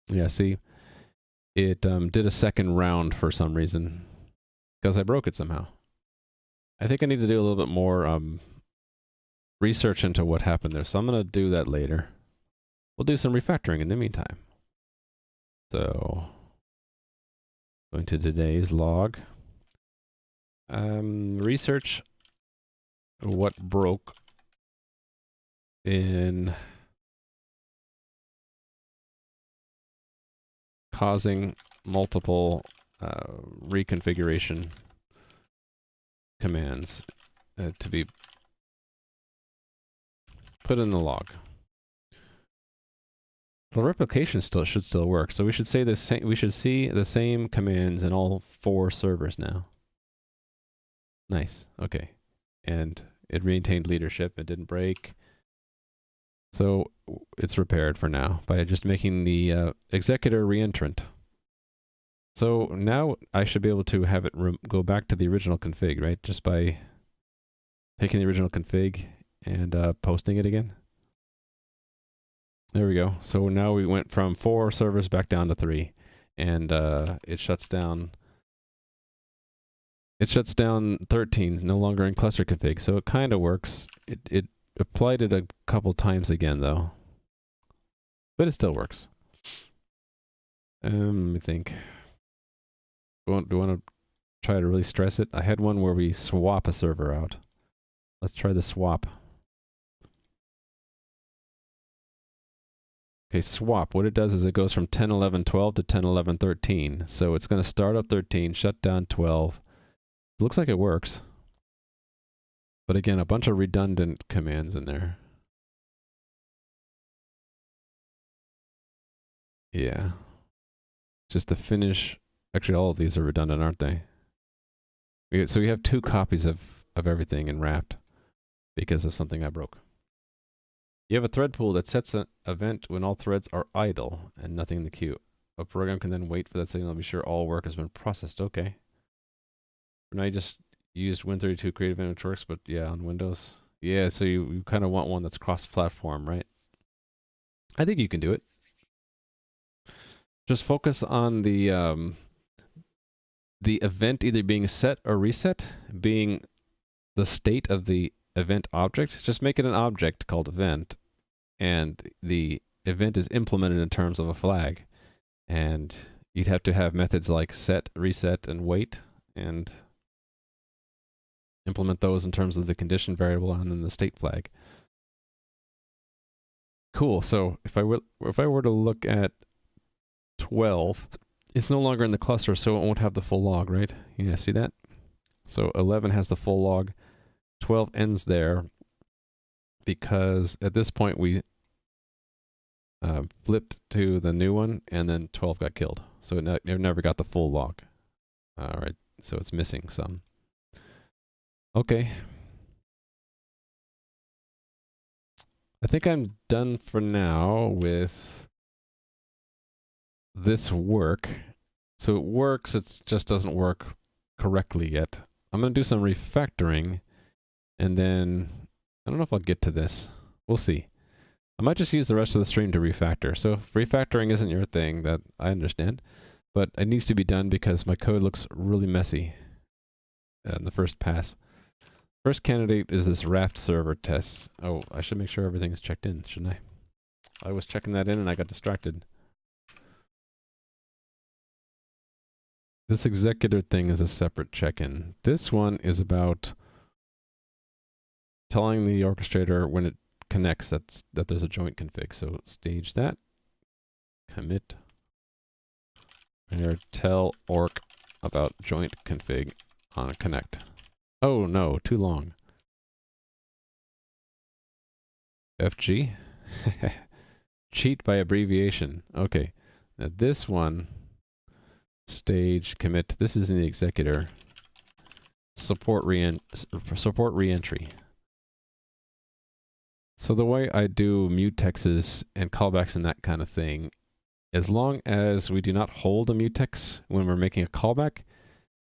Yeah, see, it did a second round for some reason because I broke it somehow. I think I need to do a little bit more research into what happened there, so I'm going to do that later. We'll do some refactoring in the meantime. So, going to today's log. Research what broke in causing multiple reconfiguration commands to be put in the log. The replication should still work, so we should say the same. We should see the same commands in all 4 servers now. Nice. Okay, and it maintained leadership. It didn't break. So it's repaired for now by just making the executor reentrant. So now I should be able to have it go back to the original config, right? Just by taking the original config and posting it again. There we go. So now we went from 4 servers back down to 3, and it shuts down. It shuts down 13, no longer in cluster config. So it kind of works. It applied it a couple times again though, but it still works. Let me think. Do you want to try to really stress it? I had one where we swap a server out. Let's try the swap. Okay, swap. What it does is it goes from 10, 11, 12 to 10, 11, 13. So it's going to start up 13, shut down 12. It looks like it works. But again, a bunch of redundant commands in there. Yeah. Just to finish. Actually, all of these are redundant, aren't they? So we have 2 copies of everything in wrapped because of something I broke. You have a thread pool that sets an event when all threads are idle and nothing in the queue. A program can then wait for that signal to be sure all work has been processed. Okay. Now you just used Win32 create event, which works, but yeah, on Windows. Yeah, so you kind of want one that's cross-platform, right? I think you can do it. Just focus on the event either being set or reset, being the state of the event object. Just make it an object called event, and the event is implemented in terms of a flag. And you'd have to have methods like set, reset, and wait, and implement those in terms of the condition variable and then the state flag. Cool. So if I were to look at 12, it's no longer in the cluster, so it won't have the full log, right? Yeah, see that? So 11 has the full log. 12 ends there because at this point we flipped to the new one, and then 12 got killed. So it never got the full log. All right, so it's missing some. Okay. I think I'm done for now with this work. So it works, it just doesn't work correctly yet. I'm going to do some refactoring, and then I don't know if I'll get to this. We'll see. I might just use the rest of the stream to refactor. So if refactoring isn't your thing, that I understand. But it needs to be done because my code looks really messy in the first pass. First candidate is this raft server test. Oh, I should make sure everything's checked in, shouldn't I? I was checking that in and I got distracted. This executor thing is a separate check-in. This one is about telling the orchestrator when it connects that there's a joint config. So stage that, commit, and here tell orc about joint config on a connect. Oh no, too long. FG? Cheat by abbreviation. Okay. Now this one, stage commit, this is in the executor. Support reentry. So the way I do mutexes and callbacks and that kind of thing, as long as we do not hold a mutex when we're making a callback,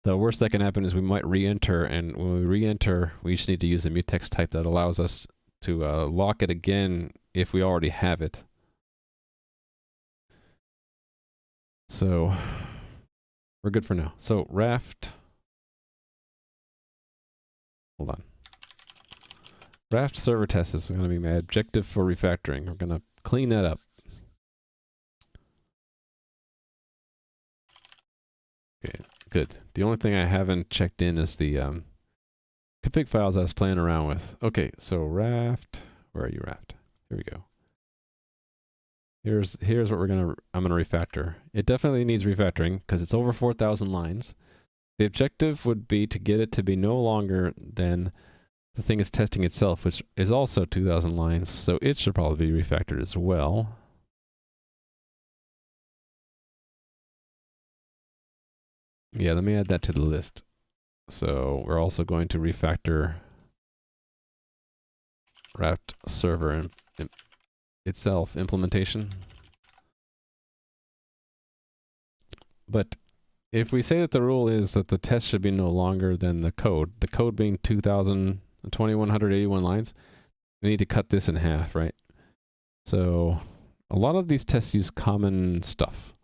the worst that can happen is we might re-enter, and when we re-enter, we just need to use a mutex type that allows us to lock it again if we already have it. So we're good for now. So raft, hold on. Raft server test is going to be my objective for refactoring. We're going to clean that up. Okay, good. The only thing I haven't checked in is the config files I was playing around with. Okay, so raft, where are you, raft? Here we go. Here's what I'm gonna refactor. It definitely needs refactoring because it's over 4,000 lines. The objective would be to get it to be no longer than the thing it's testing itself, which is also 2,000 lines, so it should probably be refactored as well. Yeah, let me add that to the list. So we're also going to refactor raft server itself implementation. But if we say that the rule is that the test should be no longer than the code being 2,181 lines, we need to cut this in half, right? So a lot of these tests use common stuff.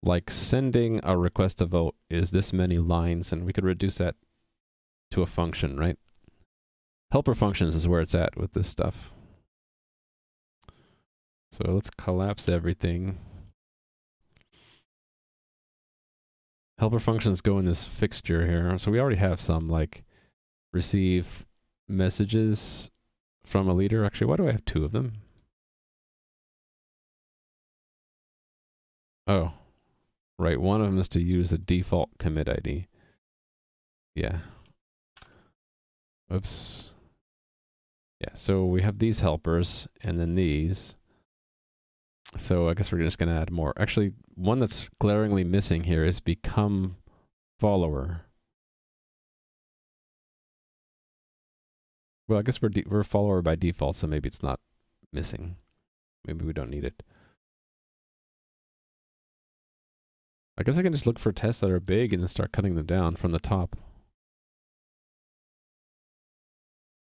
Like sending a request to vote is this many lines, and we could reduce that to a function, right? Helper functions is where it's at with this stuff. So let's collapse everything. Helper functions go in this fixture here. So we already have some, like receive messages from a leader. Actually, why do I have two of them? Oh, right. One of them is to use a default commit ID. Yeah. Oops. Yeah, so we have these helpers and then these. So I guess we're just going to add more. Actually, one that's glaringly missing here is become follower. Well, I guess we're follower by default, so maybe it's not missing. Maybe we don't need it. I guess I can just look for tests that are big and then start cutting them down from the top.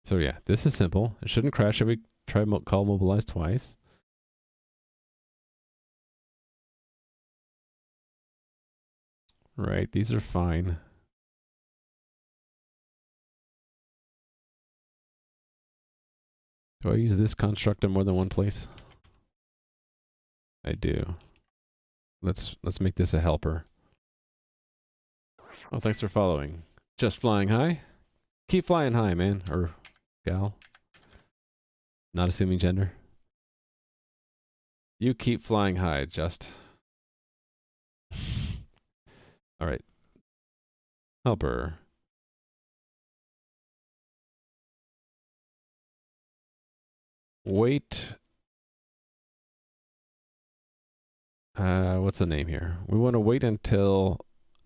So yeah, this is simple. It shouldn't crash if we try call mobilize twice. Right, these are fine. Do I use this construct in more than one place? I do. Let's make this a helper. Oh, thanks for following. Just flying high? Keep flying high, man. Or gal. Not assuming gender. You keep flying high, just. Alright. Helper. Wait. What's the name here? We want to wait until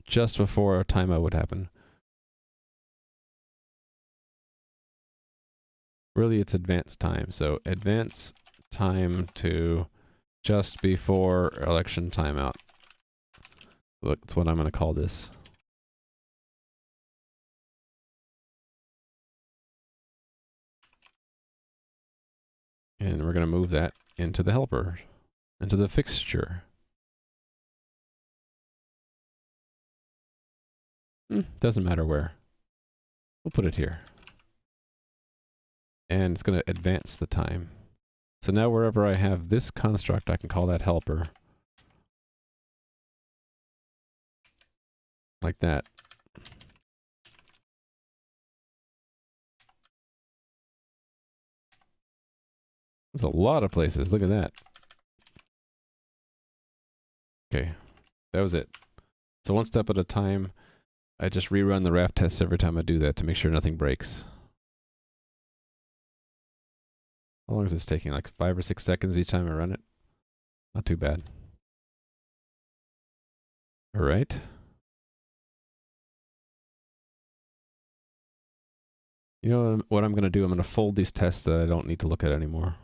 just before a timeout would happen. Really, it's advanced time. So advance time to just before election timeout. Look, that's what I'm going to call this. And we're going to move that into the helper, into the fixture. Doesn't matter where. We'll put it here. And it's going to advance the time. So now wherever I have this construct, I can call that helper. Like that. There's a lot of places. Look at that. Okay. That was it. So one step at a time. I just rerun the RAF tests every time I do that to make sure nothing breaks. How long is this taking? Like 5 or 6 seconds each time I run it? Not too bad. Alright. You know what I'm going to do? I'm going to fold these tests that I don't need to look at anymore.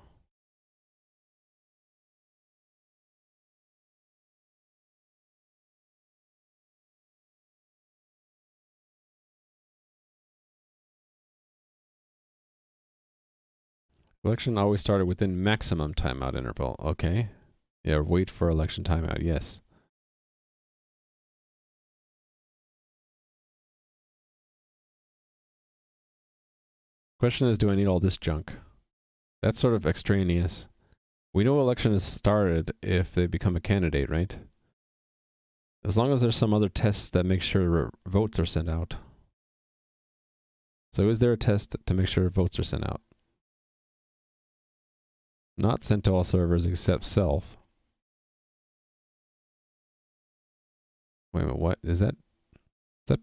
Election always started within maximum timeout interval. Okay. Yeah, wait for election timeout. Yes. Question is, do I need all this junk? That's sort of extraneous. We know election is started if they become a candidate, right? As long as there's some other tests that make sure votes are sent out. So is there a test to make sure votes are sent out? Not sent to all servers except self. Wait a minute, what? Is that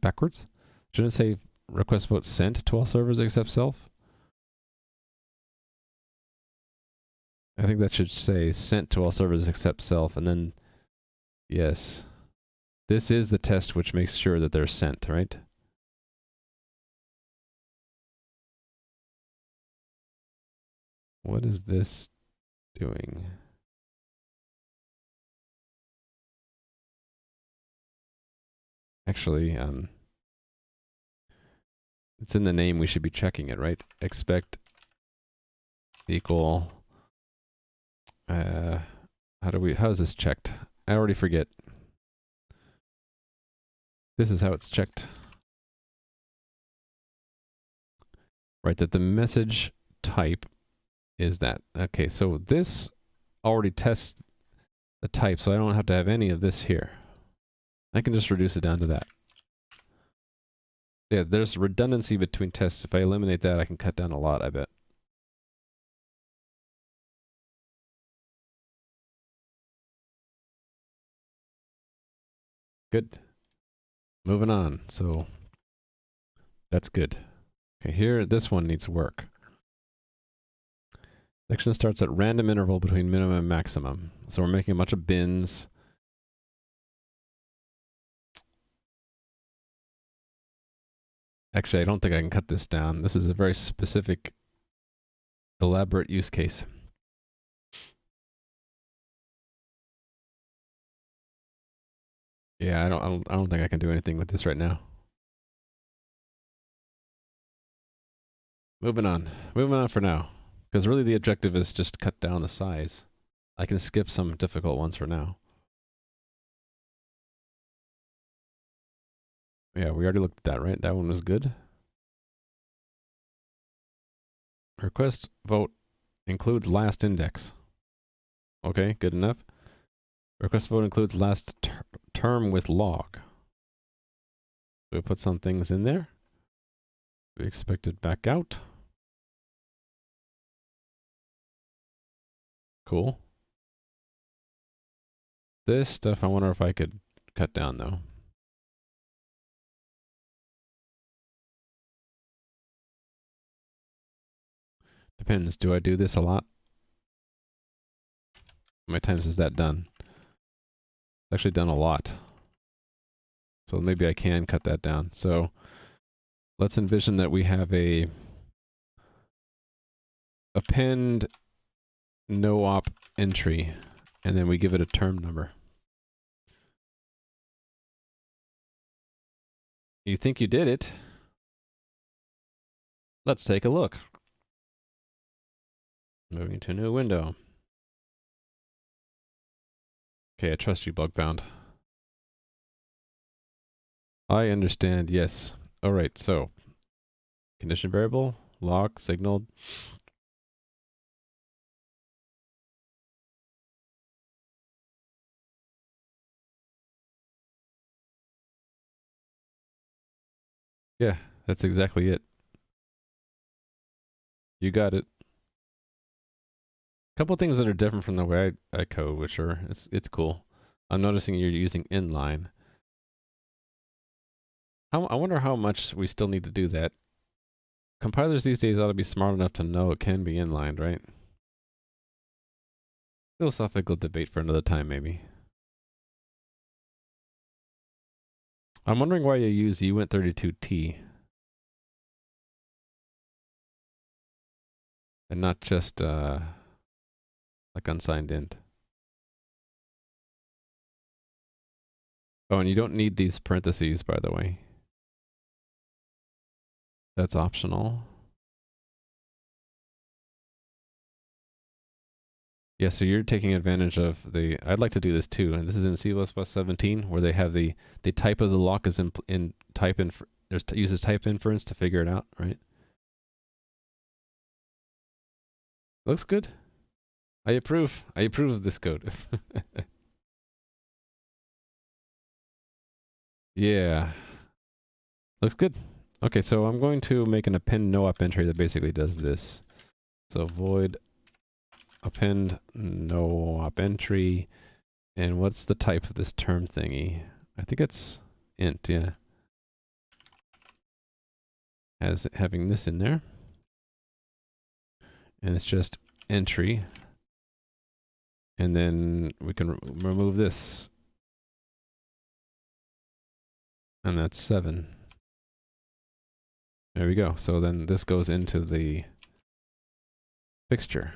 backwards? Shouldn't it say request votes sent to all servers except self? I think that should say sent to all servers except self, and then, yes. This is the test which makes sure that they're sent, right? What is this doing? Actually, it's in the name, we should be checking it, right? Expect equal, how is this checked? I already forget. This is how it's checked. Right, that the message type is that. Okay, so this already tests the type, so I don't have to have any of this here. I can just reduce it down to that. Yeah, there's redundancy between tests. If I eliminate that, I can cut down a lot, I bet. Good. Moving on. So that's good. Okay, here, this one needs work. Section starts at random interval between minimum and maximum. So we're making a bunch of bins. Actually, I don't think I can cut this down. This is a very specific, elaborate use case. Yeah, I don't think I can do anything with this right now. Moving on for now, because really the objective is just cut down the size. I can skip some difficult ones for now. Yeah, we already looked at that, right? That one was good. Request vote includes last index. Okay, good enough. Request vote includes last term with log. We put some things in there. We expect it back out. Cool. This stuff, I wonder if I could cut down though. Depends. Do I do this a lot? How many times is that done? It's actually done a lot. So maybe I can cut that down. So let's envision that we have a append no op entry and then we give it a term number. You think you did it? Let's take a look. Moving to a new window. Okay, I trust you, Bugbound. I understand, yes. Alright, so condition variable, lock, signaled. Yeah, that's exactly it. You got it. Couple things that are different from the way I code, which are it's cool. I'm noticing you're using inline. I wonder how much we still need to do that. Compilers these days ought to be smart enough to know it can be inlined, right? Philosophical debate for another time, maybe. I'm wondering why you use uint32t and not just like unsigned int. Oh, and you don't need these parentheses, by the way. That's optional. Yeah, so you're taking advantage of the... I'd like to do this too, and this is in C++ 17, where they have the type of the lock is in type inf... uses type inference to figure it out, right? Looks good. I approve. I approve of this code. Yeah. Looks good. Okay, so I'm going to make an append no op entry that basically does this. So void append no op entry. And what's the type of this term thingy? I think it's int, yeah. As having this in there. And it's just entry. And then we can remove this. And that's 7. There we go. So then this goes into the fixture.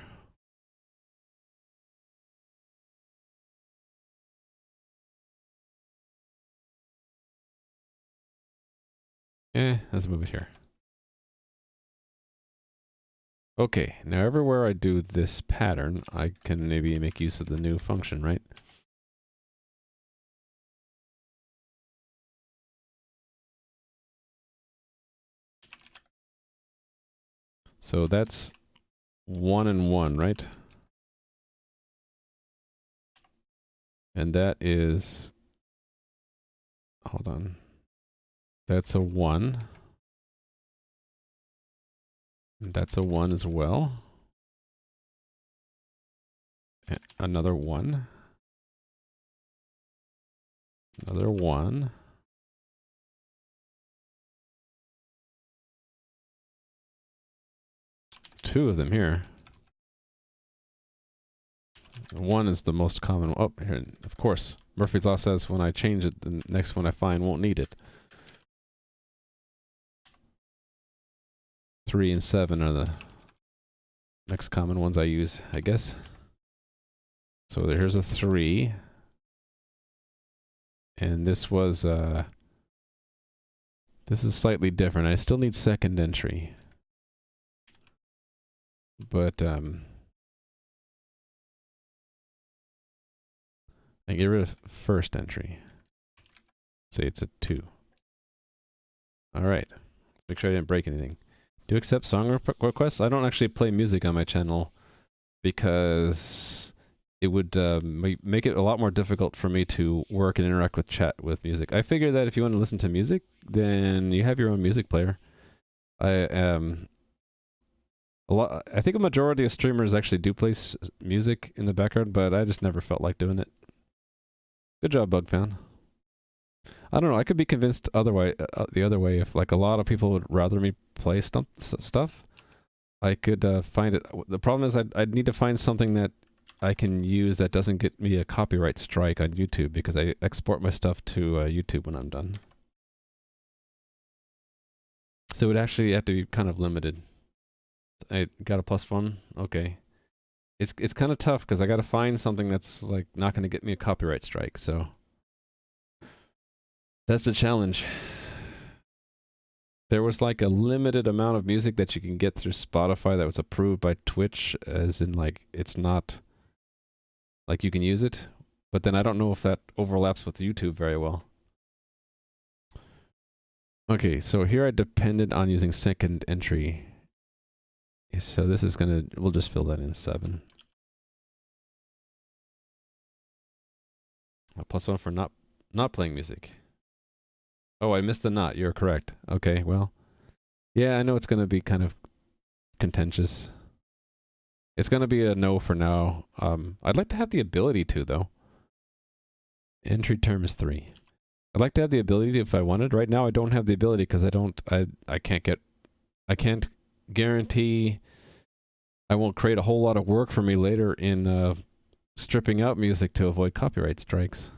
Let's move it here. Okay, now everywhere I do this pattern, I can maybe make use of the new function, right? So that's 1 and 1, right? And that is... Hold on. That's a 1. And that's a 1 as well. And another 1. Another 1. Two of them here. 1 is the most common. Oh, here, of course. Murphy's Law says when I change it, the next one I find won't need it. 3 and 7 are the next common ones I use, I guess. So here's a 3. And this was, this is slightly different. I still need second entry. But, I get rid of first entry. Say it's a 2. Alright. Make sure I didn't break anything. Do you accept song requests? I don't actually play music on my channel because it would make it a lot more difficult for me to work and interact with chat with music. I figure that if you want to listen to music, then you have your own music player. I think a majority of streamers actually do play music in the background, but I just never felt like doing it. Good job, Bugfound. I don't know. I could be convinced the other way. If like a lot of people would rather me play stuff, I could find it. The problem is I'd need to find something that I can use that doesn't get me a copyright strike on YouTube because I export my stuff to YouTube when I'm done. So it would actually have to be kind of limited. I got a +1. Okay. It's kind of tough because I got to find something that's like not going to get me a copyright strike. So that's the challenge. There was like a limited amount of music that you can get through Spotify that was approved by Twitch, as in like it's not like you can use it. But then I don't know if that overlaps with YouTube very well. Okay, so here I depended on using second entry. So this is gonna, we'll just fill that in 7. +1 for not playing music. Oh, I missed the not. You're correct. Okay, well, yeah, I know it's gonna be kind of contentious. It's gonna be a no for now. I'd like to have the ability to though. Entry term is 3. I'd like to have the ability to, if I wanted. Right now, I don't have the ability because I can't guarantee I won't create a whole lot of work for me later in stripping out music to avoid copyright strikes.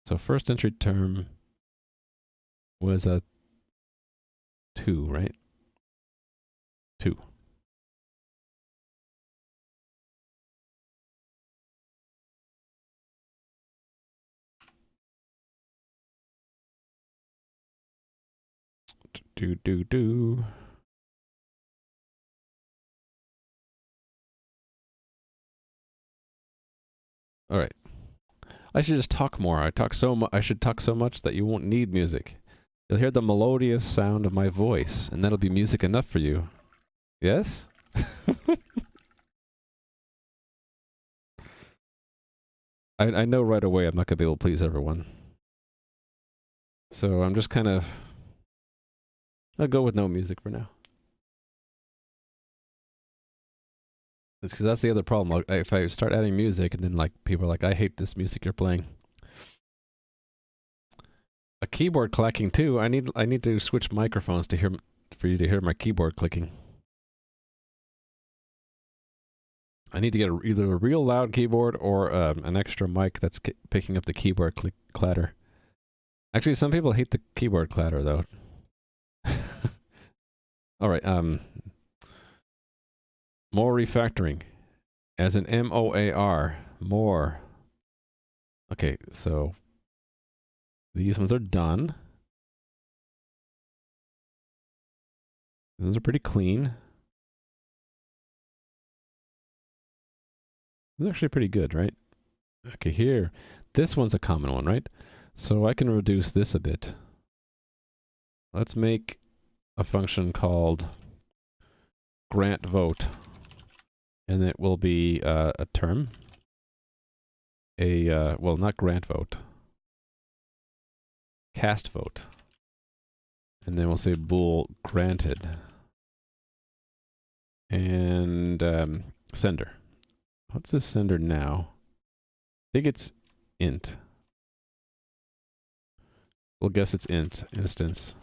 So first entry term was a 2, right? 2. Do. All right. I should just talk more. I should talk so much that you won't need music. You'll hear the melodious sound of my voice, and that'll be music enough for you. Yes? I know right away I'm not gonna be able to please everyone. So I'm just kind of... I'll go with no music for now. It's because that's the other problem. If I start adding music and then like people are like, I hate this music you're playing. A keyboard clacking too. I need to switch microphones to hear for you to hear my keyboard clicking. I need to get either a real loud keyboard or an extra mic that's picking up the keyboard clatter. Actually, some people hate the keyboard clatter though. All right. More refactoring, as in MOAR. More. Okay, so these ones are done. Those are pretty clean. Those are actually pretty good, right? Okay, here. This one's a common one, right? So I can reduce this a bit. Let's make a function called grant vote. And it will be a term. Well, not grant vote. Cast vote. And then we'll say bool granted. And sender. What's this sender now? I think it's int. We'll guess it's int instance.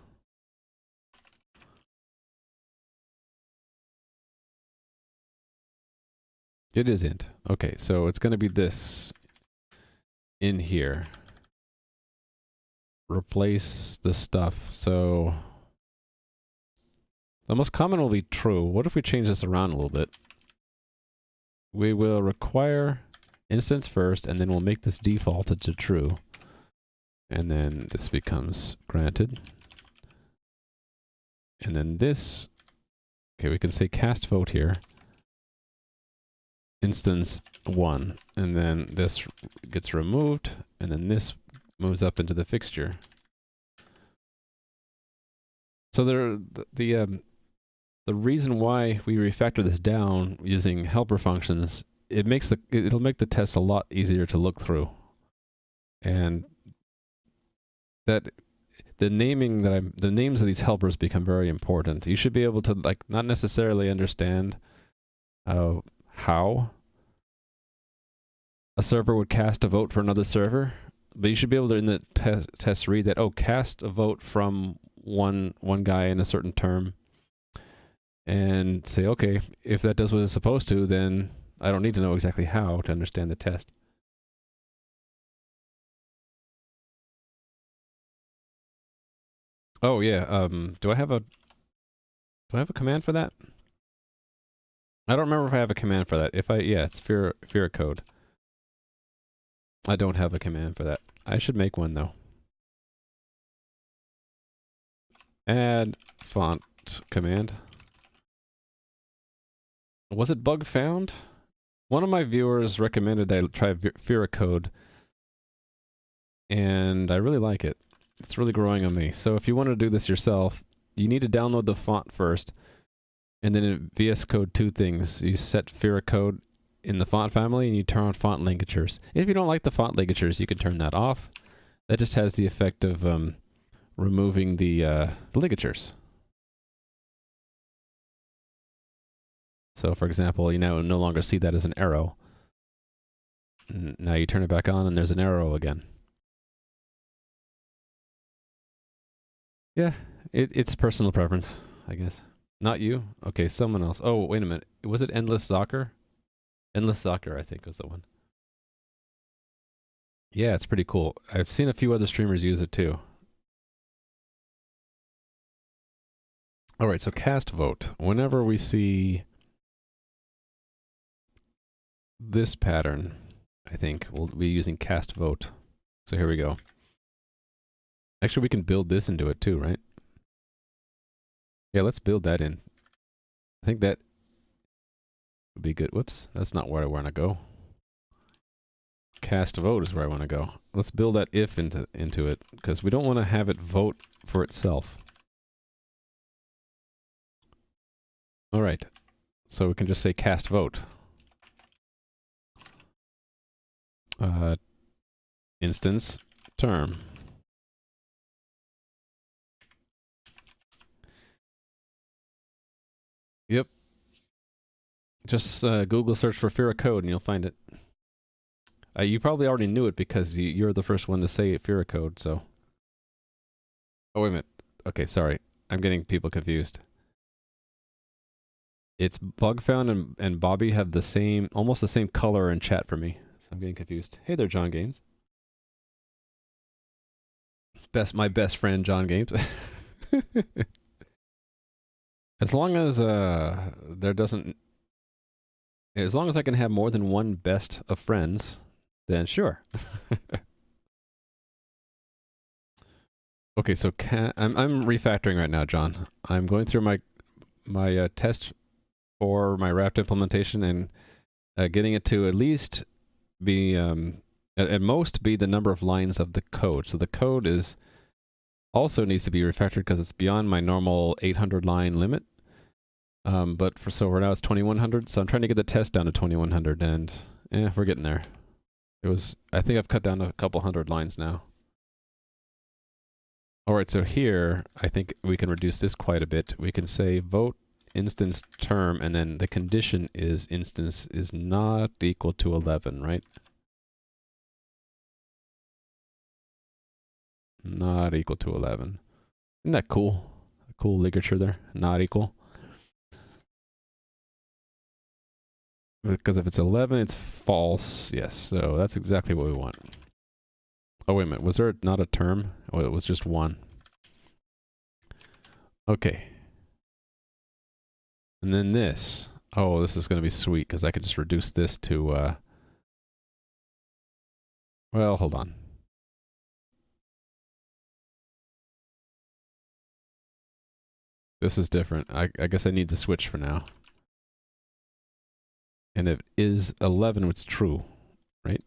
It is int. Okay, so it's going to be this in here. Replace the stuff. So the most common will be true. What if we change this around a little bit? We will require instance first, and then we'll make this defaulted to true. And then this becomes granted. And then this, okay, we can say cast vote here. Instance 1. And then this gets removed, and then this moves up into the fixture. So the reason why we refactor this down using helper functions, it'll make the test a lot easier to look through. And that the names of these helpers become very important. You should be able to like not necessarily understand how a server would cast a vote for another server, but you should be able to in the test read that, oh, cast a vote from one guy in a certain term, and say, okay, if that does what it's supposed to, then I don't need to know exactly how to understand the test. Oh yeah, do I have a command for that? I don't remember if I have a command for that. If I, yeah, it's Fira code. I don't have a command for that. I should make one though. Add font command. Was it bug found? One of my viewers recommended I try Fira code, and I really like it. It's really growing on me. So if you want to do this yourself, you need to download the font first, and then in VS Code, two things. You set Fira code in the font family, and you turn on font ligatures. If you don't like the font ligatures, you can turn that off. That just has the effect of removing the ligatures. So, for example, you now no longer see that as an arrow. Now you turn it back on, and there's an arrow again. Yeah, it's personal preference, I guess. Not you? Okay, someone else. Oh, wait a minute. Was it Endless Soccer? Endless Soccer, I think, was the one. Yeah, it's pretty cool. I've seen a few other streamers use it too. Alright, so cast vote. Whenever we see this pattern, I think, we'll be using cast vote. So here we go. Actually, we can build this into it too, right? Yeah, let's build that in. I think that would be good. Whoops, that's not where I want to go. Cast vote is where I want to go. Let's build that if into it, because we don't want to have it vote for itself. Alright, so we can just say cast vote. Instance term. Yep. Just Google search for Fira code and you'll find it. You probably already knew it because you're the first one to say Fira code, so. Oh, wait a minute. Okay, sorry. I'm getting people confused. It's Bugfound and Bobby have the same, almost the same color in chat for me. So I'm getting confused. Hey there, John Games. My best friend, John Games. As long as there doesn't, as long as I can have more than one best of friends, then sure. Okay, so I'm refactoring right now, John. I'm going through my test for my wrapped implementation and getting it to at least be at most be the number of lines of the code. So the code is also needs to be refactored because it's beyond my normal 800 line limit. But so right now it's 2100. So I'm trying to get the test down to 2100, and we're getting there. I think I've cut down a couple hundred lines now. All right, so here I think we can reduce this quite a bit. We can say vote instance term, and then the condition is instance is not equal to 11, right? Not equal to 11. Isn't that cool? A cool ligature there. Not equal. Because if it's 11, it's false. Yes, so that's exactly what we want. Oh, wait a minute. Was there not a term? Oh, it was just one. Okay. And then this. Oh, this is going to be sweet because I can just reduce this to, well, hold on. This is different. I guess I need the switch for now. And if is 11, it's true, right?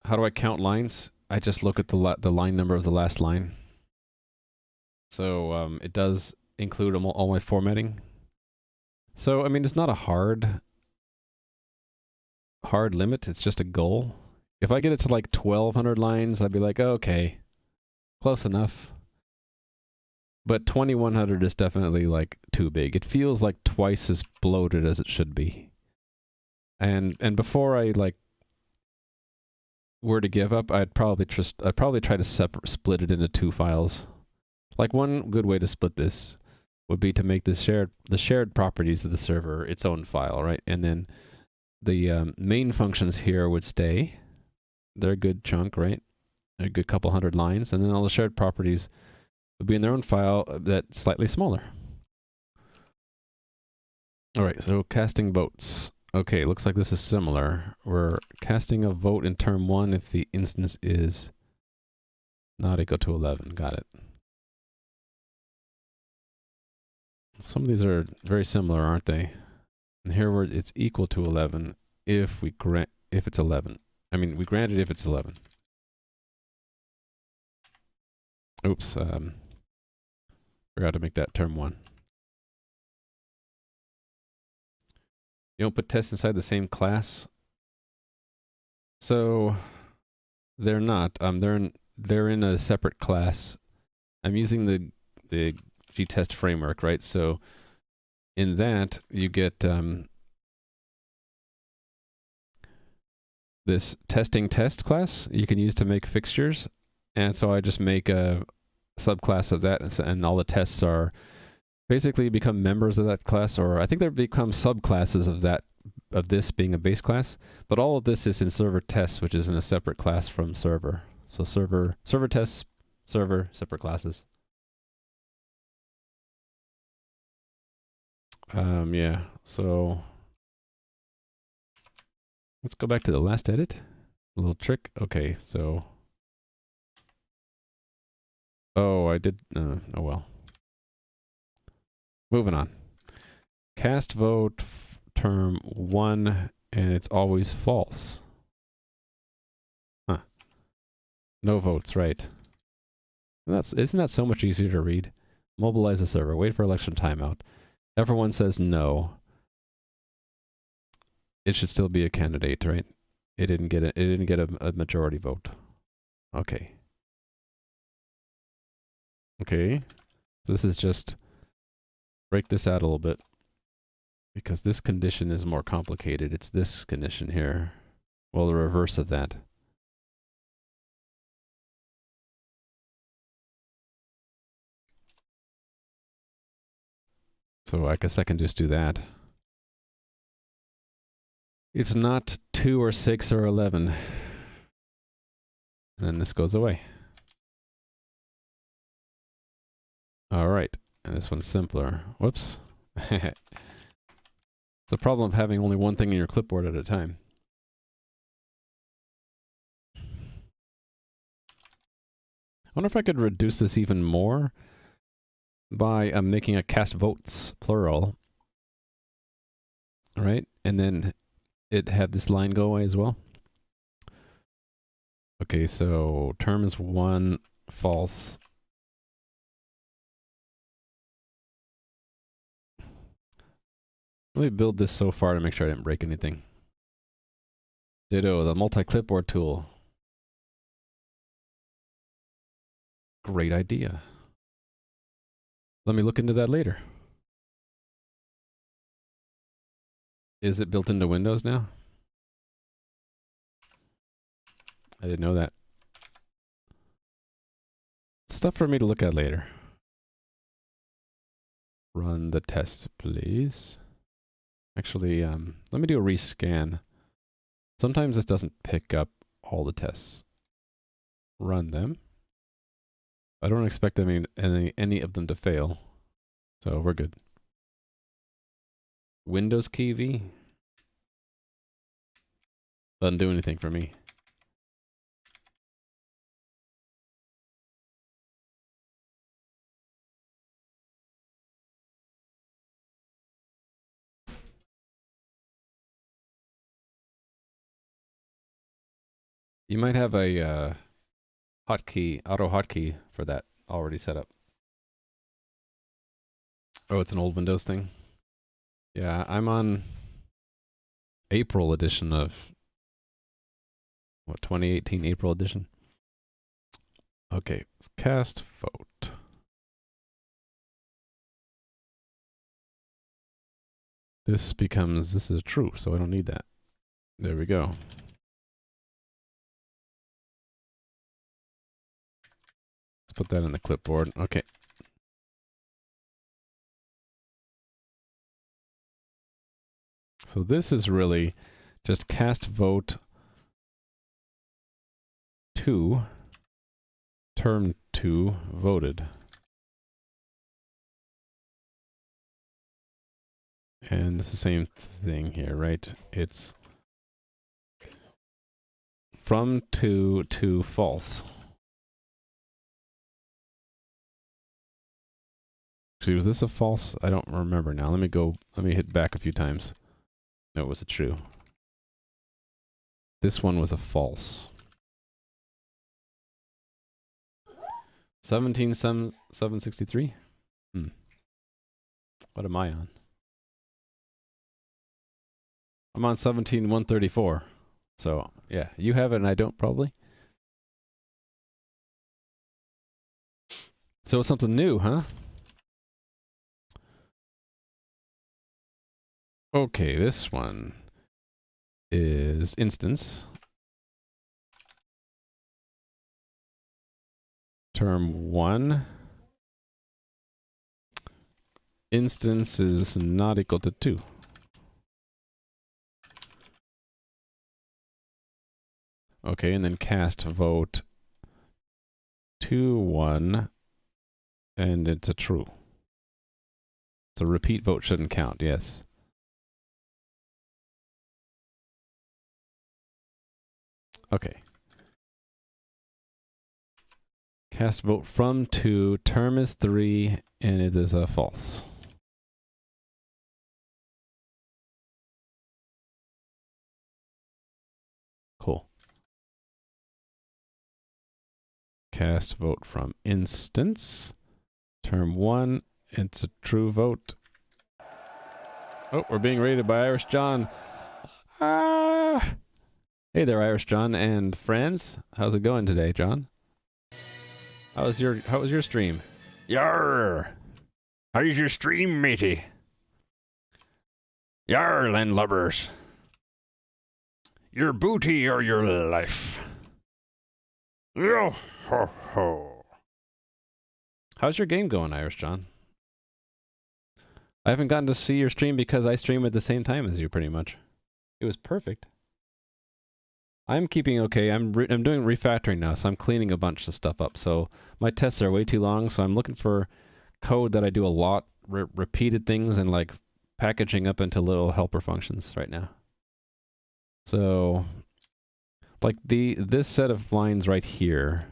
How do I count lines? I just look at the line number of the last line. So it does include all my formatting. So, I mean, it's not a hard limit. It's just a goal. If I get it to like 1200 lines, I'd be like, oh, okay, close enough. But 2100 is definitely like too big. It feels like twice as bloated as it should be. And before I like were to give up, I'd probably try to split it into two files. Like one good way to split this would be to make the shared properties of the server its own file, right? And then the main functions here would stay. They're a good chunk, right? They're a good couple hundred lines, and then all the shared properties would be in their own file that's slightly smaller. All right, so casting votes. Okay, looks like this is similar. We're casting a vote in term 1 if the instance is not equal to 11. Got it. Some of these are very similar, aren't they? And here where it's equal to 11 if we grant if it's 11. I mean, we grant it if it's 11. Oops, forgot to make that term 1. You don't put tests inside the same class. So they're not. They're in a separate class. I'm using the gtest framework, right? So in that you get this testing test class you can use to make fixtures, and so I just make a subclass of that, and all the tests are basically become members of that class, or I think they become subclasses of that, of this being a base class. But all of this is in server tests, which is in a separate class from server. So server tests, server, separate classes. Yeah, so let's go back to the last edit. A little trick. Okay, so I did, oh well. Moving on. Cast vote term 1, and it's always false. Huh. No votes, right. Isn't that so much easier to read? Mobilize the server, wait for election timeout. Everyone says no. It should still be a candidate, right? It didn't get a majority vote. Okay. Okay. This is just break this out a little bit, because this condition is more complicated. It's this condition here. Well, the reverse of that. So I guess I can just do that. It's not 2 or 6 or 11. And then this goes away. All right. And this one's simpler. Whoops. It's the problem of having only one thing in your clipboard at a time. I wonder if I could reduce this even more by making a cast votes plural. Right? And then it have this line go away as well. Okay, so term is 1, false. Let me build this so far to make sure I didn't break anything. Ditto, the multi-clipboard tool. Great idea. Let me look into that later. Is it built into Windows now? I didn't know that. Stuff for me to look at later. Run the test, please. Actually, let me do a rescan. Sometimes this doesn't pick up all the tests. Run them. I don't expect any of them to fail, so we're good. Windows key V doesn't do anything for me. You might have a auto hotkey for that already set up. Oh, it's an old Windows thing? Yeah, I'm on April edition of, what, 2018 April edition? Okay, cast vote. This is true, so I don't need that. There we go. Let's put that in the clipboard. Okay. So this is really just cast vote 2, term 2 voted. And it's the same thing here, right? It's from to false. Actually, was this a false? I don't remember now. Let me hit back a few times. No, it was a true. This one was a false. 763? What am I on? I'm on 17134. So, yeah, you have it and I don't probably. So it's something new, huh? Okay, this one is instance. Term 1. Instance is not equal to 2. Okay, and then cast vote 2, 1, and it's a true. So repeat vote shouldn't count, yes. Okay. Cast vote from 2, term is 3, and it is a false. Cool. Cast vote from instance, term 1, it's a true vote. Oh, we're being rated by Irish John. Ah! Hey there, Irish John and friends. How's it going today, John? How was your stream? Yarr! How's your stream, matey? Yarr, landlubbers. Your booty or your life. Yo ho ho. How's your game going, Irish John? I haven't gotten to see your stream because I stream at the same time as you, pretty much. It was perfect. I'm keeping okay. I'm doing refactoring now, so I'm cleaning a bunch of stuff up. So my tests are way too long, so I'm looking for code that I do a lot, repeated things, and like packaging up into little helper functions right now. So, like this set of lines right here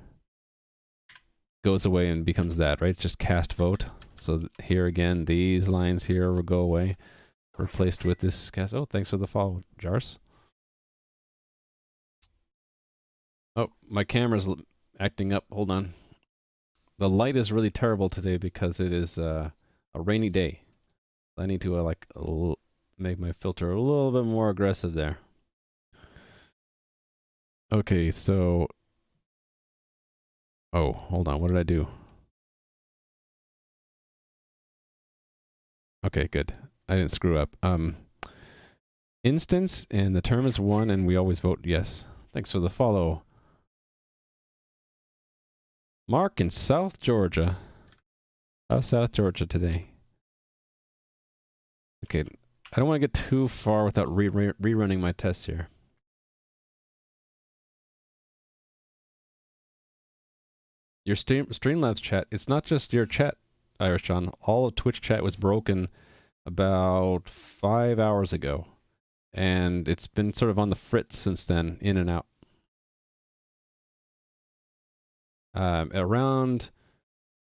goes away and becomes that, right? It's just cast vote. So here again, these lines here will go away, replaced with this cast. Oh, thanks for the follow, Jars. Oh, my camera's acting up. Hold on. The light is really terrible today because it is a rainy day. I need to make my filter a little bit more aggressive there. Okay, so... Oh, hold on. What did I do? Okay, good. I didn't screw up. Instance, and the term is 1, and we always vote yes. Thanks for the follow. Mark in South Georgia. How's South Georgia today? Okay, I don't want to get too far without rerunning my tests here. Your Streamlabs chat, it's not just your chat, Irish John. All of Twitch chat was broken about 5 hours ago. And it's been sort of on the fritz since then, in and out. Around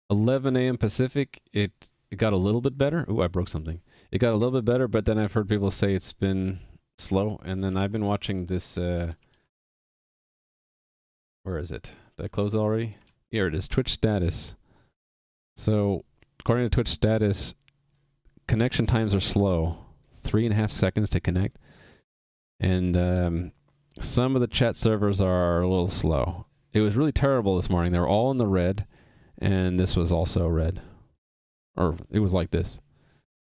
11 a.m. Pacific, it got a little bit better. Ooh, I broke something. It got a little bit better, but then I've heard people say it's been slow. And then I've been watching this... where is it? Did I close it already? Here it is, Twitch status. So, according to Twitch status, connection times are slow. 3.5 seconds to connect. And some of the chat servers are a little slow. It was really terrible this morning. They were all in the red, and this was also red. Or it was like this.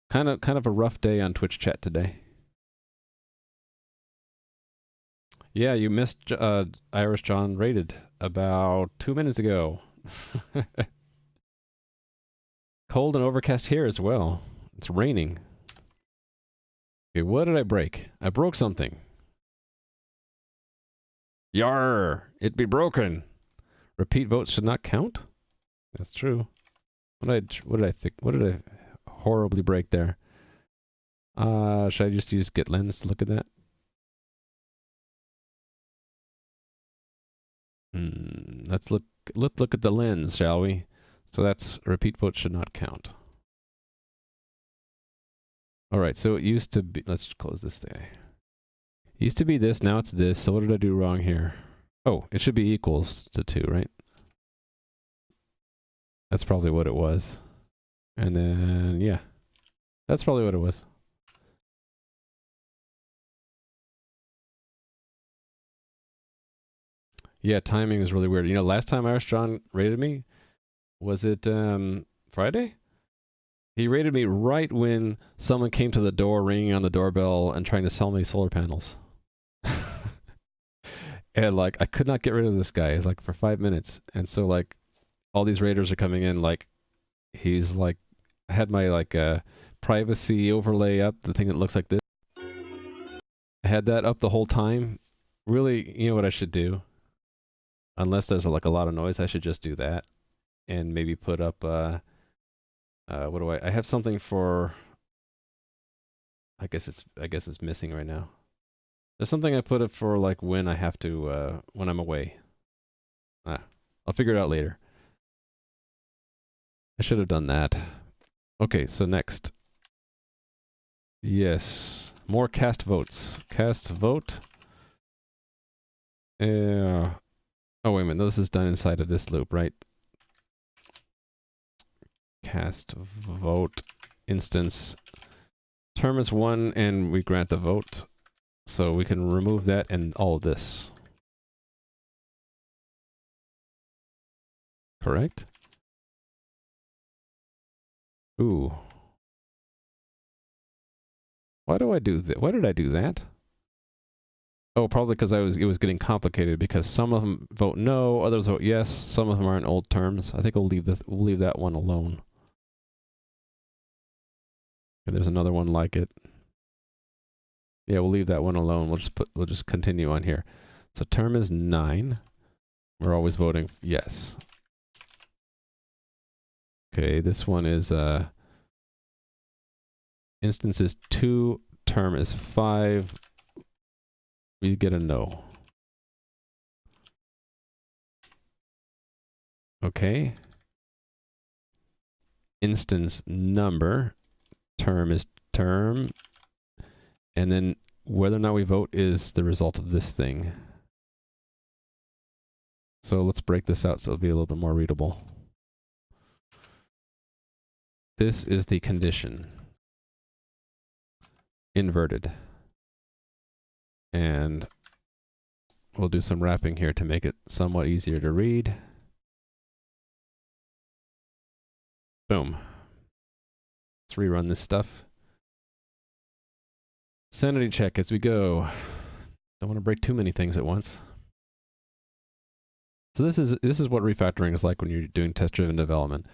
Kind of a rough day on Twitch chat today. Yeah, you missed Irish John rated about 2 minutes ago. Cold and overcast here as well. It's raining. Okay, what did I break? I broke something. Yar! It be broken. Repeat votes should not count? That's true. What did I horribly break there? Should I just use get lens to look at that? Let's look at the lens, shall we? So that's repeat vote should not count. All right, so it used to be, let's close this thing. It used to be this, now it's this. So what did I do wrong here? Oh, it should be equals to 2, right? That's probably what it was. And then, yeah, that's probably what it was. Yeah, timing is really weird. You know, last time Irish John rated me, was it Friday? He rated me right when someone came to the door, ringing on the doorbell and trying to sell me solar panels. And like, I could not get rid of this guy like for 5 minutes. And so like, all these raiders are coming in. Like, he's like, I had my like privacy overlay up, the thing that looks like this. I had that up the whole time. Really, you know what I should do? Unless there's like a lot of noise, I should just do that and maybe put up what do I have something for, I guess it's missing right now. There's something I put up for like when I have to when I'm away. I'll figure it out later. I should have done that. Okay, so next. Yes, more cast votes. Cast vote. Oh, wait a minute. This is done inside of this loop, right? Cast vote instance. Term is 1, and we grant the vote. So we can remove that and all of this. Correct? Ooh. Why do I do that? Why did I do that? Oh, probably because it was getting complicated because some of them vote no, others vote yes, some of them are in old terms. I think we'll leave that one alone. And there's another one like it. Yeah, we'll leave that one alone. We'll just continue on here. So term is 9. We're always voting yes. Okay, this one is instance is 2, term is 5. We get a no. Okay. Instance number, term is term, and then whether or not we vote is the result of this thing. So let's break this out so it'll be a little bit more readable. This is the condition. Inverted. And we'll do some wrapping here to make it somewhat easier to read. Boom. Let's rerun this stuff. Sanity check as we go. Don't want to break too many things at once. So this is what refactoring is like when you're doing test-driven development.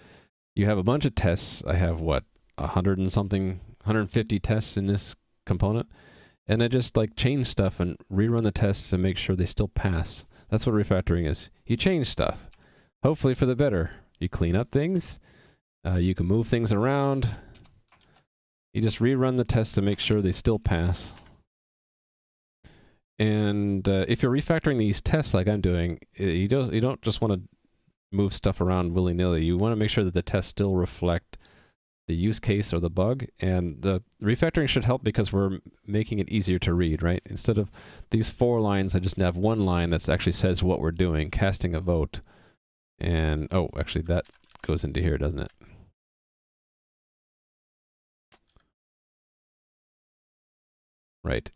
You have a bunch of tests. I have what, 100 and something, 150 tests in this component. And I just like change stuff and rerun the tests to make sure they still pass. That's what refactoring is. You change stuff, hopefully for the better. You clean up things. You can move things around. You just rerun the tests to make sure they still pass. And if you're refactoring these tests like I'm doing, you don't just want to move stuff around willy-nilly. You want to make sure that the tests still reflect the use case or the bug, and the refactoring should help because we're making it easier to read, right? Instead of these 4 lines, I just have one line that actually says what we're doing, casting a vote. And, oh, actually that goes into here, doesn't it? Right.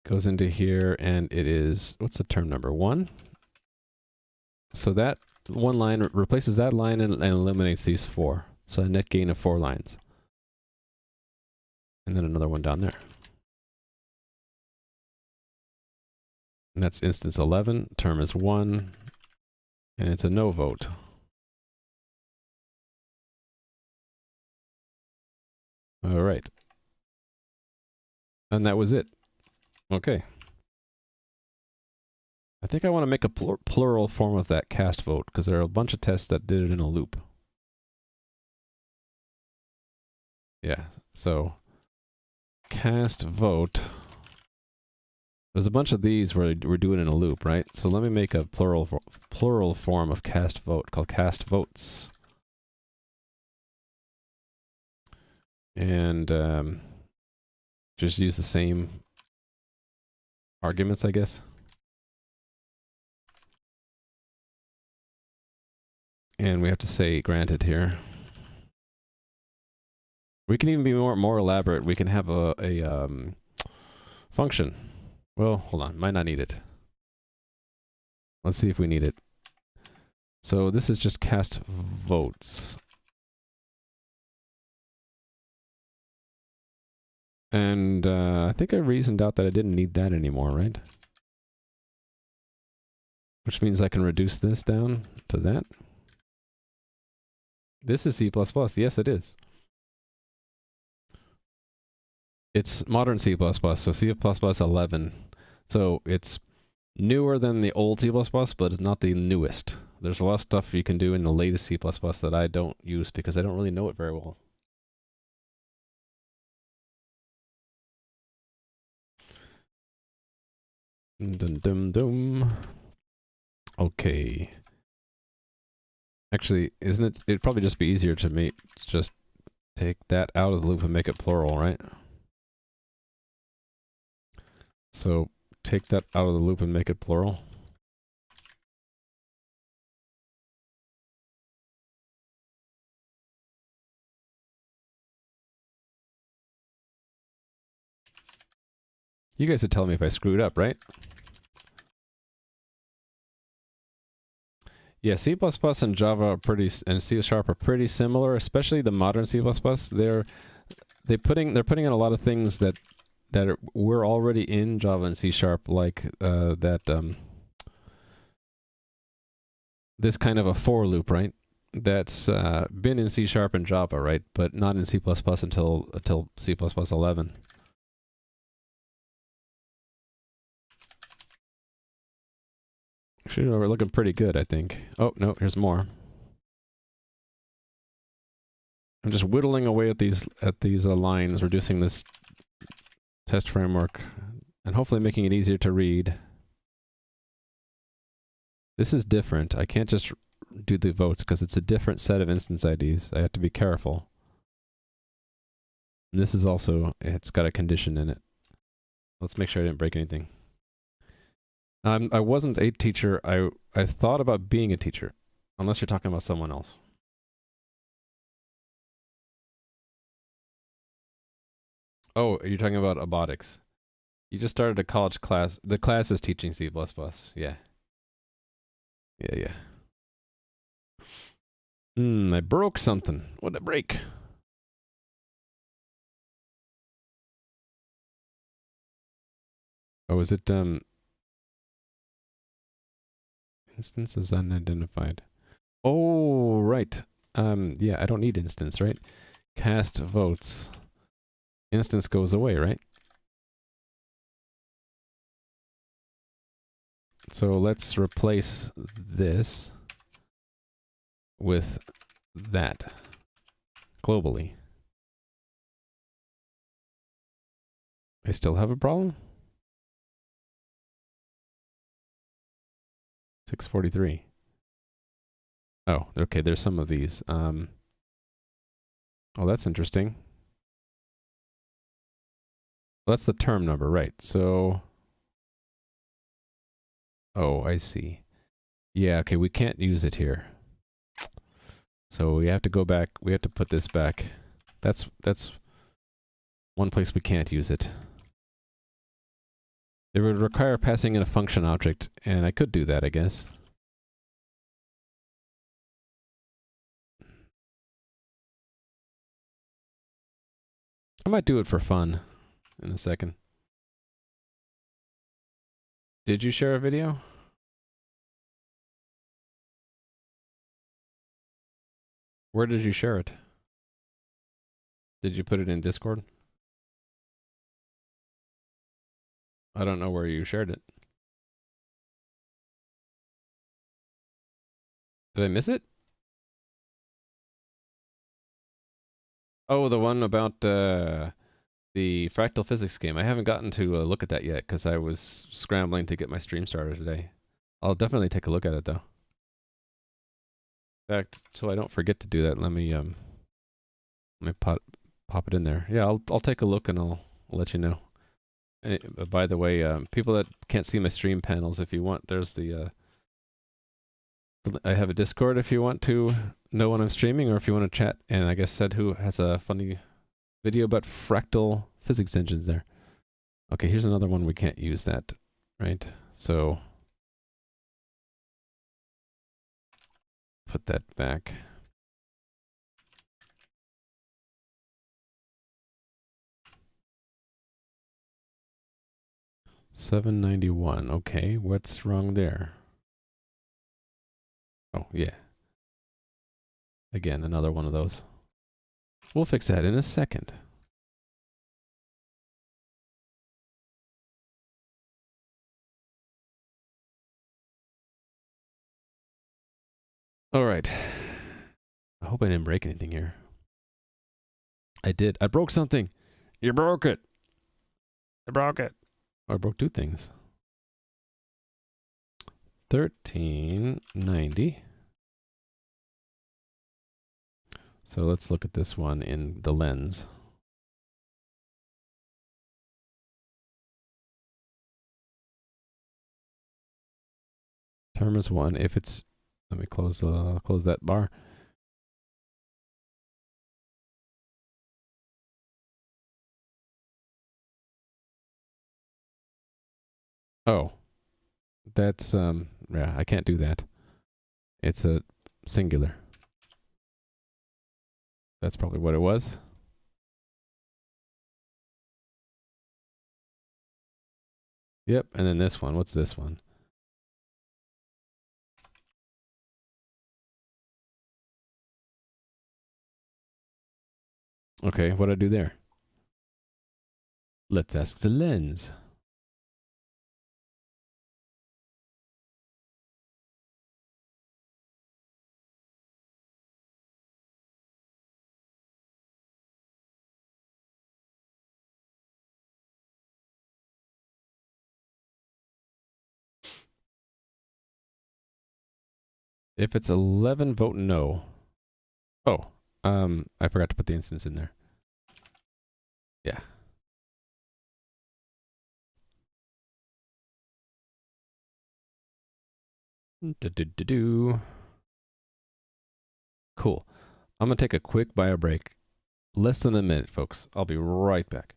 Goes into here, and it is, what's the term number? 1? So that one line replaces that line and eliminates these 4. So a net gain of 4 lines. And then another one down there. And that's instance 11, term is 1, and it's a no vote. All right. And that was it. Okay. I think I want to make a plural form of that cast vote, because there are a bunch of tests that did it in a loop. Yeah, so cast vote. There's a bunch of these where we're doing in a loop, right? So let me make a plural form of cast vote called cast votes. And just use the same arguments, I guess. And we have to say granted here. We can even be more elaborate. We can have a function. Well, hold on. Might not need it. Let's see if we need it. So this is just cast votes. And I think I reasoned out that I didn't need that anymore, right? Which means I can reduce this down to that. This is C++. Yes, it is. It's modern C++, so C++ 11. So it's newer than the old C++, but it's not the newest. There's a lot of stuff you can do in the latest C++ that I don't use because I don't really know it very well. Dum dum dum. Okay. Actually, isn't it? It'd probably just be easier to just take that out of the loop and make it plural, right? So take that out of the loop and make it plural. You guys would tell me if I screwed up, right? Yeah, C++ and Java are and C# are pretty similar, especially the modern C++. They're putting in a lot of things that were already in Java and C#, like this kind of a for loop, right? That's been in C# and Java, right? But not in C++ until C++ 11. Actually, we're looking pretty good, I think. Oh, no, here's more. I'm just whittling away at these lines, reducing this test framework, and hopefully making it easier to read. This is different. I can't just do the votes because it's a different set of instance IDs. I have to be careful. And this is also, it's got a condition in it. Let's make sure I didn't break anything. I wasn't a teacher. I thought about being a teacher, unless you're talking about someone else. Oh, you're talking about robotics. You just started a college class. The class is teaching C++. Yeah. Yeah. I broke something. What did I break? Oh, is it, instance is unidentified. Oh, right. Yeah, I don't need instance, right? Cast votes. Instance goes away, right? So let's replace this with that globally. I still have a problem? 643. Oh, okay, there's some of these. Oh, that's interesting. Well, that's the term number, right? So, oh, I see. Yeah, okay, we can't use it here. So we have to go back. We have to put this back. That's one place we can't use it. It would require passing in a function object, and I could do that, I guess. I might do it for fun in a second. Did you share a video? Where did you share it? Did you put it in Discord? I don't know where you shared it. Did I miss it? Oh, the one about the fractal physics game. I haven't gotten to look at that yet because I was scrambling to get my stream started today. I'll definitely take a look at it though. In fact, so I don't forget to do that, let me pop it in there. Yeah, I'll take a look and I'll let you know. And by the way, people that can't see my stream panels, if you want, there's the I have a Discord if you want to know when I'm streaming or if you want to chat. And I guess Said who has a funny video about fractal physics engines there. Okay, here's another one we can't use that, right? So put that back. $7.91. Okay, what's wrong there? Oh, yeah. Again, another one of those. We'll fix that in a second. All right. I hope I didn't break anything here. I did. I broke something. You broke it. I broke it. Oh, I broke two things. 1390. So let's look at this one in the lens. Term is 1. If it's, let me close that bar. Oh, that's yeah, I can't do that. It's a singular. That's probably what it was. Yep, and then this one. What's this one? Okay, what'd I do there? Let's ask the lens. If it's 11, vote no. Oh, I forgot to put the instance in there. Yeah. Cool. I'm gonna take a quick bio break. Less than a minute, folks. I'll be right back.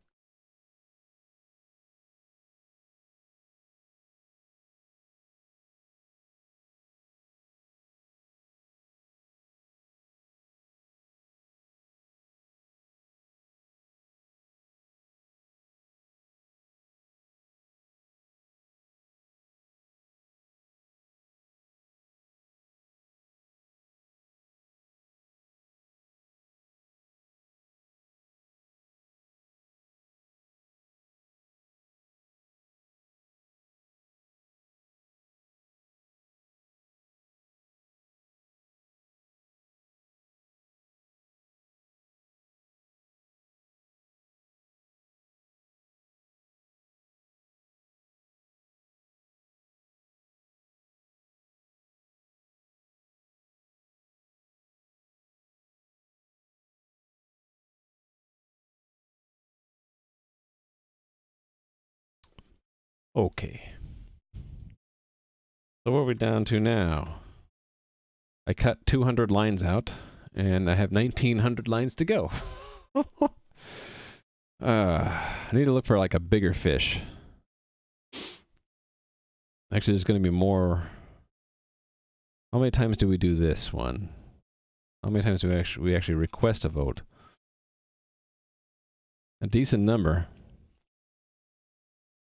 Okay. So what are we down to now? I cut 200 lines out, and I have 1,900 lines to go. I need to look for like a bigger fish. Actually, there's going to be more. How many times do we do this one? How many times do we actually request a vote? A decent number.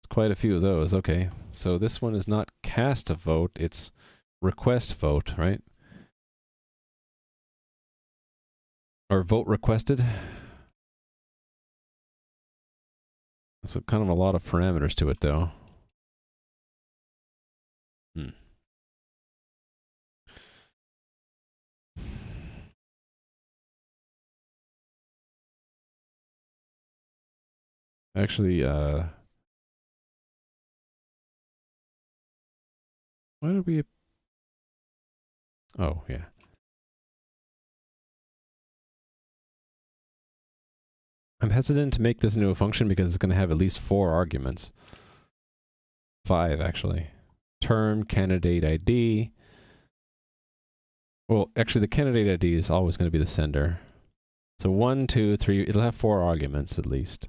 It's quite a few of those. Okay, so this one is not cast a vote, it's request vote, right? Or vote requested. So kind of a lot of parameters to it, though. Actually, why did we... Oh, yeah. I'm hesitant to make this into a function because it's going to have at least 4 arguments. 5, actually. Term, candidate ID. Well, actually, the candidate ID is always going to be the sender. So 1, 2, 3, it'll have 4 arguments at least.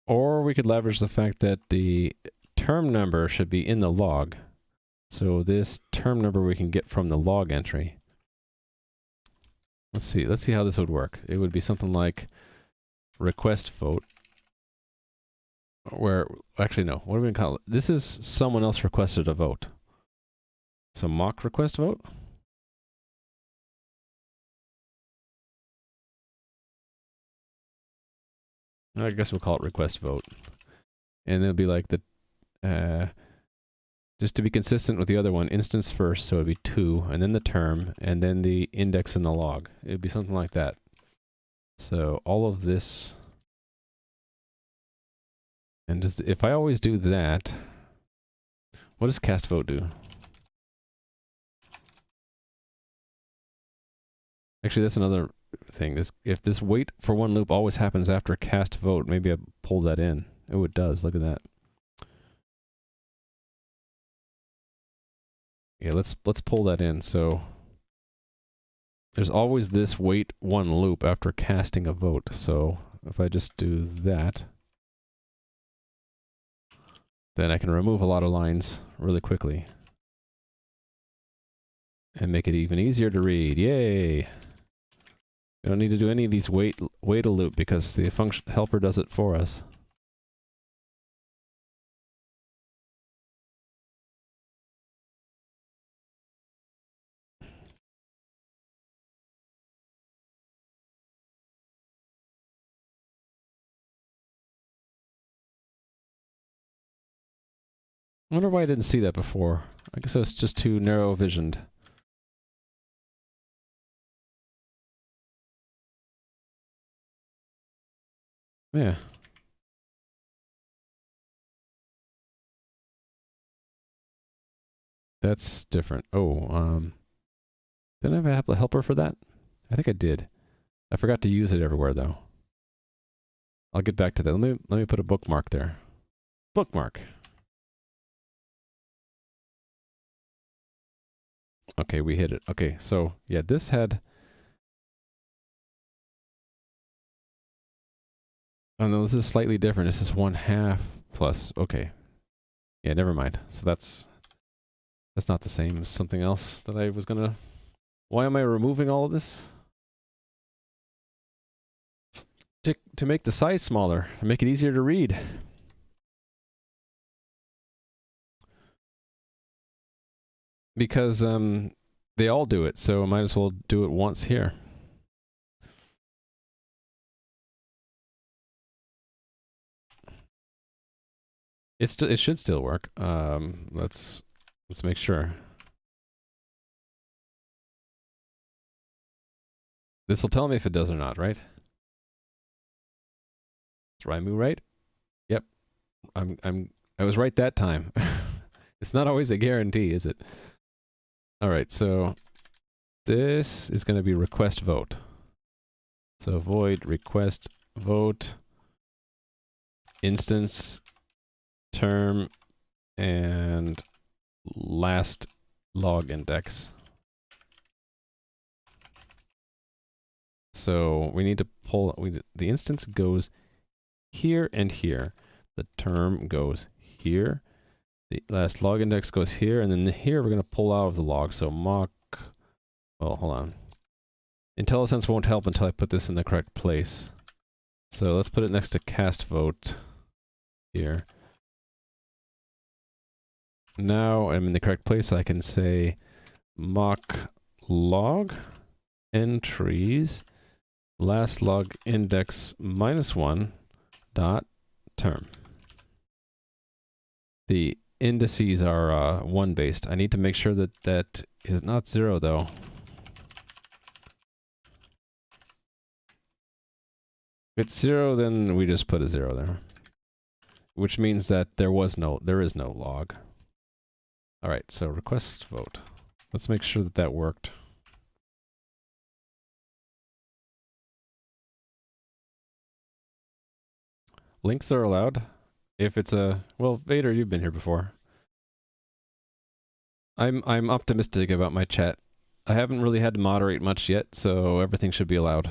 Or we could leverage the fact that the term number should be in the log. So this term number we can get from the log entry. Let's see how this would work. It would be something like request vote. Where, actually no, what are we going to call it? This is someone else requested a vote. So mock request vote. I guess we'll call it request vote. And it'll be like the, just to be consistent with the other one, instance first, so it'd be 2, and then the term, and then the index in the log. It'd be something like that. So all of this, and just, if I always do that, what does cast vote do? Actually, that's another thing. If this wait for one loop always happens after cast vote, maybe I pull that in. Oh, it does. Look at that. Yeah, let's pull that in. So there's always this wait one loop after casting a vote. So if I just do that, then I can remove a lot of lines really quickly and make it even easier to read. Yay! We don't need to do any of these wait a loop because the function helper does it for us. I wonder why I didn't see that before. I guess I was just too narrow-visioned. Yeah. That's different. Oh, didn't I have a helper for that? I think I did. I forgot to use it everywhere, though. I'll get back to that. Let me put a bookmark there. Bookmark. Okay, we hit it. Okay, so, yeah, this had... Oh no, this is slightly different. This is 1/2 plus... Okay. Yeah, never mind. So that's not the same as something else that I was gonna... Why am I removing all of this? To make the size smaller, to make it easier to read. Because they all do it, so I might as well do it once here. It should still work. Let's make sure. This will tell me if it does or not, right? Is Raimu right? Yep. I was right that time. It's not always a guarantee, is it? All right, so this is going to be request vote. So void request vote instance term and last log index. So we need to pull, the instance goes here and here. The term goes here. The last log index goes here, and then here we're going to pull out of the log. So mock, well, hold on. IntelliSense won't help until I put this in the correct place. So let's put it next to cast vote here. Now I'm in the correct place. I can say mock log entries last log index -1 dot term. The indices are 1 based. I need to make sure that that is not 0 though. If it's 0, then we just put a 0 there. Which means that there is no log. Alright, so request vote. Let's make sure that that worked. Links are allowed. If it's a... Well, Vader, you've been here before. I'm optimistic about my chat. I haven't really had to moderate much yet, so everything should be allowed.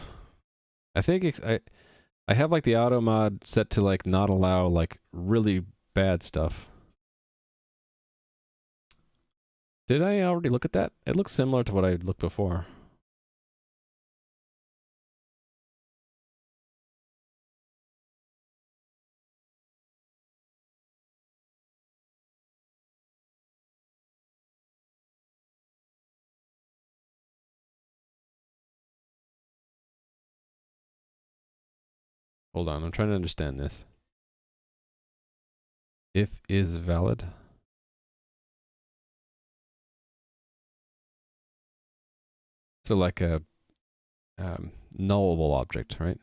I think I have like the auto mod set to like not allow like really bad stuff. Did I already look at that? It looks similar to what I looked before. Hold on, I'm trying to understand this. If is valid. So like a nullable object, right?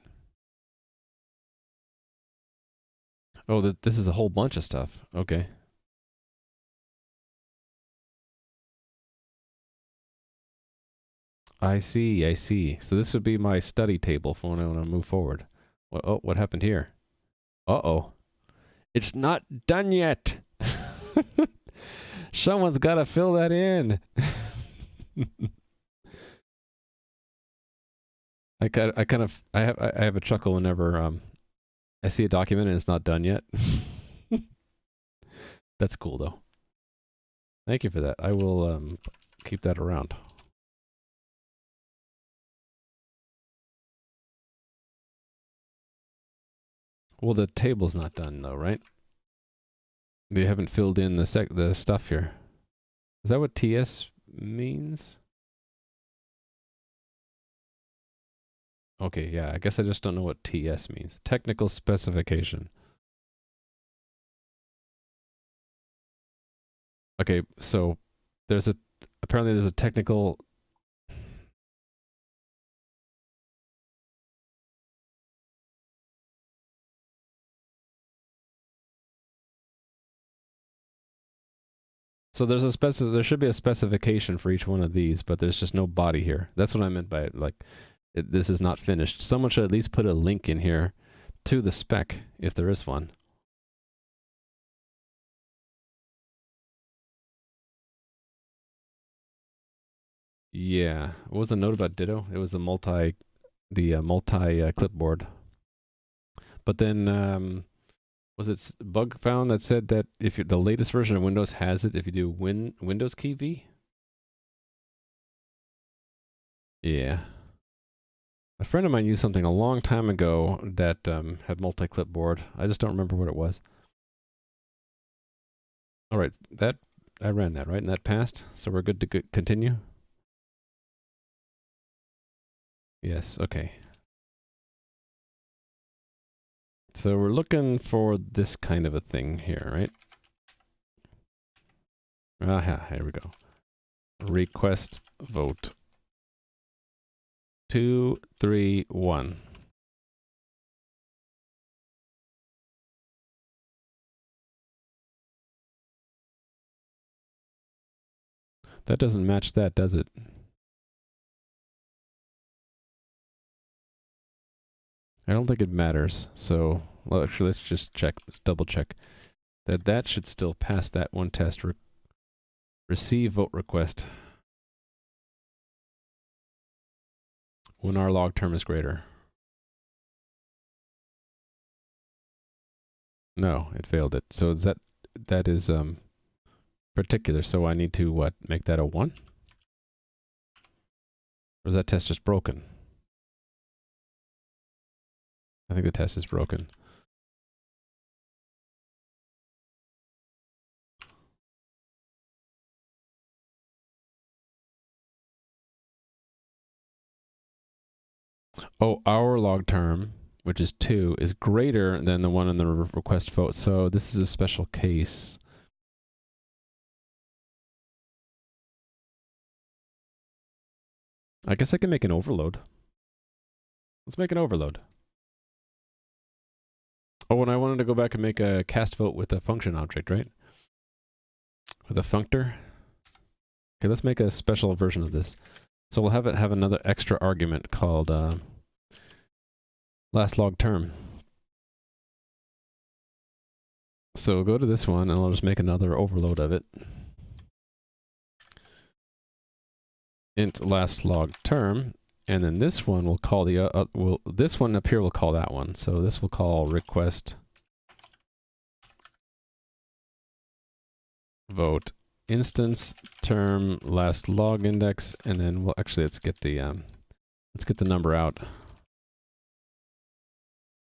Oh, this is a whole bunch of stuff. Okay. I see, I see. So this would be my study table for when I want to move forward. What happened here? Uh-oh. It's not done yet. Someone's got to fill that in. I have a chuckle whenever I see a document and it's not done yet. That's cool though. Thank you for that. I will keep that around. Well, the table's not done though, right? They haven't filled in the stuff here. Is that what TS means? Okay, yeah, I guess I just don't know what TS means. Technical specification. Okay, so apparently there's a technical... So there should be a specification for each one of these, but there's just no body here. That's what I meant by it. Like, this is not finished. Someone should at least put a link in here to the spec, if there is one. Yeah. What was the note about Ditto? It was the multi clipboard. But then was it bug found that said that if the latest version of Windows has it if you do Windows key V? Yeah. A friend of mine used something a long time ago that had multi-clipboard. I just don't remember what it was. All right, I ran that, right? And that passed, so we're good to continue? Yes, okay. So we're looking for this kind of a thing here, right? Aha, here we go. Request vote. 2, 3, 1. That doesn't match that, does it? I don't think it matters. So, well, actually, let's just check, double check. That should still pass that one test. Receive vote request. When our log term is greater. No, it failed it. So that is particular. So I need to what? Make that a 1? Or is that test just broken? I think the test is broken. Oh, our log term, which is 2, is greater than the one in the request vote. So this is a special case. I guess I can make an overload. Let's make an overload. Oh, and I wanted to go back and make a cast vote with a function object, right? With a functor. Okay, let's make a special version of this. So we'll have it have another extra argument called last log term. So go to this one, and I'll just make another overload of it. Int last log term, and then this one will call the this one up here will call that one. So this will call request vote instance term last log index, and then we'll actually let's get the number out.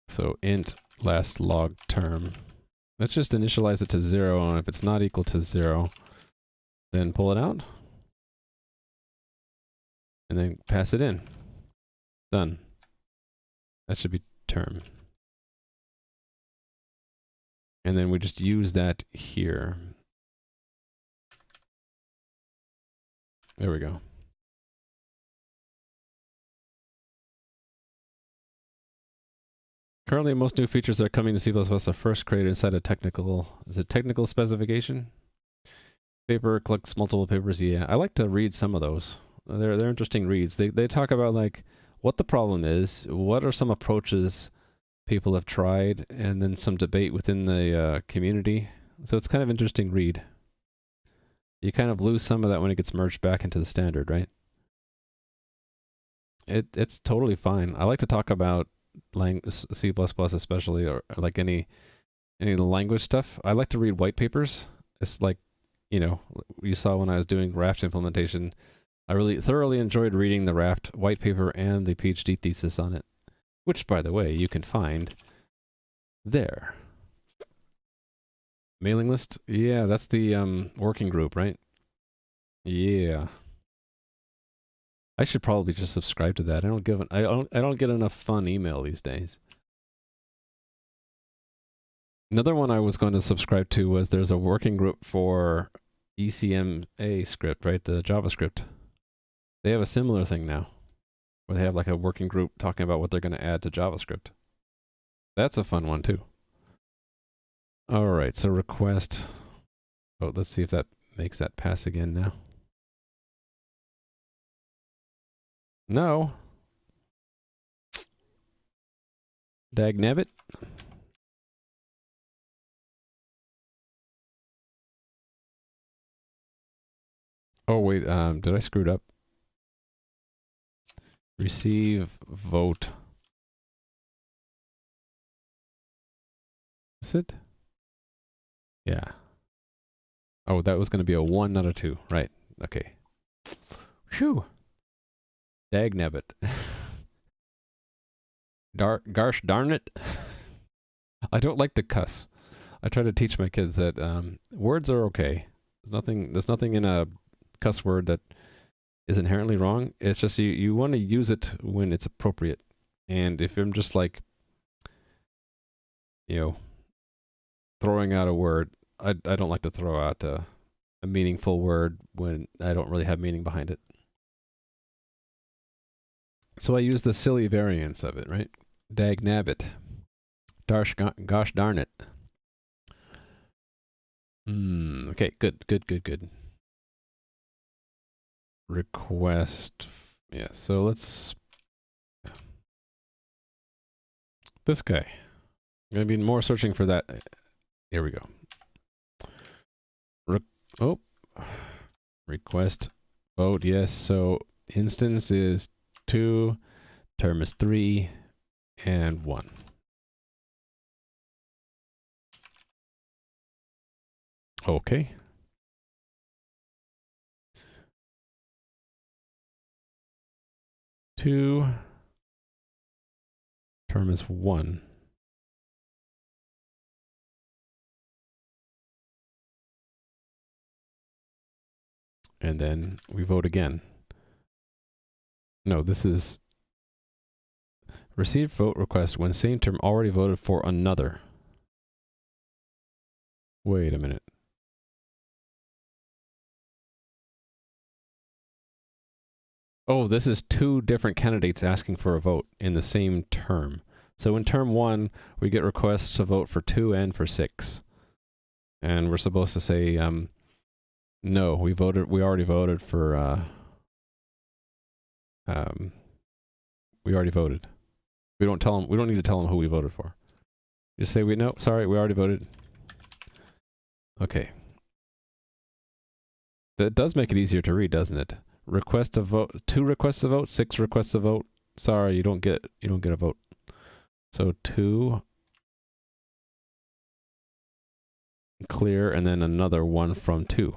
So int last log term. Let's just initialize it to 0, and if it's not equal to 0, then pull it out. And then pass it in. Done. That should be term. And then we just use that here. There we go. Currently, most new features that are coming to C++ are first created inside a technical specification. Paper collects multiple papers. Yeah, I like to read some of those. They're interesting reads. They talk about like what the problem is, what are some approaches people have tried, and then some debate within the community. So it's kind of interesting read. You kind of lose some of that when it gets merged back into the standard, right? It's totally fine. I like to talk about C++ especially, or like any of the language stuff. I like to read white papers. It's like, you know, you saw when I was doing Raft implementation, I really thoroughly enjoyed reading the Raft white paper and the PhD thesis on it, which, by the way, you can find there. Mailing list? Yeah, that's the working group, right? Yeah. I should probably just subscribe to that. I don't get enough fun email these days. Another one I was going to subscribe to was there's a working group for ECMA script, right? The JavaScript. They have a similar thing now, where they have like a working group talking about what they're going to add to JavaScript. That's a fun one too. All right, so request. Oh, let's see if that makes that pass again now. No. Dagnabbit. Oh wait, did I screw it up? Receive vote. Is it? Yeah. Oh, that was going to be a 1, not a 2. Right. Okay. Phew. Dagnabbit. Gosh darn it. I don't like to cuss. I try to teach my kids that words are okay. There's nothing in a cuss word that is inherently wrong. It's just you want to use it when it's appropriate. And if I'm just like, you know, throwing out a word, I don't like to throw out a meaningful word when I don't really have meaning behind it. So I use the silly variants of it, right? Dagnabbit. Gosh darn it. Okay, good. Request. Yeah, so let's... This guy. I'm going to be more searching for that. Here we go. Request vote, yes. So instance is 2, term is 3, and 1. Okay. Two, term is 1. And then we vote again. No, this is receive vote request when same term already voted for another. Wait a minute. Oh, this is 2 different candidates asking for a vote in the same term. So in term 1, we get requests to vote for 2 and for 6. And we're supposed to say, no, we already voted for, we already voted. We don't need to tell them who we voted for. Just say, no, sorry, we already voted. Okay. That does make it easier to read, doesn't it? Request to vote, 2 requests to vote, 6 requests to vote. Sorry, you don't get a vote. So 2 clear, and then another 1 from 2.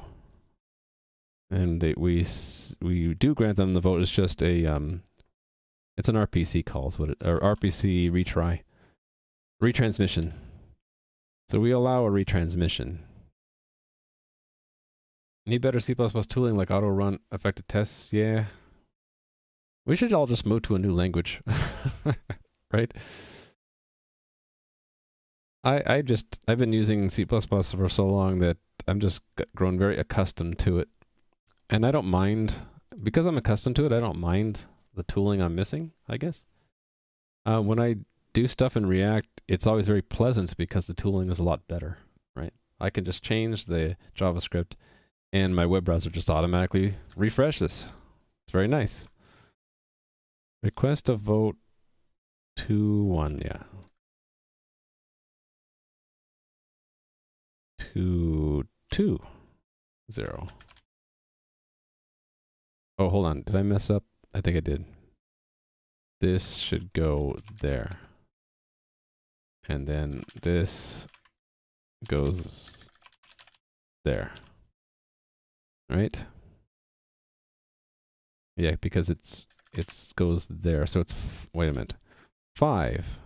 And we do grant them the vote. It's just a it's an RPC call, is what it, or RPC retry, retransmission. So we allow a retransmission. Need better C++ tooling like auto run affected tests? Yeah. We should all just move to a new language, right? I've been using C++ for so long that I'm just grown very accustomed to it. And I don't mind, because I'm accustomed to it, I don't mind the tooling I'm missing, I guess. When I do stuff in React, it's always very pleasant because the tooling is a lot better, right? I can just change the JavaScript and my web browser just automatically refreshes. It's very nice. Request a vote 2-1, yeah. 2-2-0. Oh, hold on. Did I mess up? I think I did. This should go there. And then this goes there. Right? Yeah, because it goes there. So it's, wait a minute. 5.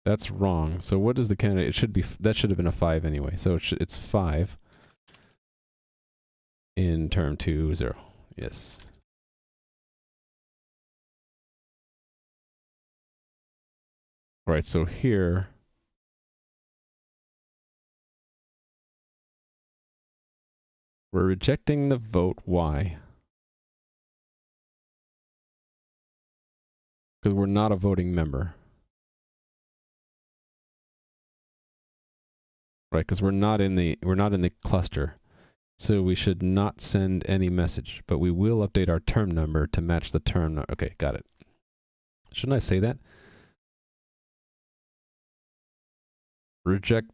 That's wrong. So what is the candidate? It should be, that should have been a 5 anyway. So it's 5 in term 2-0. Yes. All right, so here we're rejecting the vote. Why? Because we're not a voting member. Right, because we're not in the cluster. So we should not send any message, but we will update our term number to match the term number. Okay, got it. Shouldn't I say that? Reject,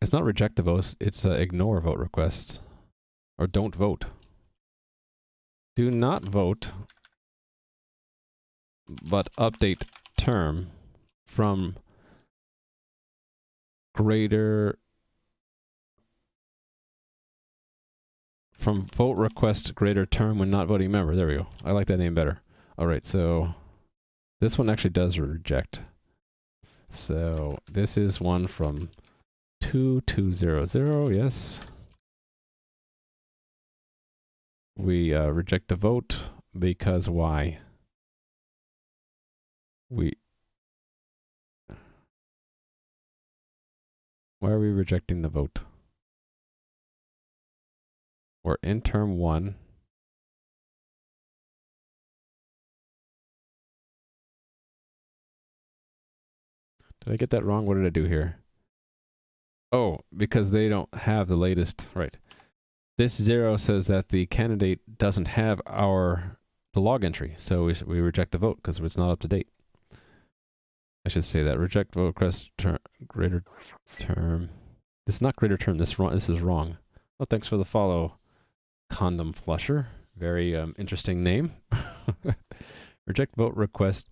it's not reject the votes, it's ignore vote request. Or don't vote. Do not vote, but update term from greater, from vote request greater term when not voting member. There we go. I like that name better. All right, so this one actually does reject. So this is one from 2200, yes. We reject the vote because why? Why are we rejecting the vote? We're in term 1. Did I get that wrong? What did I do here? Oh, because they don't have the latest, right. This 0 says that the candidate doesn't have the log entry, so we reject the vote because it's not up to date. I should say that. Reject vote request greater term. It's not greater term, this is wrong. Oh, thanks for the follow, Condom Flusher. Very interesting name. Reject vote request.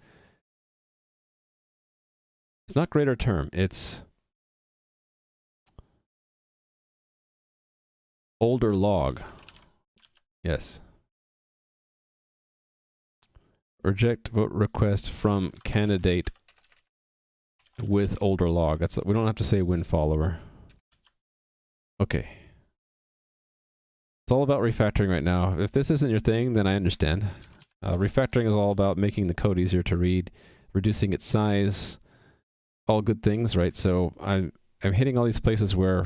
It's not greater term, it's older log. Yes. Reject vote request from candidate with older log. That's, we don't have to say win follower. Okay. It's all about refactoring right now. If this isn't your thing, then I understand. Refactoring is all about making the code easier to read, reducing its size, all good things, right? So I'm hitting all these places where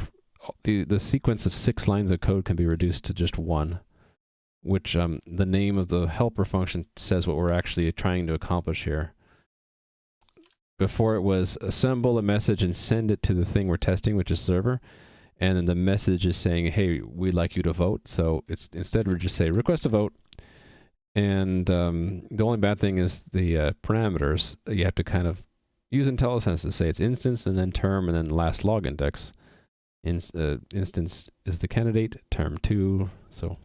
the sequence of 6 lines of code can be reduced to just 1, which the name of the helper function says what we're actually trying to accomplish here. Before it was assemble a message and send it to the thing we're testing, which is server. And then the message is saying, hey, we'd like you to vote. So it's instead we just say request a vote. And the only bad thing is the parameters. You have to kind of use IntelliSense to say it's instance and then term and then last log index. Instance is the candidate, term 2. So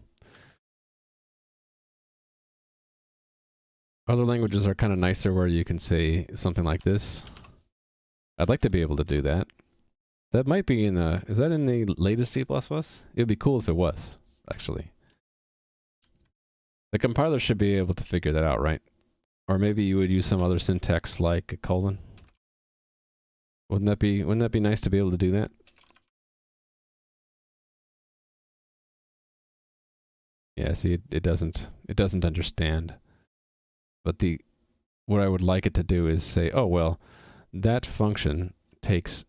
other languages are kind of nicer where you can say something like this. I'd like to be able to do that. That might be in the... Is that in the latest C++? It would be cool if it was, actually. The compiler should be able to figure that out, right? Or maybe you would use some other syntax like a colon. Wouldn't that be nice to be able to do that? Yeah, see, it doesn't understand. But what I would like it to do is say, oh, well, that function takes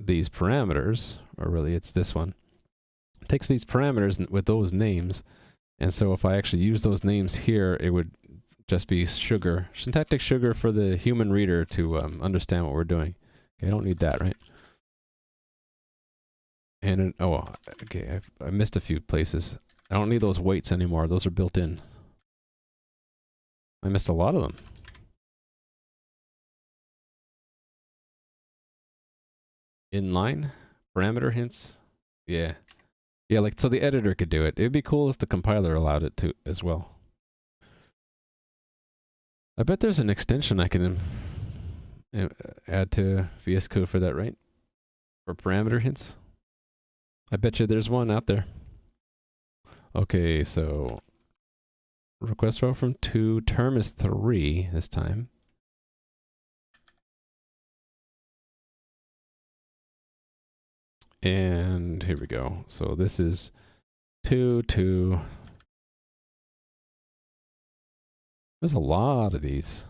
these parameters, or really it's this one, takes these parameters with those names, and so if I actually use those names here, it would just be sugar, syntactic sugar for the human reader to understand what we're doing. Okay, I don't need that, right? And oh, okay, I missed a few places. I don't need those weights anymore. Those are built in. I missed a lot of them. Inline parameter hints. Yeah. Yeah, like, so the editor could do it. It'd be cool if the compiler allowed it to as well. I bet there's an extension I can add to VS Code for that, right? For parameter hints. I bet you there's one out there. Okay, so request row from 2, term is 3 this time. And here we go. So this is 2, 2. There's a lot of these.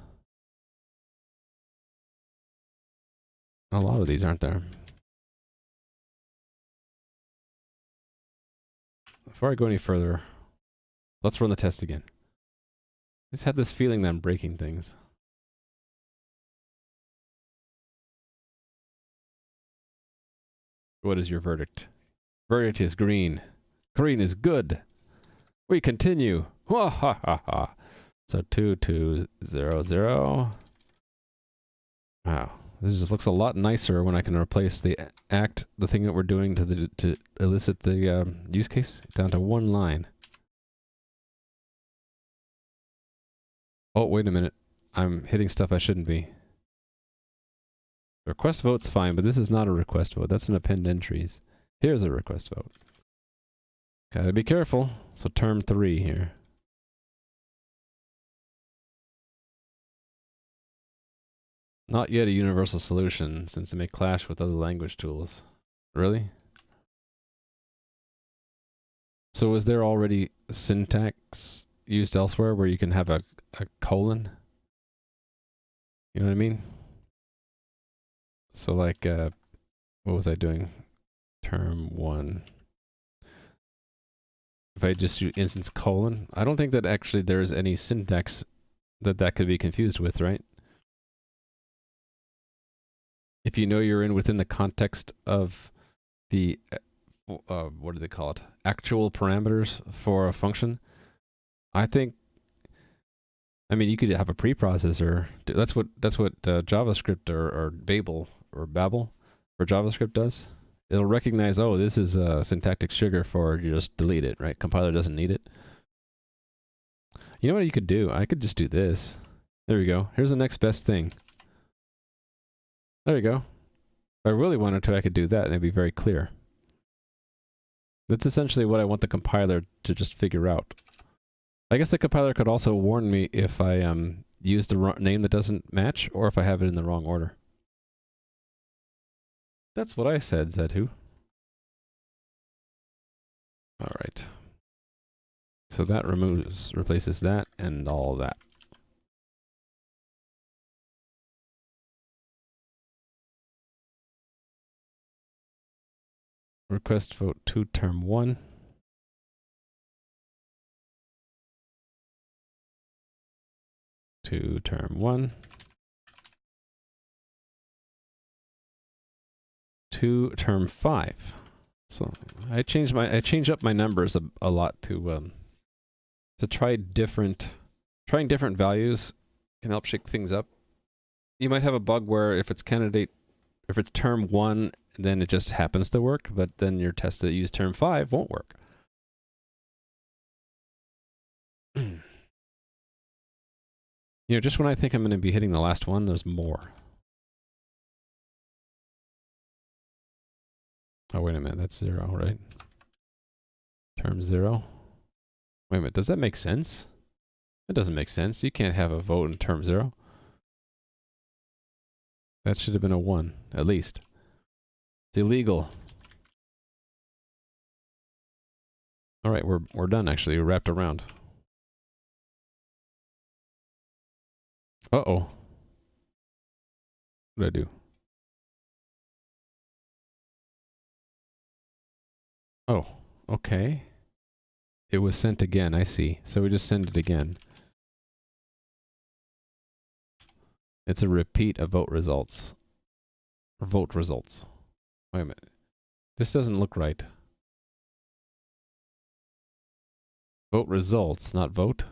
A lot of these, aren't there? Before I go any further, let's run the test again. I just had this feeling that I'm breaking things. What is your verdict? Verdict is green. Green is good. We continue. Ha ha ha ha. So 2, 2, 0, 0. Wow. This just looks a lot nicer when I can replace the thing that we're doing to elicit the use case down to one line. Oh, wait a minute. I'm hitting stuff I shouldn't be. Request vote's fine, but this is not a request vote. That's an append entries. Here's a request vote. Gotta be careful. So term 3 here. Not yet a universal solution, since it may clash with other language tools. Really? So is there already syntax used elsewhere where you can have a colon? You know what I mean? So like, what was I doing? Term 1. If I just do instance colon, I don't think that actually there is any syntax that could be confused with, right? If you know you're within the context of the, what do they call it? Actual parameters for a function. I think, I mean, you could have a preprocessor. That's what JavaScript or Babel for JavaScript does. It'll recognize, oh, this is a syntactic sugar for, you just delete it, right? Compiler doesn't need it. You know what you could do? I could just do this. There we go. Here's the next best thing. There we go. If I really wanted to, I could do that, and it'd be very clear. That's essentially what I want the compiler to just figure out. I guess the compiler could also warn me if I use the name that doesn't match, or if I have it in the wrong order. That's what I said, Zedhu. All right. So that replaces that and all that. Request vote 2 term 1. To term 1. to term 5. So I changed up my numbers a lot to try trying different values can help shake things up. You might have a bug where if it's term 1, then it just happens to work, but then your test that use term 5 won't work. You know, just when I think I'm going to be hitting the last one, there's more. Oh, wait a minute, that's 0, right? Term 0. Wait a minute, does that make sense? That doesn't make sense. You can't have a vote in term 0. That should have been a 1, at least. It's illegal. All right, we're done, actually. We're wrapped around. Uh-oh. What did I do? Oh, okay. It was sent again, I see. So we just send it again. It's a repeat of vote results. Or vote results. Wait a minute. This doesn't look right. Vote results, not vote.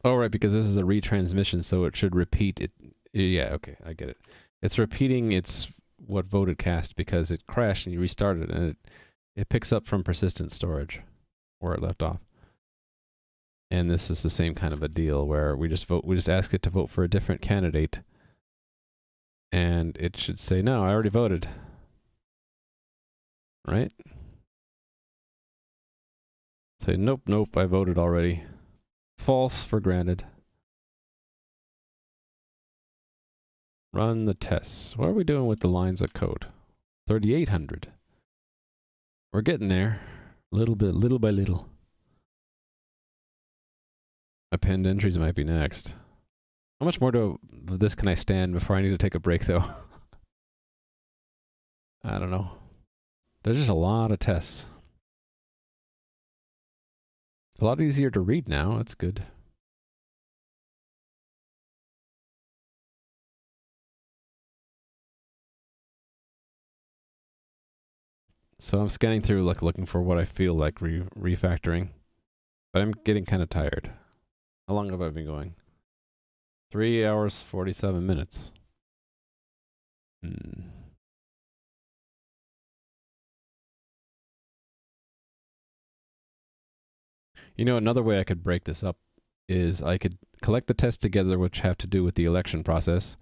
Oh, right, because this is a retransmission, so it should repeat it. Yeah, okay, I get it. It's repeating what voted cast because it crashed and you restarted and it picks up from persistent storage where it left off. And this is the same kind of a deal where we just ask it to vote for a different candidate and it should say, no, I already voted. Right? Say, nope, I voted already. False for granted. Run the tests. What are we doing with the lines of code? 3,800. We're getting there. Little by little. Append entries might be next. How much more of this can I stand before I need to take a break, though? I don't know. There's just a lot of tests. A lot easier to read now. That's good. So I'm scanning through, like, looking for what I feel like refactoring. But I'm getting kind of tired. How long have I been going? 3 hours, 47 minutes. You know, another way I could break this up is I could collect the tests together which have to do with the election process,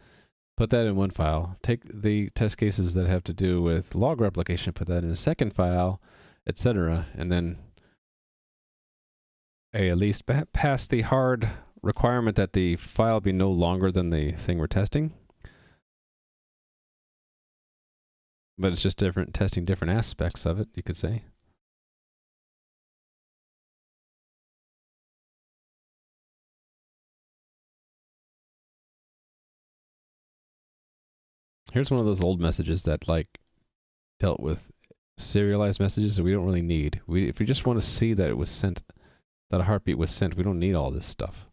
put that in one file, take the test cases that have to do with log replication, put that in a second file, etc., and then at least pass the hard requirement that the file be no longer than the thing we're testing. But it's just testing different aspects of it, you could say. Here's one of those old messages that, like, dealt with serialized messages that we don't really need. If we just want to see that it was sent, that a heartbeat was sent, we don't need all this stuff.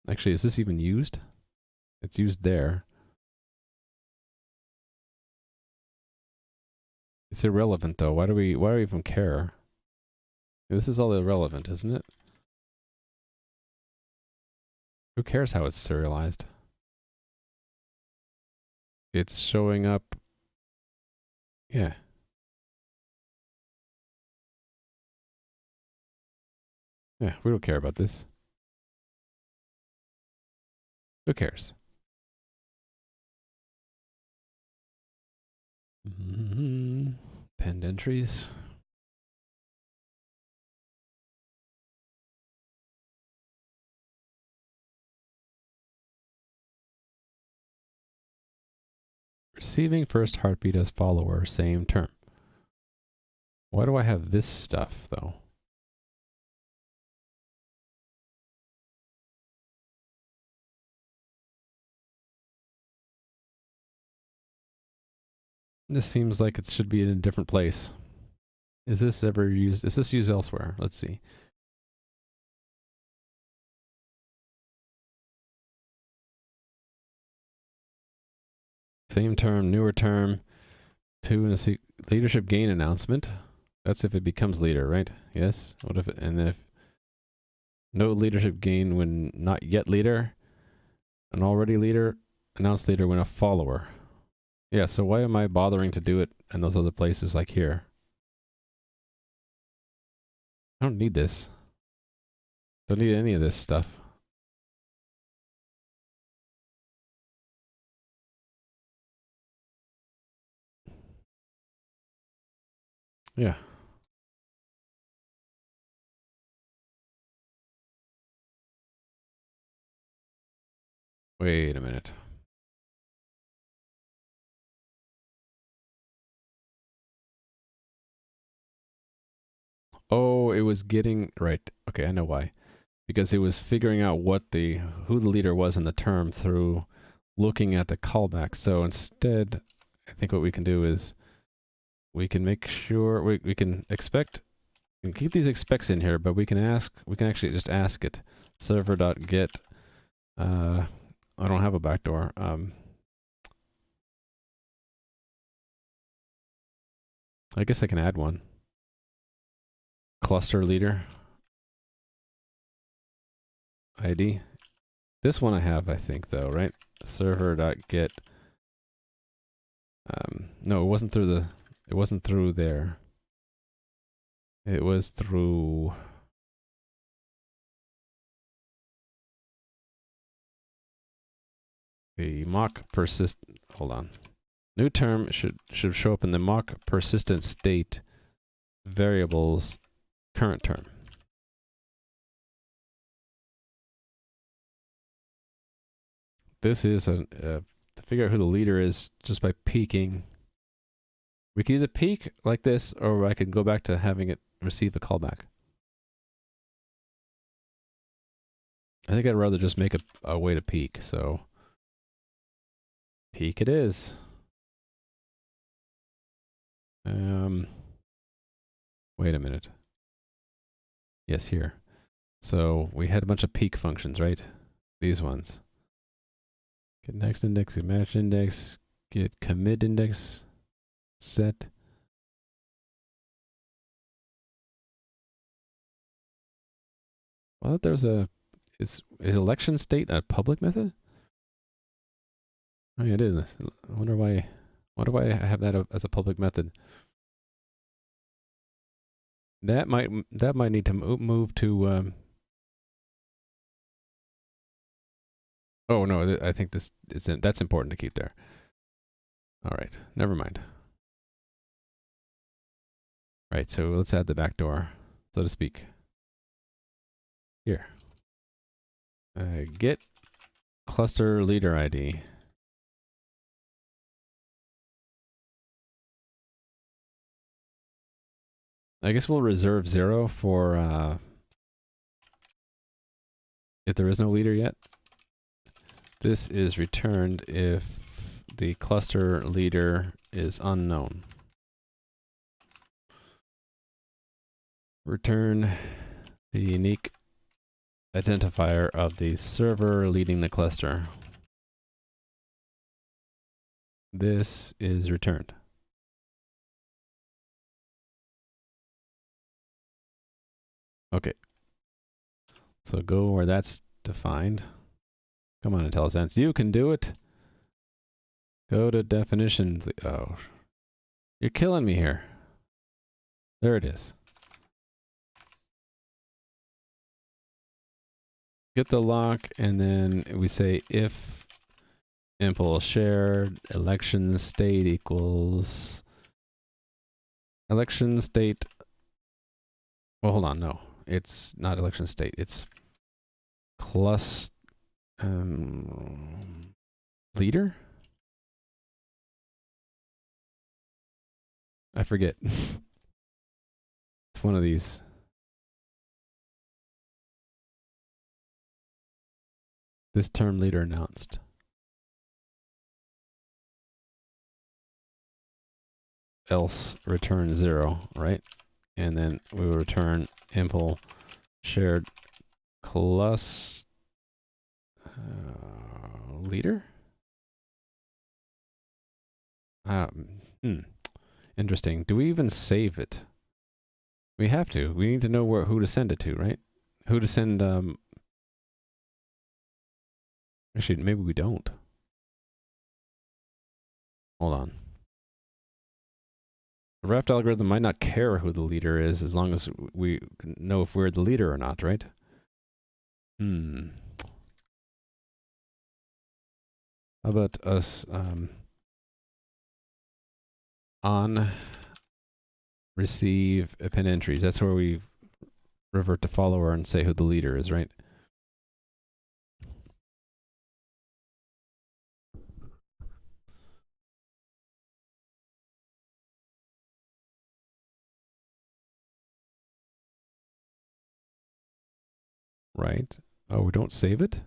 Actually, is this even used? It's used there. It's irrelevant, though. Why do we even care? This is all irrelevant, isn't it? Who cares how it's serialized? It's showing up. Yeah. Yeah, we don't care about this. Who cares? Append entries. Receiving first heartbeat as follower, same term. Why do I have this stuff, though? This seems like it should be in a different place. Is this ever used? Is this used elsewhere? Let's see. Same term, newer term. Two in a leadership gain announcement. That's if it becomes leader, right? Yes. What if? And if no leadership gain when not yet leader, an already leader, announced leader when a follower. Yeah. So why am I bothering to do it in those other places like here? I don't need this. Don't need any of this stuff. Yeah. Wait a minute. Oh, it was getting right. Okay, I know why. Because it was figuring out who the leader was in the term through looking at the callback. So instead, I think what we can do is we can make sure we can expect and keep these expects in here, but we can actually just ask it server.get I don't have a backdoor. I guess I can add one. Cluster leader ID. This one I have, I think, though, right? Server.get. No, it wasn't through there. It was through the mock persist. Hold on. New term should show up in the mock persistent state variables current term. This is to figure out who the leader is just by peeking. We can either peek like this, or I can go back to having it receive a callback. I think I'd rather just make a way to peek, so peek it is. Wait a minute. Yes, here. So we had a bunch of peek functions, right? These ones. Get next index, get match index, get commit index, set. Well, there's is election state a public method? Oh, yeah, it is. I wonder why do I have that as a public method? That might need to move to. Oh no, I think that's important to keep there. All right, never mind. All right, so let's add the backdoor, so to speak. Here. Get cluster leader ID. I guess we'll reserve 0 for if there is no leader yet. This is returned if the cluster leader is unknown. Return the unique identifier of the server leading the cluster. This is returned. Okay. So go where that's defined. Come on, IntelliSense. You can do it. Go to definition. Oh, you're killing me here. There it is. Get the lock, and then we say if impl shared election state equals election state. Well, hold on. No, it's not election state. It's leader. I forget. It's one of these. This term leader announced. else return 0, right? And then we will return impl shared class leader. Interesting. Do we even save it? We have to. We need to know who to send it to, right? Who to send. Actually, maybe we don't. Hold on. The raft algorithm might not care who the leader is as long as we know if we're the leader or not, right? How about us on receive append entries? That's where we revert to follower and say who the leader is, right? Right. Oh, we don't save it?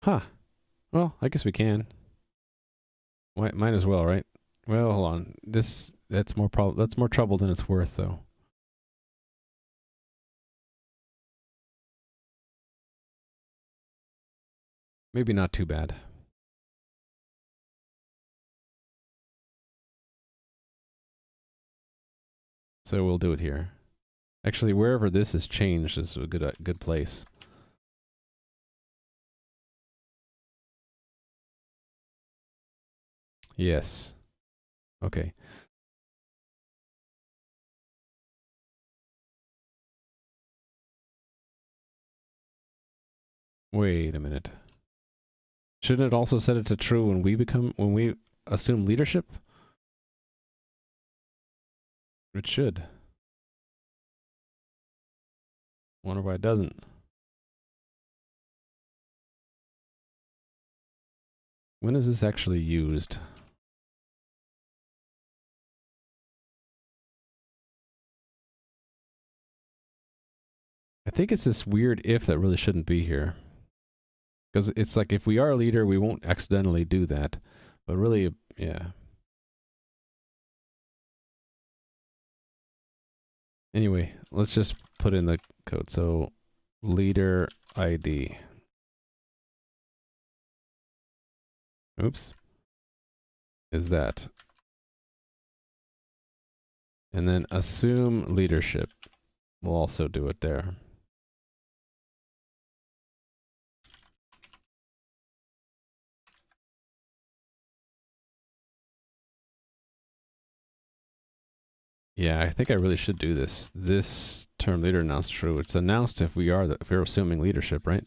Huh. Well, I guess we can. Might as well, right? Well, hold on. That's more trouble than it's worth, though. Maybe not too bad. So we'll do it here. Actually, wherever this is changed is a good place. Yes. Okay. Wait a minute. Shouldn't it also set it to true when we assume leadership? It should. Wonder why it doesn't. When is this actually used? I think it's this weird if that really shouldn't be here. Because it's like if we are a leader, we won't accidentally do that. But really, yeah. Anyway, let's just put in the code. So, leader ID. Oops. Is that. And then assume leadership. We'll also do it there. Yeah, I think I really should do this. This term leader announced true. It's announced if we're assuming leadership, right?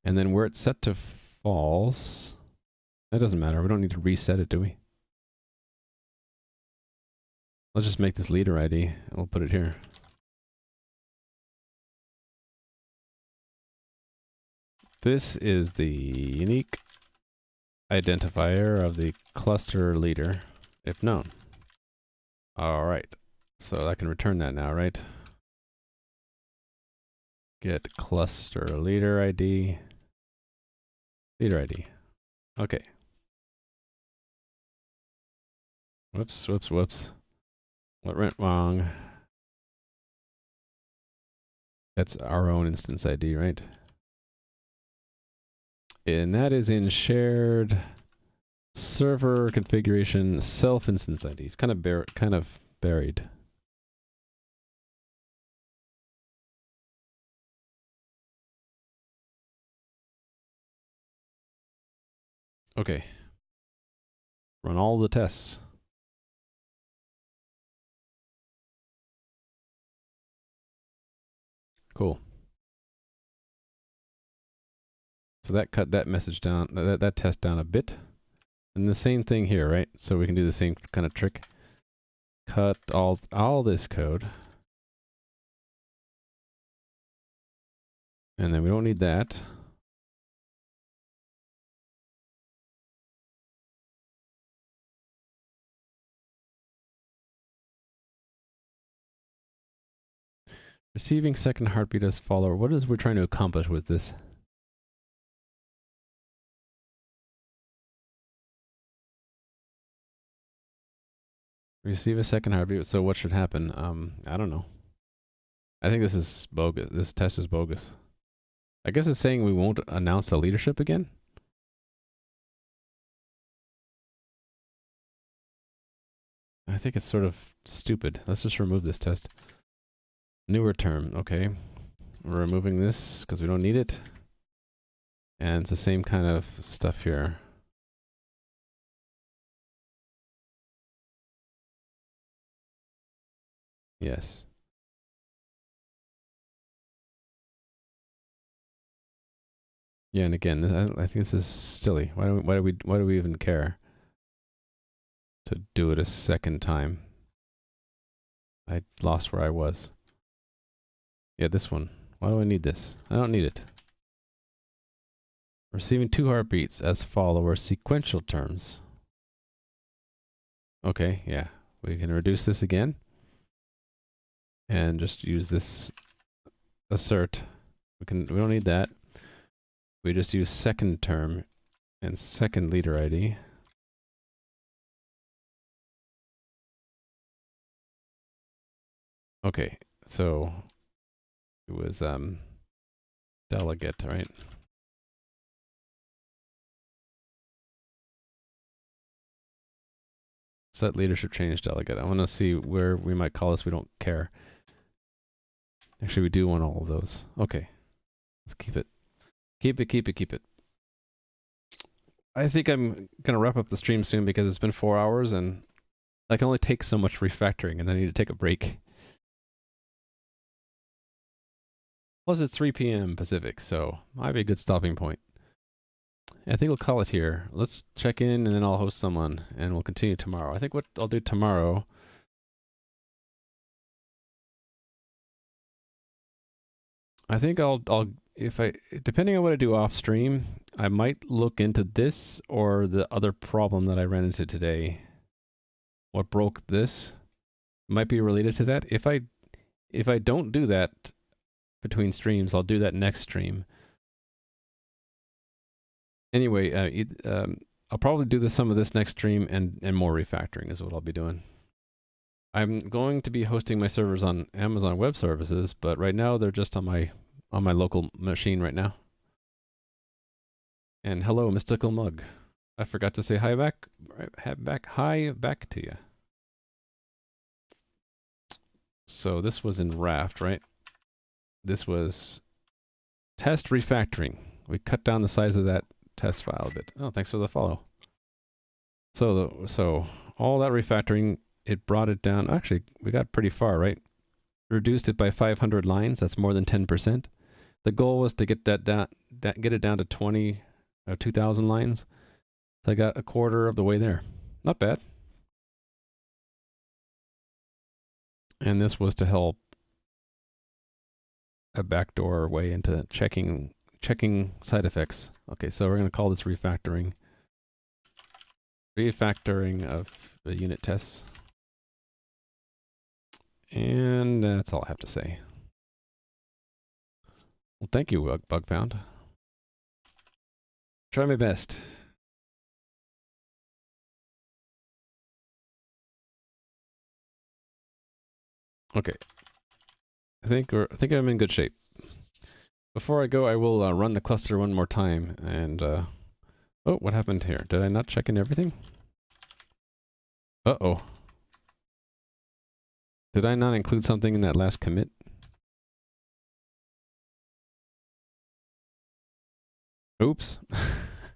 And then where it's set to false, that doesn't matter. We don't need to reset it, do we? Let's just make this leader ID. We'll put it here. This is the unique identifier of the cluster leader, if known. All right. So I can return that now, right? Get cluster leader ID. Leader ID. Okay. Whoops, whoops, whoops. What went wrong? That's our own instance ID, right? And that is in shared server configuration self instance ID. It's kind of buried. Okay. Run all the tests. Cool. So that cut that message down, that test down a bit. And the same thing here, right? So we can do the same kind of trick. Cut all this code. And then we don't need that. Receiving second heartbeat as follower. What is we're trying to accomplish with this? Receive a second heartbeat. So what should happen? I don't know. I think this is bogus. This test is bogus. I guess it's saying we won't announce the leadership again. I think it's sort of stupid. Let's just remove this test. Newer term. Okay. We're removing this because we don't need it. And it's the same kind of stuff here. Yes. Yeah, and again, I think this is silly. Why do we even care to do it a second time? I lost where I was. Yeah, this one. Why do I need this? I don't need it. Receiving 2 heartbeats as follow are sequential terms. Okay, yeah. We can reduce this again. And just use this assert. We don't need that. We just use second term and second leader ID. Okay, so it was delegate, right? Set leadership change delegate. I want to see where we might call this. We don't care. Actually, we do want all of those. Okay, let's keep it. Keep it. I think I'm gonna wrap up the stream soon because it's been 4 hours and I can only take so much refactoring and then I need to take a break. Plus it's 3 p.m. Pacific, so might be a good stopping point. I think we'll call it here. Let's check in and then I'll host someone and we'll continue tomorrow. I think what I'll do tomorrow, I think depending on what I do off stream, I might look into this or the other problem that I ran into today. What broke this might be related to that. If I don't do that between streams, I'll do that next stream. Anyway, I'll probably do some of this next stream and more refactoring is what I'll be doing. I'm going to be hosting my servers on Amazon Web Services, but right now they're just on my local machine right now. And hello, Mystical Mug. I forgot to say hi back. Hi back to you. So this was in Raft, right? This was test refactoring. We cut down the size of that test file a bit. Oh, thanks for the follow. So all that refactoring, it brought it down. Actually, we got pretty far, right? Reduced it by 500 lines. That's more than 10%. The goal was to get that down, get it down to 2,000 lines. So I got a quarter of the way there. Not bad. And this was to help a backdoor way into checking side effects. Okay, so we're going to call this refactoring. Refactoring of the unit tests. And that's all I have to say. Well, thank you, Bugfound. Try my best. Okay. I think I'm in good shape. Before I go, I will run the cluster one more time. And oh, what happened here? Did I not check in everything? Uh-oh. Did I not include something in that last commit? Oops.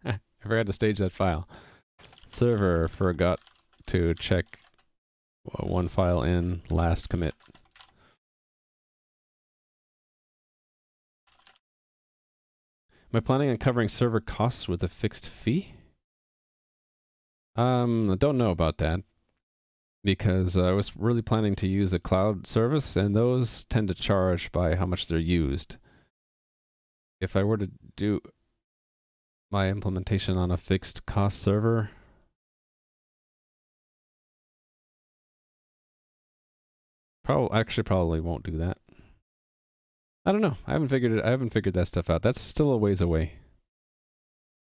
I forgot to stage that file. Server forgot to check one file in last commit. Am I planning on covering server costs with a fixed fee? I don't know about that. Because I was really planning to use the cloud service, and those tend to charge by how much they're used. If I were to do my implementation on a fixed cost server, probably won't do that. I don't know. I haven't figured that stuff out. That's still a ways away.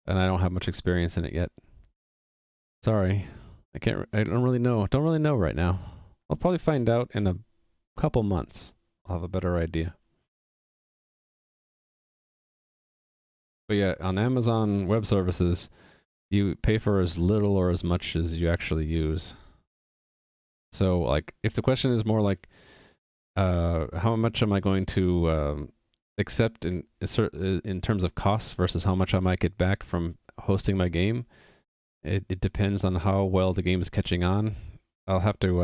And I don't have much experience in it yet. Sorry. I don't really know. Don't really know right now. I'll probably find out in a couple months. I'll have a better idea. But yeah, on Amazon Web Services, you pay for as little or as much as you actually use. So, like, if the question is more like, how much am I going to accept in terms of costs versus how much I might get back from hosting my game, it depends on how well the game is catching on. I'll have to,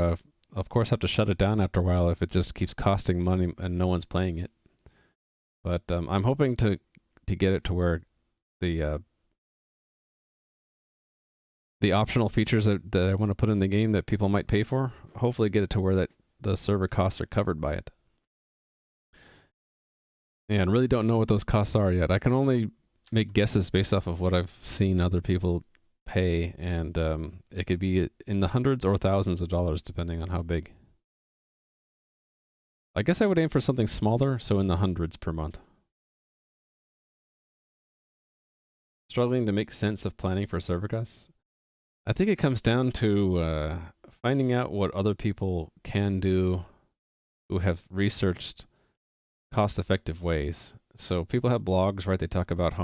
of course, have to shut it down after a while if it just keeps costing money and no one's playing it. But I'm hoping to get it to where the optional features that I want to put in the game that people might pay for, hopefully get it to where that the server costs are covered by it. And really don't know what those costs are yet. I can only make guesses based off of what I've seen other people pay, and it could be in the hundreds or thousands of dollars depending on how big. I guess I would aim for something smaller, so in the hundreds per month. Struggling to make sense of planning for server costs? I think it comes down to finding out what other people can do who have researched cost-effective ways. So people have blogs, right? They talk about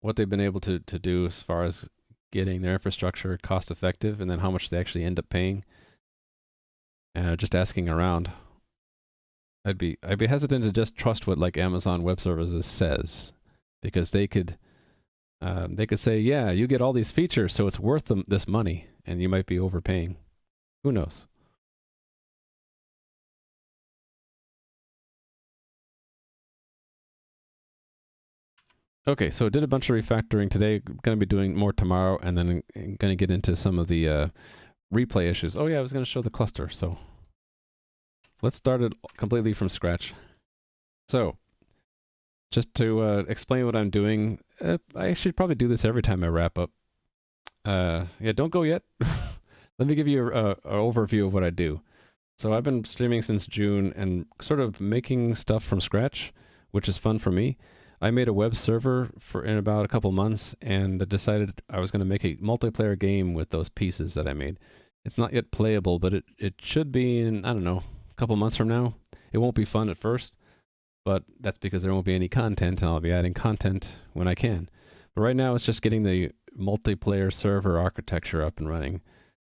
what they've been able to do as far as getting their infrastructure cost-effective, and then how much they actually end up paying. Just asking around. I'd be hesitant to just trust what like Amazon Web Services says, because they could say, yeah, you get all these features, so it's worth this money, and you might be overpaying. Who knows? Okay, so I did a bunch of refactoring today. Going to be doing more tomorrow, and then I'm going to get into some of the replay issues. Oh yeah, I was going to show the cluster, so let's start it completely from scratch. So, just to explain what I'm doing, I should probably do this every time I wrap up. Yeah, don't go yet. Let me give you an overview of what I do. So I've been streaming since June and sort of making stuff from scratch, which is fun for me. I made a web server in about a couple months, and decided I was going to make a multiplayer game with those pieces that I made. It's not yet playable, but it should be in, I don't know, a couple months from now. It won't be fun at first, but that's because there won't be any content, and I'll be adding content when I can. But right now it's just getting the multiplayer server architecture up and running,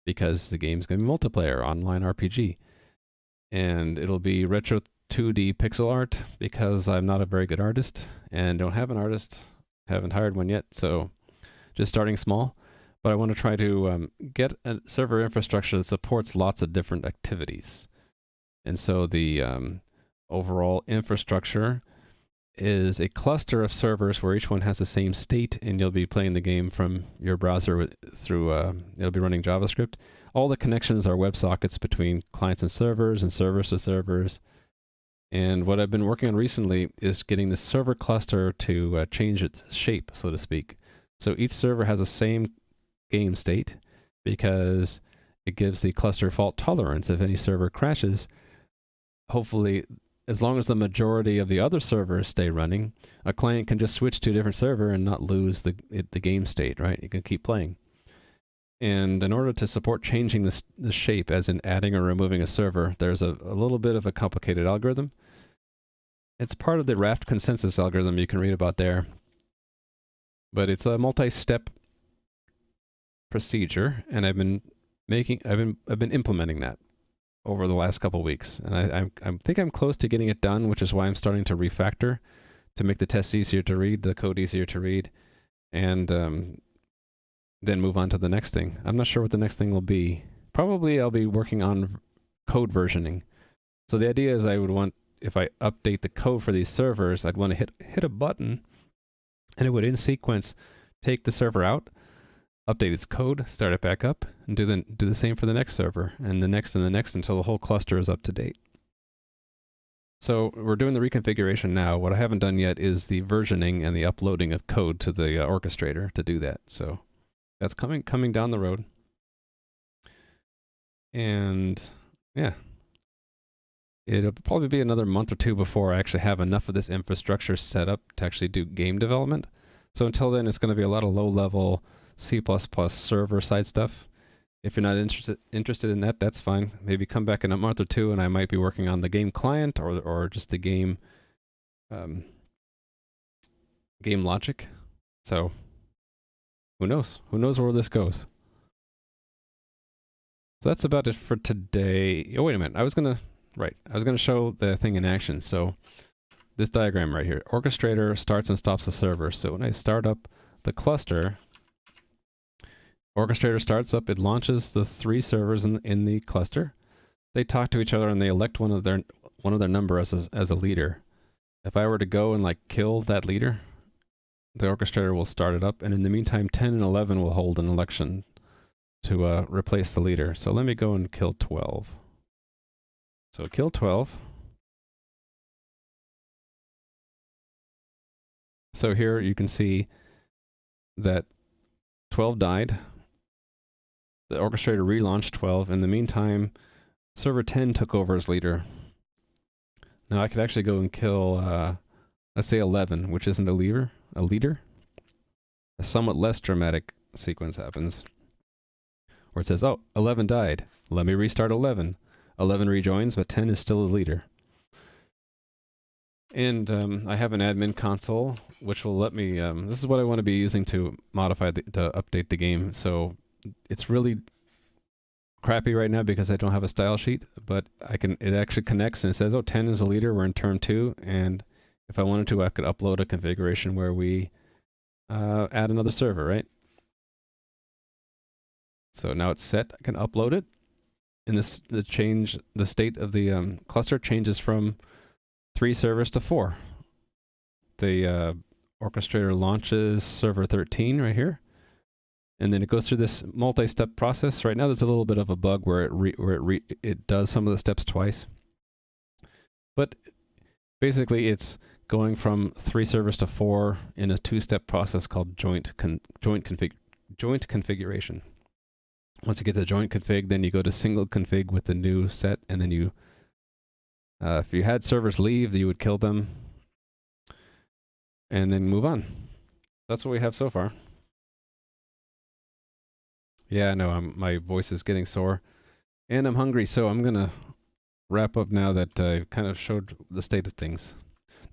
because the game's going to be multiplayer, online RPG. And it'll be retro 2D pixel art, because I'm not a very good artist and don't have an artist, haven't hired one yet, so just starting small. But I want to try to get a server infrastructure that supports lots of different activities. And so the overall infrastructure is a cluster of servers where each one has the same state, and you'll be playing the game from your browser through, it'll be running JavaScript. All the connections are WebSockets between clients and servers and servers to servers. And what I've been working on recently is getting the server cluster to change its shape, so to speak. So each server has the same game state, because it gives the cluster fault tolerance. If any server crashes, hopefully, as long as the majority of the other servers stay running, a client can just switch to a different server and not lose the game state, right? You can keep playing. And in order to support changing the shape, as in adding or removing a server, there's a little bit of a complicated algorithm. It's part of the Raft consensus algorithm you can read about there. But it's a multi-step procedure, and I've been implementing that over the last couple weeks. And I think I'm close to getting it done, which is why I'm starting to refactor to make the tests easier to read, the code easier to read, and then move on to the next thing. I'm not sure what the next thing will be. Probably I'll be working on code versioning. So the idea is I would want, if I update the code for these servers, I'd want to hit a button, and it would in sequence take the server out, update its code, start it back up, and do the same for the next server, and the next until the whole cluster is up to date. So we're doing the reconfiguration now. What I haven't done yet is the versioning and the uploading of code to the orchestrator to do that. So that's coming down the road. And yeah, it'll probably be another month or two before I actually have enough of this infrastructure set up to actually do game development. So until then, it's going to be a lot of low-level C++ server-side stuff. If you're not interested in that, that's fine. Maybe come back in a month or two, and I might be working on the game client or just the game game logic. So who knows? Who knows where this goes? So that's about it for today. Oh, wait a minute. I was gonna show the thing in action. So this diagram right here, orchestrator starts and stops the server. So when I start up the cluster, orchestrator starts up, it launches the 3 servers in the cluster. They talk to each other and they elect one of their number as a leader. If I were to go and like kill that leader, the orchestrator will start it up, and in the meantime 10 and 11 will hold an election to replace the leader. So let me go and kill 12. So kill 12. So here you can see that 12 died. The orchestrator relaunched 12. In the meantime, server 10 took over as leader. Now I could actually go and kill, let's say 11, which isn't a leader. A somewhat less dramatic sequence happens, where it says, oh, 11 died. Let me restart 11. 11 rejoins, but 10 is still a leader. And I have an admin console, which will let me, this is what I want to be using to modify, to update the game. So it's really crappy right now because I don't have a style sheet, but it actually connects and it says, oh, 10 is a leader, we're in turn 2, and if I wanted to, I could upload a configuration where we add another server, right? So now it's set, I can upload it, and the state of the cluster changes from 3 servers to 4. The orchestrator launches server 13 right here, and then it goes through this multi-step process. Right now there's a little bit of a bug where it does some of the steps twice. But basically it's going from 3 servers to 4 in a 2-step process called joint configuration. Once you get the joint config, then you go to single config with the new set, and then you if you had servers leave, you would kill them and then move on. That's what we have so far. Yeah, I know, my voice is getting sore and I'm hungry, so I'm gonna wrap up now that I kind of showed the state of things.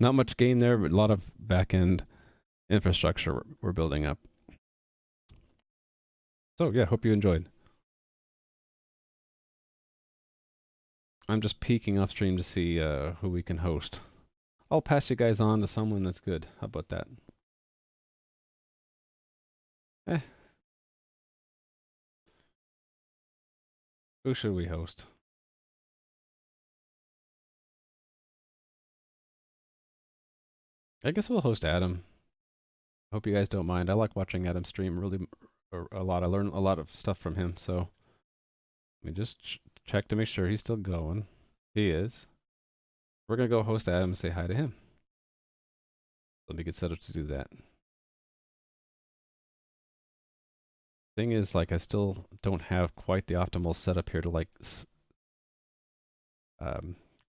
Not much game there, but a lot of back-end infrastructure we're building up. So yeah, hope you enjoyed. I'm just peeking off stream to see who we can host. I'll pass you guys on to someone that's good. How about that? Who should we host? I guess we'll host Adam. Hope you guys don't mind. I like watching Adam stream really a lot. I learn a lot of stuff from him, so let me just check to make sure he's still going. He is. We're gonna go host Adam and say hi to him. Let me get set up to do that. Thing is, like, I still don't have quite the optimal setup here to like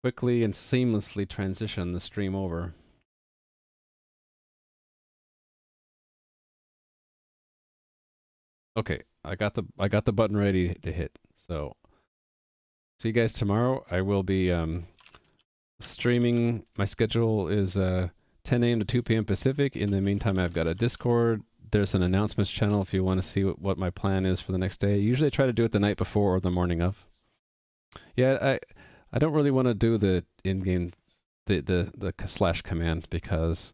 quickly and seamlessly transition the stream over. Okay, I got the button ready to hit. So see you guys tomorrow. I will be streaming. My schedule is 10 a.m. to 2 p.m. Pacific. In the meantime, I've got a Discord. There's an announcements channel if you want to see what my plan is for the next day. Usually I try to do it the night before or the morning of. Yeah, I don't really want to do the in-game the slash command, because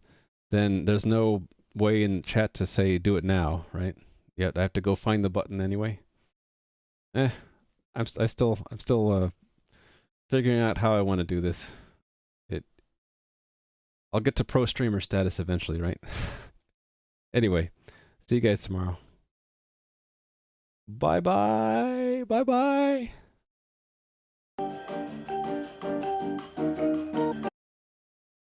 then there's no way in chat to say do it now, right? Yeah, I have to go find the button anyway. I'm still figuring out how I want to do this. I'll get to pro streamer status eventually, right? Anyway, see you guys tomorrow. Bye bye. Bye bye.